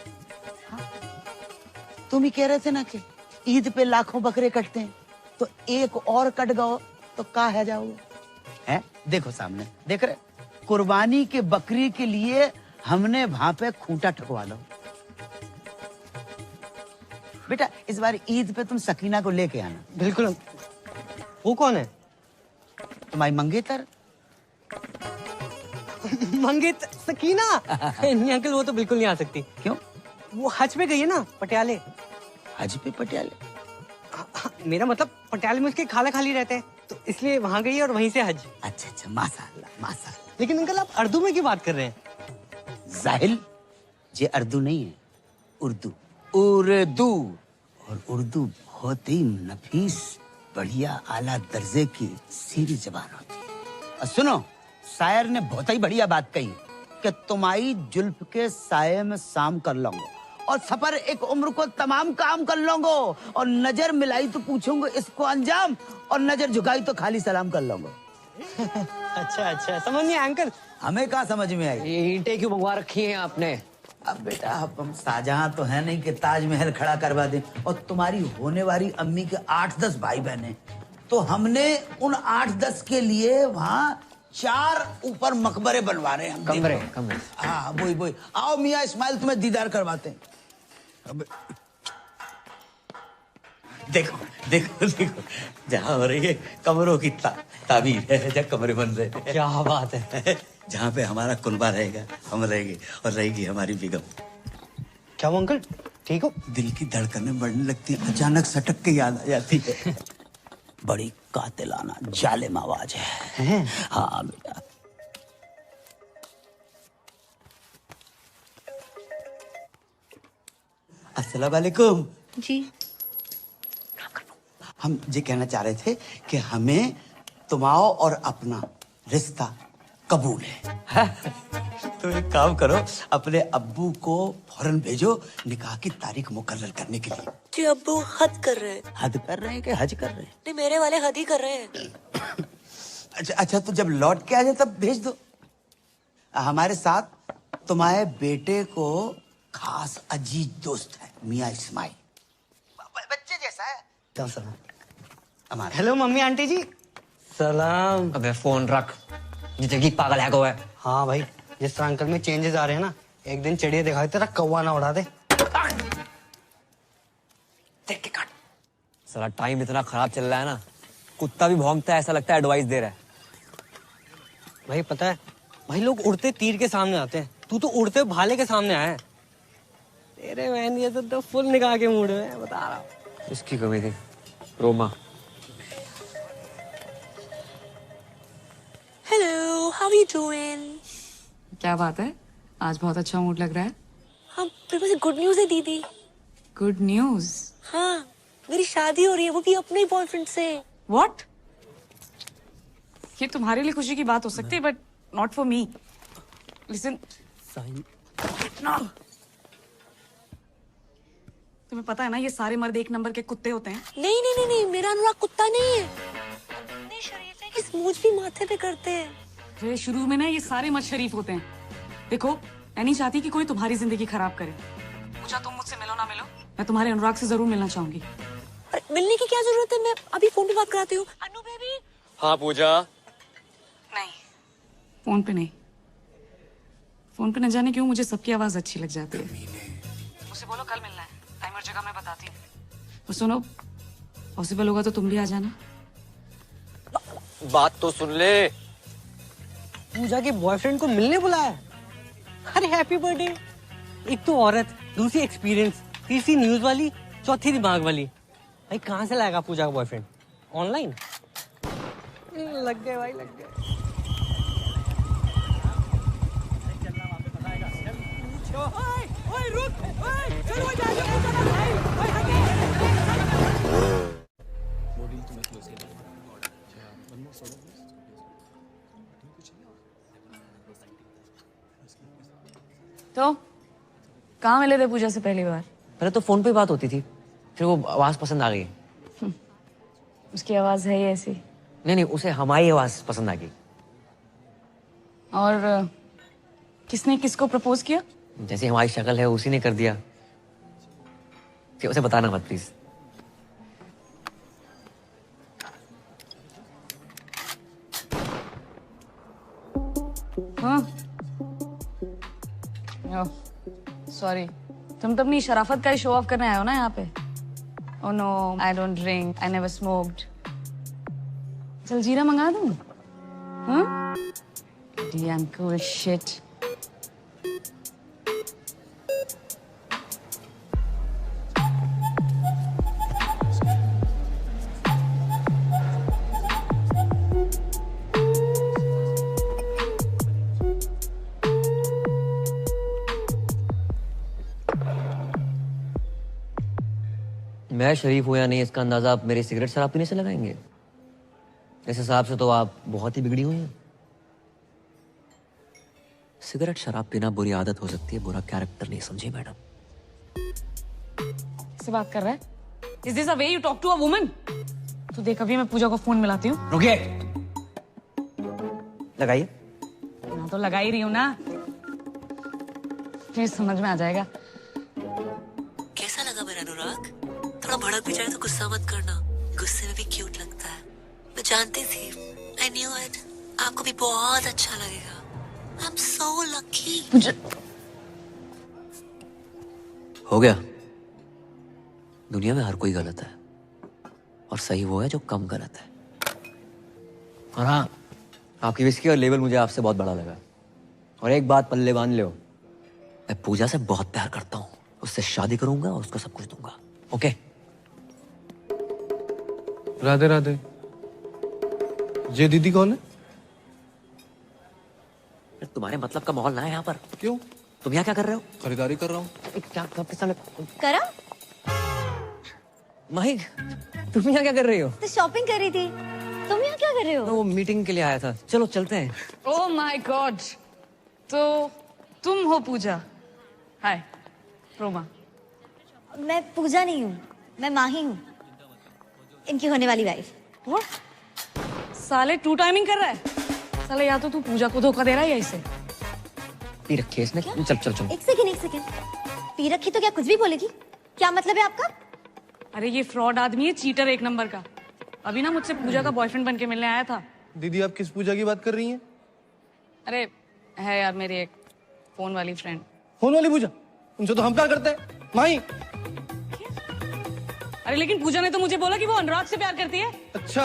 तुम ही कह रहे थे ना कि ईद पे लाखों बकरे कटते हैं, तो एक और कट गओ तो का है जाओगे? हैं? देखो सामने, देख रहे, कुर्बानी के बकरी के लिए हमने वहां पे खूंटा ठकवा लो। बेटा इस बार ईद पे तुम सकीना को लेके आना। बिल्कुल। वो कौन है? तुम्हारी मंगेतर। मंगेतर सकीना? नहीं अंकल, वो तो बिल्कुल नहीं आ सकती। क्यों? वो हज पे गई है ना, पटियाले। हज पे पटियाले? मेरा मतलब पटियाले में उसके खाला खाली रहते हैं, तो इसलिए वहां गई और वहीं से हज। अच्छा अच्छा, माशाअल्लाह माशाअल्लाह। लेकिन अंकल आप उर्दू में क्यों बात कर रहे हैं? जाहिल, ये उर्दू नहीं है, उर्दू। उर्दू। और उर्दू बहुत ही नफीस, बढ़िया, आला दर्जे की सीधी जबान होती है। और सुनो, शायर ने बहुत ही बढ़िया बात कही कि तुम्हारी जुल्फ के साये में शाम कर लूंगा और सफर एक उम्र को तमाम काम कर लूंगा, और नजर मिलाई तो पूछूंगा इसको अंजाम, और नजर झुकाई तो खाली सलाम कर लूंगा। अच्छा अच्छा, समझ नहीं आया अंकल। हमें कहाँ समझ में आई? ये ईंटें क्यों मंगवा रखी हैं आपने? अब बेटा हम शाहजहां तो है नहीं कि ताजमहल खड़ा करवा दें, और तुम्हारी होने वाली अम्मी के 8-10 भाई बहन, तो हमने उन 8-10 के लिए वहाँ 4 ऊपर मकबरे बनवा रहे हैं। कमरे कमरे। हाँ वही। आओ मियाँ इस्माइल, तुम्हें दीदार करवाते हैं। अब देखो देखो देखो, जहाँ हो रही है कमरों की ताबीर है, जहाँ कमरे बन रहे हैं। क्या बात है। जहाँ पे हमारा कुनबा रहेगा, हम रहेंगे, और रहेगी हमारी बेगम। क्या वो अंकल ठीक हो? दिल की धड़कनें बढ़ने लगती हैं, अचानक सटक के याद आ जाती है। बड़ी कातिलाना जालिम आवाज है। हाँ बेटा। अस्सलाम वालेकुम। जी। हम ये कहना चाह रहे थे कि हमें तुम्हारा और अपना रिश्ता कबूल है। तो एक काम करो, अपने अब्बू को फौरन भेजो निकाह की तारीख मुकर्रर करने के लिए। जी अब्बू हद कर रहे हैं। हद कर रहे हैं कि हज कर रहे हैं? नहीं, मेरे वाले हद ही कर रहे हैं। अच्छा अच्छा, तो जब लौट के आ जाए तब भेज दो। हमारे साथ तुम्हारे बेटे को खास अजीज दोस्त है, मियाँ इस्माइल, बच्चे जैसा है। हेलो मम्मी आंटी जी। सलाम। अबे फोन रख, जिंदगी पागल है को है। हाँ भाई, जिस तरह अंकल में चेंजेस आ रहे हैं ना, एक दिन चिड़िया दिखाई तेरा कौवा ना उड़ा दे। देख के काट। साला टाइम इतना खराब चल रहा है ना, कुत्ता भी भौंकता है, ऐसा लगता है एडवाइस दे रहा है। भाई पता है, भाई लोग उड़ते तीर के सामने आते हैं, तू तो उड़ते भाले के सामने आया है। तेरे बहन ये तो फुल निकाह के मूड में, बता रहा हूँ। इसकी कमी थी Roma. Hello, how you doing? क्या बात है, आज बहुत अच्छा मूड लग रहा है। हाँ, मेरे पास गुड न्यूज है दीदी। Good news? हाँ, मेरी शादी हो रही है, वो भी अपने ही बॉयफ्रेंड से। व्हाट? ये तुम्हारे लिए खुशी की बात हो सकती है, but not for me. Listen, तुम्हें पता है ना, ये सारे मर्द एक नंबर के कुत्ते होते हैं। नहीं नहीं नहीं नहीं, मेरा अनुराग कुत्ता नहीं है। इतने शरीफ है कि स्मूच भी माथे पे करते हैं। फिर शुरू में ना ये सारे मर्द शरीफ होते हैं। देखो, मैं नहीं चाहती कि कोई तुम्हारी जिंदगी खराब करे। पूजा, तुम मुझसे मिलो ना मिलो, मैं तुम्हारे अनुराग से जरूर मिलना चाहूंगी। अरे मिलने की क्या जरूरत है, मैं अभी फोन पे बात कराती हूँ। अनु बेबी। हाँ पूजा। नहीं, फोन पे नहीं। फोन पे न जाने क्यों मुझे सबकी आवाज अच्छी लग जाती है। मुझसे बोलो कल मिलना है, टाइम और जगह मैं बताती हूँ। और सुनो, पॉसिबल होगा तो तुम भी आ जाना। बात तो सुन ले। पूजा के बॉयफ्रेंड को मिलने बुलाया? अरे हैप्पी बर्थडे। एक तो औरत, दूसरी एक्सपीरियंस, तीसरी न्यूज वाली, चौथी दिमाग वाली। भाई कहाँ से लाएगा पूजा का बॉयफ्रेंड? ऑनलाइन? लग गए भाई, लग गए। ओए रुक, ओए चलो जा भाई, ओए हटे। तो कहाँ मिले थे पूजा से पहली बार? पहले तो फोन पे बात होती थी, फिर वो आवाज पसंद आ गई। उसकी आवाज है ही ऐसी। नहीं, उसे हमारी आवाज पसंद आ गई। और किसने किसको प्रपोज किया? जैसे हमारी शक्ल है उसी ने कर दिया। कि उसे बताना मत प्लीज। हाँ सॉरी, तुम तो अपनी शराफत का ही शो ऑफ करने आए हो ना यहाँ पे। Oh no, I don't drink, I never smoked. चल जीरा मंगा दूँ? हाँ? Damn cool shit. मैं शरीफ हूं या नहीं इसका अंदाजा आप मेरी सिगरेट शराब पीने से लगाएंगे। इस हिसाब से तो आप बहुत ही बिगड़ी हुई हैं। सिगरेट शराब पीना बुरी आदत हो सकती है, बुरा कैरेक्टर नहीं, समझी मैडम? किससे बात कर रहा है? Is this a way you talk to a woman? तो देख अभी मैं पूजा को फोन मिलाती हूँ। रुकिए, लगाइए। मैं तो लगा ही रही हूँ ना, प्लीज समझ में आ जाएगा। कैसा लगा मेरा अनुराग? थोड़ा भड़क भी जाए तो गुस्सा मत करना, गुस्से में भी क्यूट लगता है। मैं जानती थी, I knew it, आपको भी बहुत अच्छा लगेगा। I'm so lucky. हो गया। दुनिया में हर कोई गलत है और सही वो है जो कम गलत है। और हाँ, आपकी विस्की और लेवल मुझे आपसे बहुत बड़ा लगा। और एक बात पल्ले बांध लो, मैं पूजा से बहुत प्यार करता हूँ, उससे शादी करूंगा और उसको सब कुछ दूंगा। ओके? राधे राधे। ये दीदी कौन है? तुम्हारे मतलब का माहौल ना है यहाँ पर। क्यों? तुम यहाँ क्या कर रहे हो? खरीदारी कर रहा हूँ। क्या आपके सामने करम? माही, तुम यहाँ क्या कर रही हो? तो शॉपिंग कर रही थी। तुम यहाँ क्या कर रहे हो? वो मीटिंग के लिए आया था। चलो चलते हैं। ओह माय गॉड, तो तुम हो पूजा? हाय रोमा। मैं पूजा नहीं हूँ, मैं माही हूँ, इनकी होने वाली वाइफ। वो साले टू टाइमिंग कर रहा है साले। या तो तू पूजा को धोखा दे रहा है या इसे। पी रखी है इसने। चल चल चल। एक सेकंड। पी रखी तो क्या कुछ भी बोलेगी? क्या मतलब है आपका? अरे ये फ्रॉड आदमी है, चीटर एक नंबर का। अभी ना मुझसे पूजा का बॉयफ्रेंड बन के मिलने आया था। दीदी आप किस पूजा की बात कर रही हैं? अरे है यार मेरी एक फोन वाली फ्रेंड। फोन वाली पूजा? उनसे तो हम प्यार करते हैं माही। अरे लेकिन पूजा ने तो मुझे बोला कि वो अनुराग से प्यार करती है। अच्छा,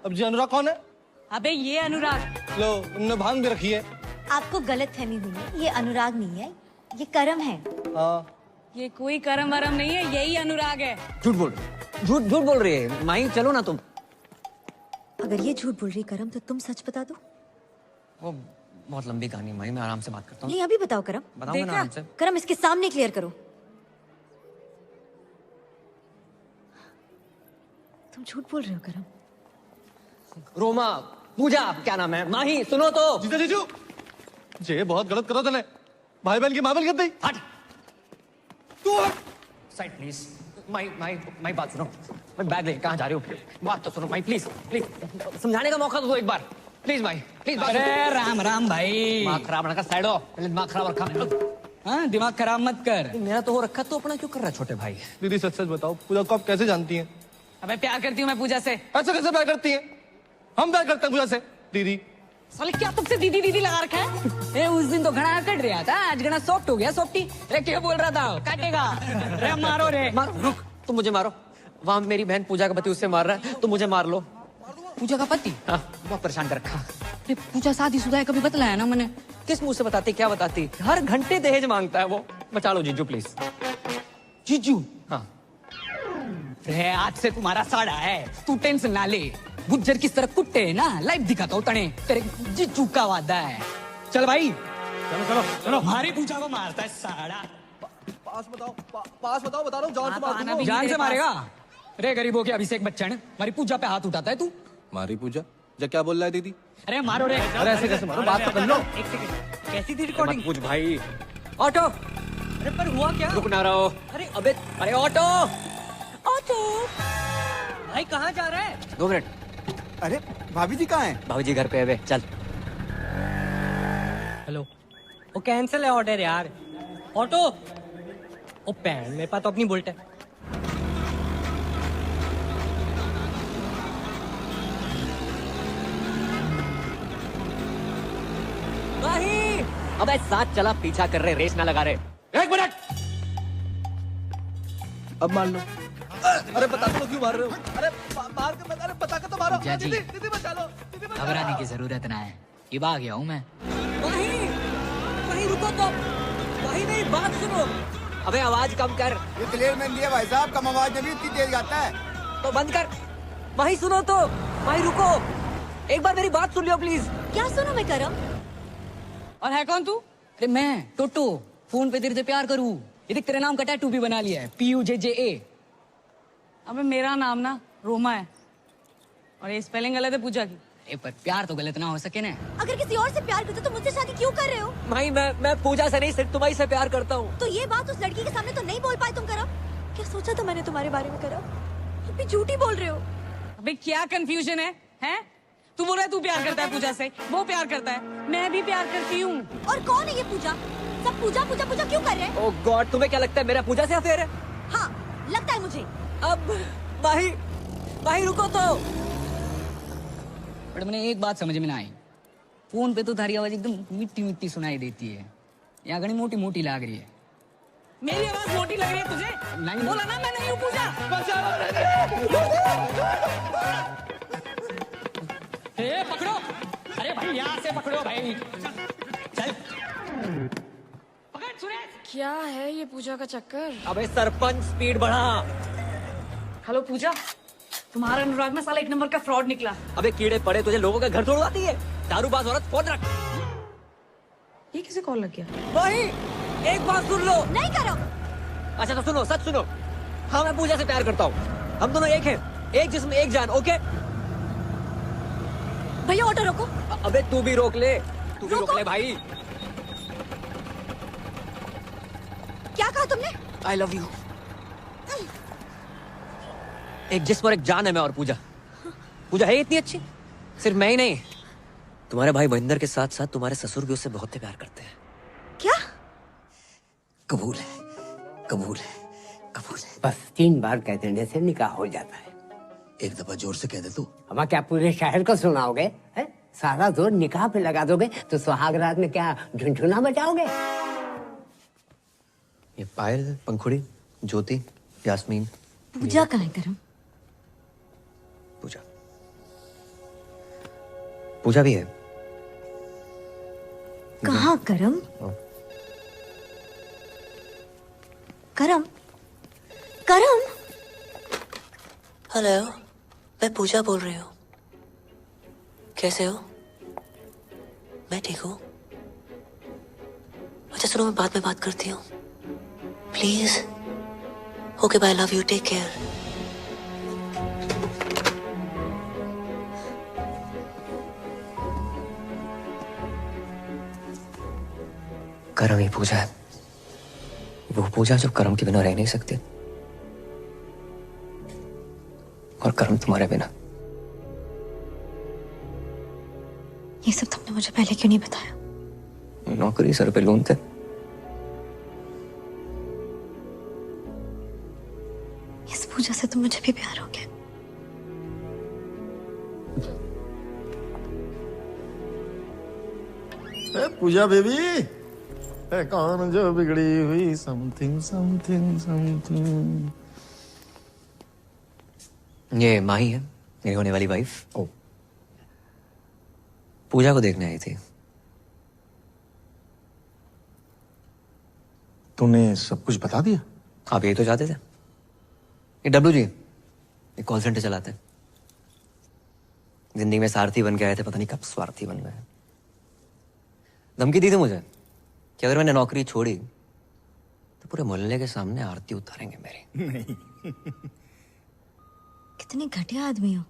अब जी अनुराग कौन है? अबे ये अनुराग। लो, उन्होंने भांग भी रखी है। आपको गलतफहमी हुई है, ये अनुराग नहीं है, ये करम है। हाँ। ये कोई करम वरम नहीं है, यही अनुराग है। झूठ बोल रही है माही। चलो ना तुम। अगर ये झूठ बोल रही करम तो तुम सच बता दो। वो बहुत लंबी कहानी माही, मैं आराम से बात करता हूँ। नहीं अभी बताओ करम। बताऊंगा ना आराम से। करम इसके सामने क्लियर करो। तुम झूठ बोल रहे हो करम। रोमा, पूजा, क्या नाम है? माही सुनो तो। जीजू ये बहुत गलत करो तूने। भाई बहन की मामल कर दी। हट तू साइड प्लीज। माई बात सुनो। मैं बैग ले कहाँ जा रही हूँ? बात तो सुनो माई, प्लीज समझाने का मौका तो दो एक बार प्लीज माई, प्लीज। अरे राम राम भाई। दिमाग खराब होने का साइड हो। पहले दिमाग खराब रखा। हाँ दिमाग खराब मत कर। मेरा तो हो रखा, तो अपना क्यों कर रहा है छोटे भाई? दीदी सच सच बताओ, पूजा को आप कैसे जानती हैं? अबे प्यार करती हूँ मैं पूजा से। ऐसे कैसे प्यार करती हैं? हम प्यार करते हैं पूजा से। दीदी साले क्या तुमसे दीदी दीदी लगा रखा है? ए उस दिन तो घना कट रहा था, आज घना सॉफ्ट हो गया। सॉफ्टी अरे क्या बोल रहा था? काटेगा। रे मारो रे। रुक, तुम मुझे मारो। वहाँ मेरी बहन पूजा का पति उससे मार रहा है, तुम मुझे मार लो। पूजा का पति? हाँ, बहुत परेशान कर रखा। पूजा शादीशुदा है, कभी बतलाया ना मैंने। किस मुंह से बताती, क्या बताती? हर घंटे दहेज मांगता है वो। बचा लो जीजू प्लीज। जीजू? हाँ। रे आज से तुम्हारा साड़ा है, तू टेंशन ना ले। गुज्जर किस तरह कुट्टे है ना, लाइव दिखाता हूँ तने। तेरे जीजू का वादा है। चल भाई चलो चलो चलो। हमारी पूजा को मारता है साड़ा। पास बताओ बता रहा हूँ। जान से मार दूंगा। जान से मारेगा? रे गरीबों के अभिषेक बच्चन, हमारी पूजा पे हाथ उठाता है तू। मारी पूजा? जा क्या बोल रहा है दीदी? अरे मारो रे। अरे ऐसे कैसे मारो? बात तो कर लो। एक सेकंड, कैसी थी रिकॉर्डिंग? पूछ भाई। ऑटो। अरे पर हुआ क्या? रुक ना रहो। अरे अबे, अरे ऑटो भाई कहाँ जा रहा है? 2 मिनट। अरे भाभी जी कहाँ हैं? भाभी जी घर पे है वे, चल। हेलो, वो कैंसिल है ऑर्डर यार। ऑटो ओ पैन, मेरे पास तो अपनी बुलेट है। अबे साथ चला पीछा कर रहे, रेस ना लगा रहे। 1 मिनट। अब मार लो। अरे बता दो क्यों मार रहे हो? अरे मार के अरे बता के तो मारो। जीजा जी। दीदी बचा लो। घबराने की जरूरत ना है, अब आ गया हूँ मैं। वहीं रुको तो, वहीं मेरी बात सुनो। अबे आवाज कम कर। ये क्लियर में दिया भाई साहब, कम आवाज में भी इतनी तेज गाता है। तो बंद कर। वहीं सुनो तो, वहीं रुको। एक बार मेरी बात सुन लियो प्लीज। क्या सुनो मैं करम? और है कौन तू? अरे मैं टोटो, फोन पे तेरे से प्यार करूँ। ये देख तेरे नाम का टैटू भी बना लिया है, PUJJA। अबे मेरा नाम ना रोमा है और ये स्पेलिंग गलत है पूजा की। अरे पर प्यार तो गलत ना हो सके ना। अगर किसी और से प्यार करते तो मुझसे शादी क्यों कर रहे हो? भाई मैं पूजा से नहीं, सिर्फ तुम्हारी से प्यार करता हूँ। तो ये बात उस लड़की के सामने तो नहीं बोल पाए तुम करम? क्या सोचा था मैंने तुम्हारे बारे में करम? अभी झूठी बोल रहे हो। अबे क्या कंफ्यूजन है? हैं? तू बोल रहा है तू प्यार करता है पूजा से, वो प्यार करता है, मैं भी प्यार करती हूँ। और कौन है ये पूजा? सब पूजा पूजा पूजा क्यों कर रहे हैं? ओह गॉड, तुम्हें क्या लगता है मेरा पूजा से अफेयर है? हाँ लगता है मुझे। अब भाई रुको तो। बट मैंने एक बात समझ में ना आई, फोन पे तो थारी आवाज एकदम मिट्टी मिट्टी सुनाई देती है, यहाँ घनी मोटी मोटी लाग रही है। मेरी आवाज मोटी लग रही है तुझे? नहीं बोला ना मैं नहीं हूँ पूजा। पकड़ो, अरे भाई यहाँ से पकड़ो भाई, चल। क्या है ये पूजा का चक्कर? अबे सरपंच स्पीड बढ़ा। हेलो पूजा, तुम्हारा अनुराग में साला 1 नंबर का फ्रॉड निकला। अबे कीड़े पड़े तुझे, लोगों का घर तोड़वाती है, दारूबाज औरत। फोन रख। ये किसे कॉल लग गया? वही एक बात सुन लो। नहीं करो। अच्छा तो सुनो, सच सुनो। हाँ मैं पूजा से प्यार करता हूँ, हम दोनों एक हैं, एक जिस्म एक जान। ओके भैया ऑटो रोको। अबे तू भी रोक ले, तू भी रोक ले भाई। क्या कहा तुमने? I love you. एक जिस्म और एक जान है मैं और पूजा। पूजा है इतनी अच्छी, सिर्फ मैं ही नहीं, तुम्हारे भाई महेंद्र के साथ साथ तुम्हारे ससुर भी उससे बहुत प्यार करते हैं। क्या? कबूल है, कबूल है, कबूल है। बस 3 बार कह देने से निकाह हो जाता है। एक दफा जोर से कह दे तू। अब क्या पूरे शहर को सुनाओगे? है? सारा जोर निकाह पे लगा दोगे तो सुहाग रात में क्या झुनझुना बजाओगे? ये पायल, पंखुड़ी, ज्योति, यास्मीन। पूजा कहाँ है करम? पूजा भी है। कहाँ करम? करम? करम? हेलो, मैं पूजा बोल रही हूँ। कैसे हो? मैं ठीक हूँ। अच्छा सुनो, मैं बाद में बात करती हूँ please. Okay bye, love you, take care. करम ही पूजा है, वो पूजा जो कर्म के बिना रह नहीं सकती, और कर्म तुम्हारे बिना। ये सब तुमने मुझे पहले क्यों नहीं बताया? नौकरी सर पे लोन थे। इस पूजा से तो मुझे भी प्यार हो गया। पूजा बेबी, कौन जो बिगड़ी हुई समथिंग समथिंग समथिंग। ये माही है, मेरी होने वाली वाइफ। ओ, पूजा को देखने आई थी। तूने सब कुछ बता दिया? आप यही तो चाहते थे। ये डब्लू जी, ये कॉल सेंटर चलाते हैं। जिंदगी में सारथी बन के आए थे, पता नहीं कब स्वार्थी बन गए। धमकी दी थी मुझे कि अगर मैंने नौकरी छोड़ी तो पूरे मोहल्ले के सामने आरती उतारेंगे मेरी। नहीं। कितने घटिया आदमी हो।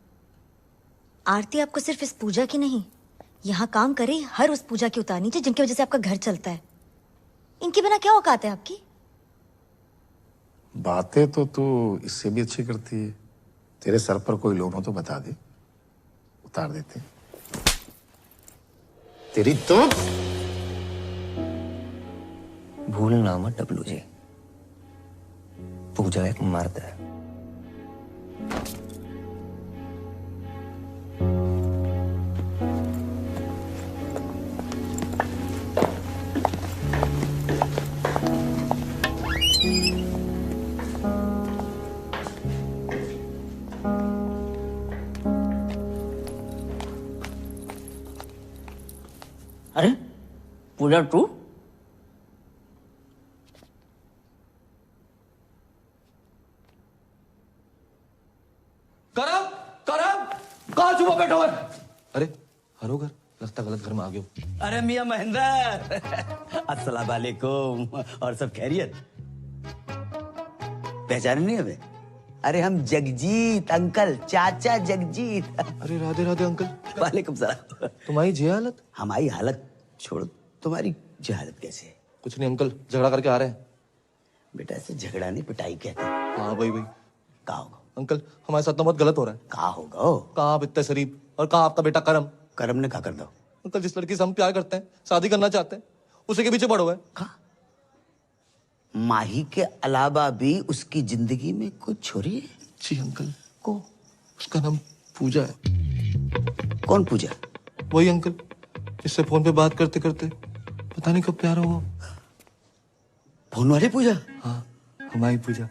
आरती आपको सिर्फ इस पूजा की नहीं, यहाँ काम करे हर उस पूजा की उतारनी चाहिए जिनकी वजह से आपका घर चलता है। इनके बिना क्या औकात है आपकी? बातें तो तू इससे भी अच्छी करती है। तेरे सर पर कोई लोन हो तो बता दे, उतार देते। तेरी तो भूलना मत डब्लू जी, पूजा एक मर्द है। अरे पूजा तू करम करम कहाँ छुपा बैठा हुआ है? अरे हरो घर लगता गलत घर में आ गए हो। अरे मियां महेंद्र अस्सलाम वालेकुम। और सब खैरियत? पहचाने नहीं हमें? अरे हम जगजीत अंकल, चाचा जगजीत। अरे राधे राधे अंकल। वालेकुम सलाम। तुम्हारी जी हालत? हमारी हालत छोड़ो, तुम्हारी जी हालत कैसे है? कुछ नहीं अंकल, झगड़ा करके आ रहे हैं। बेटा ऐसे झगड़ा नहीं पिटाई कहते। हाँ भाई भाई। कहाँ होगा अंकल हमारे साथ तो बहुत गलत हो रहा है। कहाँ होगा? कहाँ आप इतने शरीफ और कहाँ आपका बेटा करम। करम ने क्या कर दो? अंकल जिस लड़की से हम प्यार करते हैं, शादी करना चाहते हैं, उसी के पीछे पड़ो है। माही के अलावा भी उसकी जिंदगी में कुछ छोरी है? जी अंकल। को उसका नाम पूजा है। कौन पूजा? वही अंकल जिससे फोन पे बात करते करते पता नहीं कब प्यार हुआ। फोन वाली पूजा? हाँ हमारी पूजा।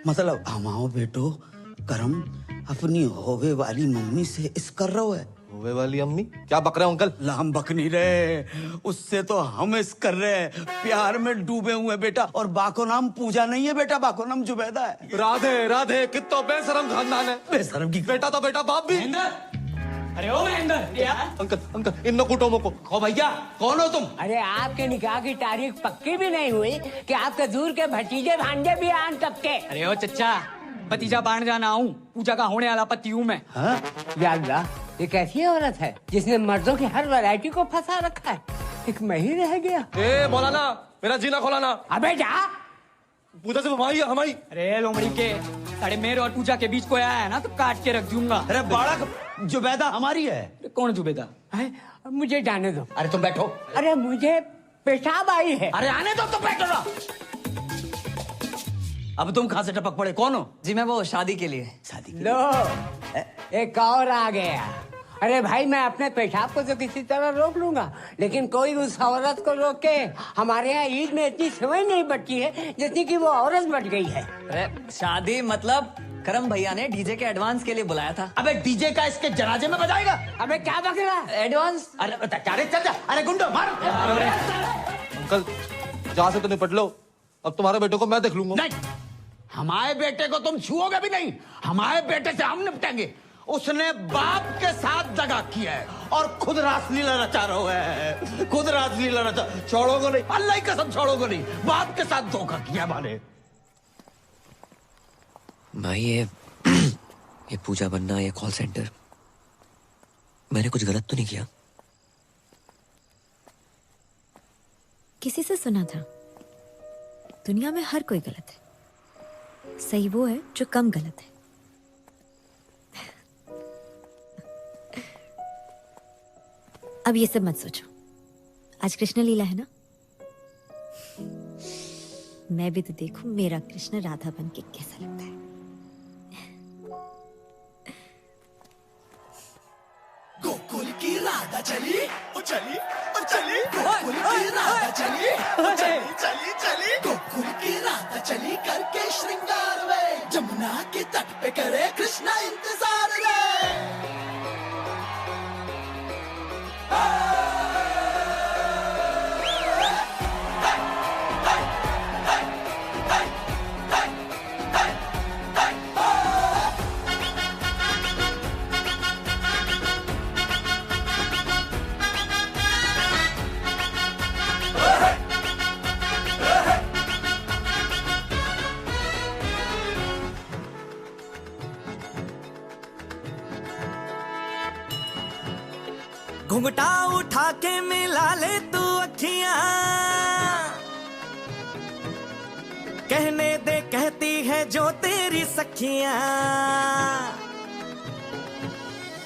मतलब हमाओ बेटो करम अपनी होवे वाली मम्मी से इस कर रहा है। होवे वाली अम्मी? क्या बक रहे हो अंकल? हम बक नहीं रहे, उससे तो हम इस कर रहे हैं। प्यार में डूबे हुए बेटा। और बाको नाम पूजा नहीं है बेटा, बाको नाम जुबैदा है। राधे राधे कितना बेशरम खानदान है। बेशरम की बेटा तो बेटा, बाप भी। अरे ओ महेंद्र अंकल अंकल इन कुटुंबों को। ओ भैया कौन हो तुम? अरे आपके निकाह की तारीख पक्की भी नहीं हुई कि आपके दूर के भतीजे भांजे भी आन तक के। अरे ओ चच्चा, भतीजा बाण जाना हूँ, पूजा का होने वाला पति हूँ मैं। या अल्लाह, ये कैसी औरत है जिसने मर्दों की हर वैरायटी को फंसा रखा है? एक मैं ही रह गया। ए मौलाना मेरा जीना खोलाना। अबे जा। पूजा से हमारी। अरे लोमड़ी के साढ़े मेरे और पूजा के बीच कोई आया है ना तो काट के रख दूंगा। अरे बालक जुबैदा हमारी है। कौन जुबैदा? मुझे जाने दो। अरे तुम बैठो। अरे मुझे पेशाब आई है। अरे आने दो, तुम बैठो ना। अब तुम कहाँ से टपक पड़े? कौन हो? जी मैं वो शादी के लिए। शादी लो एक और आ गया। अरे भाई मैं अपने पेशाब को तो किसी तरह रोक लूंगा, लेकिन कोई उस औरत को रोके। हमारे यहाँ ईद में इतनी समय नहीं बची है जितनी कि वो औरत बच गई है। अरे शादी मतलब करम भैया ने डीजे के एडवांस के लिए बुलाया था। अबे डीजे का इसके जनाजे में बजाएगा? अबे क्या बक रहा है? एडवांस? अरे चल जा। अरे गुंडो मार। अंकल जहाँ से तो निपट लो, अब तुम्हारे बेटे को मैं देख लूंगा। नहीं, हमारे बेटे को तुम छुओगे भी नहीं। हमारे बेटे से हम निपटेंगे। उसने बाप के साथ दगा किया है और खुद रासलीला रचा रहा है। खुद रासलीला रचा। छोड़ोगे नहीं, अल्लाह की कसम छोड़ोगे नहीं। बाप के साथ धोखा किया माने। भाई ये पूजा बनना, ये कॉल सेंटर, मैंने कुछ गलत तो नहीं किया? किसी से सुना था दुनिया में हर कोई गलत है, सही वो है जो कम गलत है। अब ये सब मत सोचो, आज कृष्ण लीला है ना। मैं भी तो देखूं मेरा कृष्ण राधा बन के कैसा लगता है। गोकुल की राधा चली ओ चली ओ चली, गोकुल की राधा चली ओ चली चली चली, गोकुल की राधा चली करके श्रृंगार वे, जमुना के तट पे करे कृष्णा इंतजार रे। घुंघटा उठा के मिला ले तू अखियां, कहने दे कहती है जो तेरी सखियां।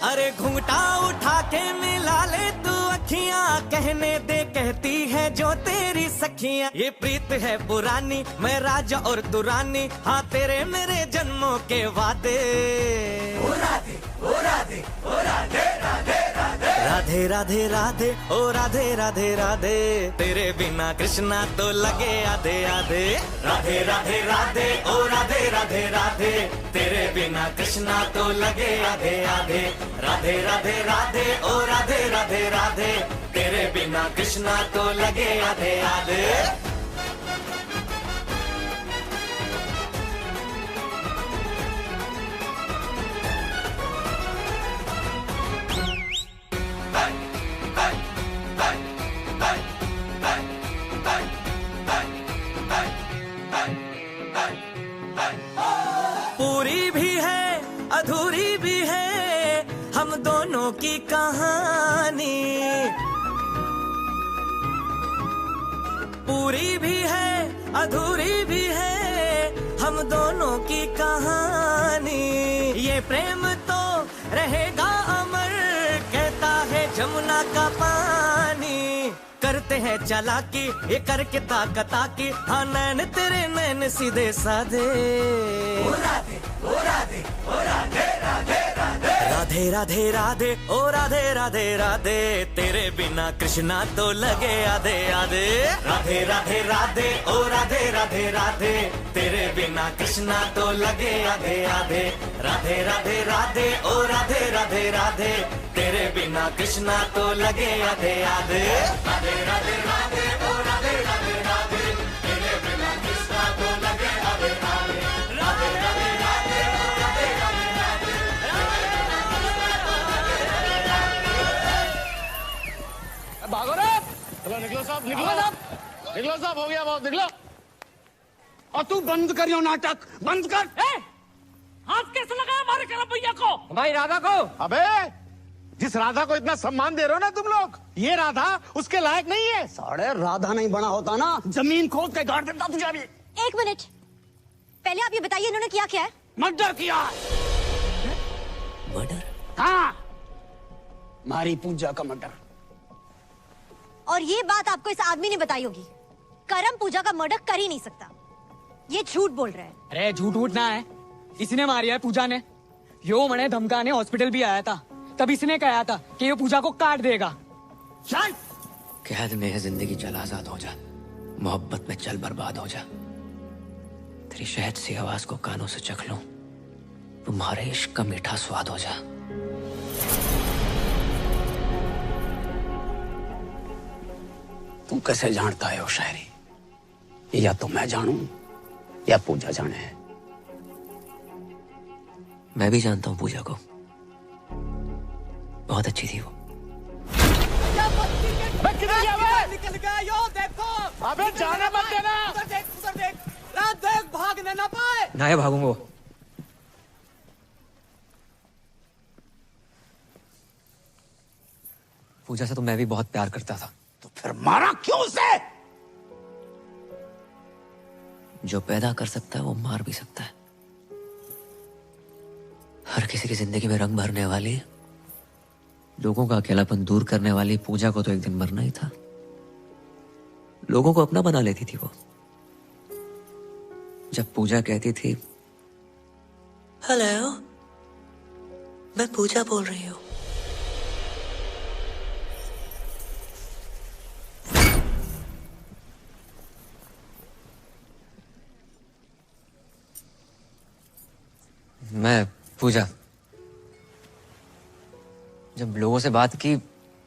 अरे घुंघटा उठा के मिला ले तू अखियां, कहने दे कहती है जो तेरी सखियां। ये प्रीत है पुरानी, मैं राजा और तू रानी, हाँ तेरे मेरे जन्मों के वादे। ओ राधे ओ राधे ओ राधे राधे राधे राधे राधे राधे ओ राधे राधे राधे, तेरे बिना कृष्णा तो लगे आधे आधे। राधे राधे राधे ओ राधे राधे राधे, तेरे बिना कृष्णा तो लगे आधे आधे। राधे राधे राधे ओ राधे राधे राधे, तेरे बिना कृष्णा तो लगे आधे आधे। पूरी भी है अधूरी भी है हम दोनों की कहानी, पूरी भी है अधूरी भी है हम दोनों की कहानी। ये प्रेम तो रहेगा अमर, कहता है जमुना का पानी। करते हैं चालाकी ये करके ताकता की, हाँ नैन तेरे नैन सीधे साधे। ओ राधे ओ राधे ओ राधे राधे राधे, राधे राधे राधे ओ राधे राधे राधे, तेरे बिना कृष्णा तो लगे आधे आधे। राधे राधे राधे ओ राधे राधे राधे, तेरे बिना कृष्णा तो लगे आधे आधे। राधे राधे राधे ओ राधे राधे राधे, तेरे बिना कृष्णा तो लगे आधे आधे। राधे राधे राधे ओ राधे राधे राधे, तेरे बिना कृष्णा तो लगे आधे आधे। राधे राधे राधे ओ राधे राधे राधे, भागो रे, चलो निकलो साहब, निकलो साहब, निकलो साहब, हो गया बहुत, निकलो। और तू बंद कर यो नाटक, बंद कर। हाथ कैसे लगाया हमारे करम भैया को, हमारी राधा को? अबे जिस राधा को इतना सम्मान दे रहे हो ना तुम लोग, ये राधा उसके लायक नहीं है। साढ़े राधा नहीं बना होता ना, जमीन खोद के गाड़ देता तुझे भी। एक मिनट, पहले आप ये बताइए इन्होंने किया क्या है? मर्डर किया। मर्डर? हाँ, मारी पूजा का मर्डर। और ये बात आपको इस आदमी ने बताई होगी। करम पूजा का मर्डर कर ही नहीं सकता, ये झूठ बोल रहा है। अरे झूठ वूठ ना है, इसने मारी है पूजा ने। यो मने धमकाने हॉस्पिटल भी आया था, तब इसने कहा था कि ये पूजा को काट देगा। कैद में है जिंदगी चल आजाद हो जा, मोहब्बत में चल बर्बाद हो जा। तेरी शहद सी आवाज को कानों से चख लूं, तुम्हारे इश्क का मीठा स्वाद हो जा। तू कैसे जानता है वो शायरी? या तो मैं जानूं या पूजा जाने। मैं भी जानता हूं पूजा को, बहुत अच्छी थी वो। निकल गया यो देखो। अबे जाने मत देना। उधर देख रात देख, भागने ना पाए। ना भागूंगा। पूजा से तो मैं भी बहुत प्यार करता था। तो फिर मारा क्यों उसे? जो पैदा कर सकता है वो मार भी सकता है। हर किसी की जिंदगी में रंग भरने वाली, लोगों का अकेलापन दूर करने वाली पूजा को तो एक दिन मरना ही था। लोगों को अपना बना लेती थी वो। जब पूजा कहती थी, हेलो, मैं पूजा बोल रही हूँ। मैं पूजा, जब लोगों से बात की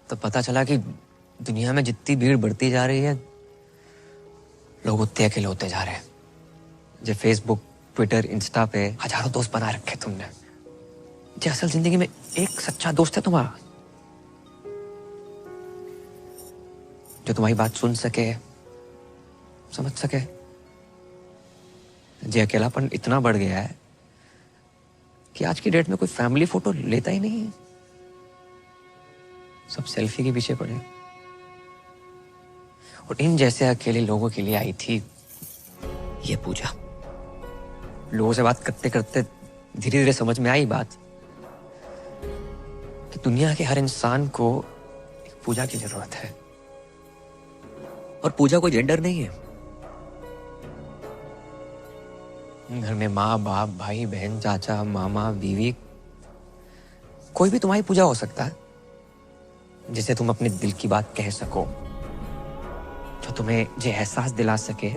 तो पता चला कि दुनिया में जितनी भीड़ बढ़ती जा रही है, लोग उतने अकेले होते जा रहे हैं। जो फेसबुक, ट्विटर, इंस्टा पे हजारों दोस्त बना रखे तुमने, जो असल जिंदगी में एक सच्चा दोस्त है तुम्हारा, जो तुम्हारी बात सुन सके, समझ सके। जो अकेलापन इतना बढ़ गया है कि आज की डेट में कोई फैमिली फोटो लेता ही नहीं है, सब सेल्फी के पीछे पड़े। और इन जैसे अकेले लोगों के लिए आई थी ये पूजा। लोगों से बात करते करते धीरे धीरे समझ में आई बात कि दुनिया के हर इंसान को एक पूजा की जरूरत है। और पूजा कोई जेंडर नहीं है। घर में माँ बाप, भाई बहन, चाचा, मामा, बीवी, कोई भी तुम्हारी पूजा हो सकता है। जिसे तुम अपने दिल की बात कह सको, जो तुम्हें ये एहसास दिला सके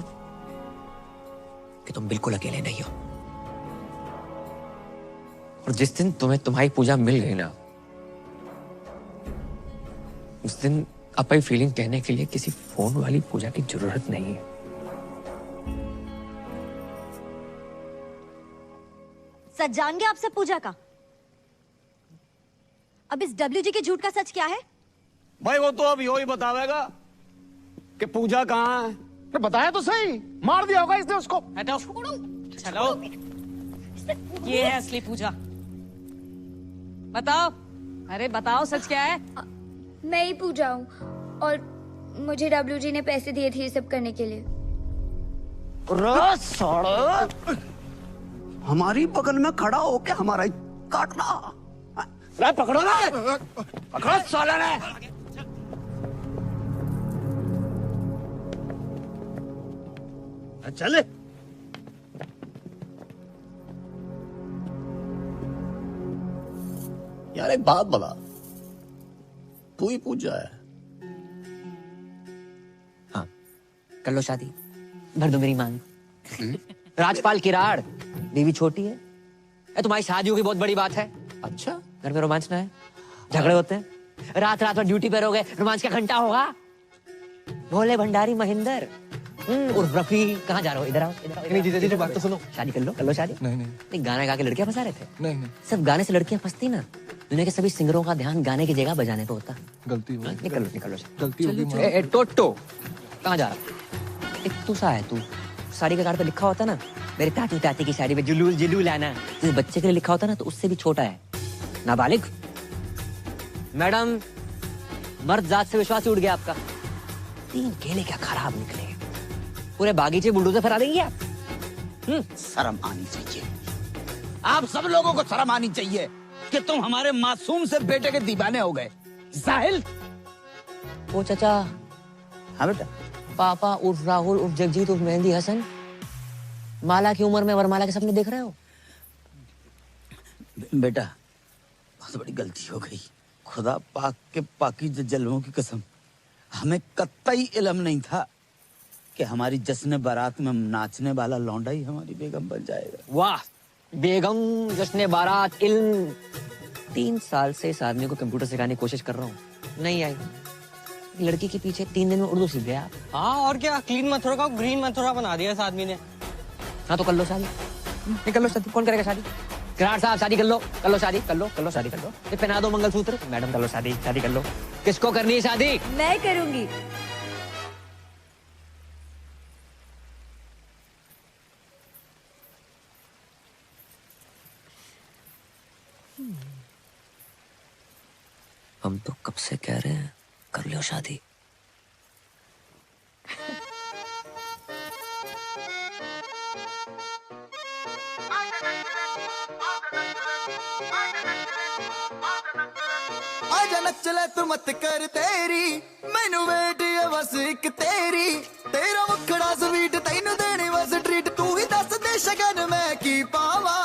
कि तुम बिल्कुल अकेले नहीं हो। और जिस दिन तुम्हें तुम्हारी पूजा मिल गई ना, उस दिन अपनी फीलिंग कहने के लिए किसी फोन वाली पूजा की जरूरत नहीं है। सच जान गया आपसे पूजा का। अब इस डब्ल्यूजी के झूठ का सच क्या है? भाई वो तो अब यो ही बतावेगा कि पूजा कहाँ है। तो बताया तो सही, मार दिया होगा इसने उसको। हटाओ, चलो, ये है असली पूजा। बताओ, अरे बताओ सच क्या है? मैं ही पूजा हूँ और मुझे डब्ल्यूजी ने पैसे दिए थे ये सब करने के लिए। हमारी बगल में खड़ा होके हमारा ही काटना। पकड़ो ना, पकड़ो साले ने। चले। यार एक बात बता, तू ही पूजा है? हाँ, कर लो शादी, भर दो मेरी मांग। राजपाल किराड़, बीवी छोटी है। तुम्हारी शादी होगी बहुत बड़ी बात है। अच्छा, घर में रोमांच ना है, झगड़े होते हैं, रात रात में ड्यूटी पर हो गए, रोमांच का घंटा होगा। भोले भंडारी महेंद्र उर्फ रफी, कहाँ जा रहे हो? इधर आओ, इधर आओ। नहीं जीजा बात तो सुनो। शादी कर लो शादी। नहीं, गाना गा के लड़कियां फंसा रहे थे। नहीं। सब गाने से लड़कियां फंसती ना। दुनिया के सभी सिंगरों का ध्यान गाने की जगह बजाने पे होता। गलती हो निकलो। गलती होगी। टोटो कहाँ जा रहा? एक तू सा है, तू साड़ी के कार्ड पे लिखा होता ना, मेरे ताती की साड़ी में जुलूल आना, जिस बच्चे के लिए लिखा होता ना, तो उससे भी छोटा है, नाबालिग। मैडम, मर्द जात से विश्वास उठ गया आपका। 3 केले क्या खराब निकले, पूरे बागीचे बुलडोजर फरा देंगे आप। शर्म आनी चाहिए, आप सब लोगों को शर्म आनी चाहिए कि तुम हमारे मासूम से बेटे के दीवाने हो गए। जाहिल। ओ चाचा। हाँ बेटा। पापा उर्फ राहुल उर्फ जगजीत उर्फ मेहंदी हसन, माला की उम्र में वरमाला के सपने देख रहे हो? बेटा, बहुत बड़ी गलती हो गई। खुदा पाक के पाकीज़ जलवों की कसम, हमें कतई इल्म नहीं था कि हमारी जश्न बारात में नाचने वाला लौंडा ही हमारी बेगम बन जाएगा। वाह, बेगम, जश्न बारात, इल्म। 3 साल से इस आदमी को कंप्यूटर सिखाने की कोशिश कर रहा हूँ, नहीं आई। लड़की के पीछे 3 दिन में उर्दू सीख गया। हाँ और क्या, क्लीन मथुरा का ग्रीन मथुरा बना दिया इस आदमी ने। हाँ तो कर लो शादी, कर लो शादी। कौन करेगा शादी? किराड़ साहब, शादी कर लो शादी, कर लो शादी कर लो। ये पहना दो मंगलसूत्र। मैडम कर लो शादी कर लो। किसको करनी है शादी? मैं करूंगी। हम तो कब से कह रहे हैं कर लो शादी। आजा नच ले तू मत कर तेरी, मैनू वेट है बस एक तेरी। तेरा मुखड़ा स्वीट तैनू देनी बस ट्रीट, तू ही दस दे शगन मैं की पावा।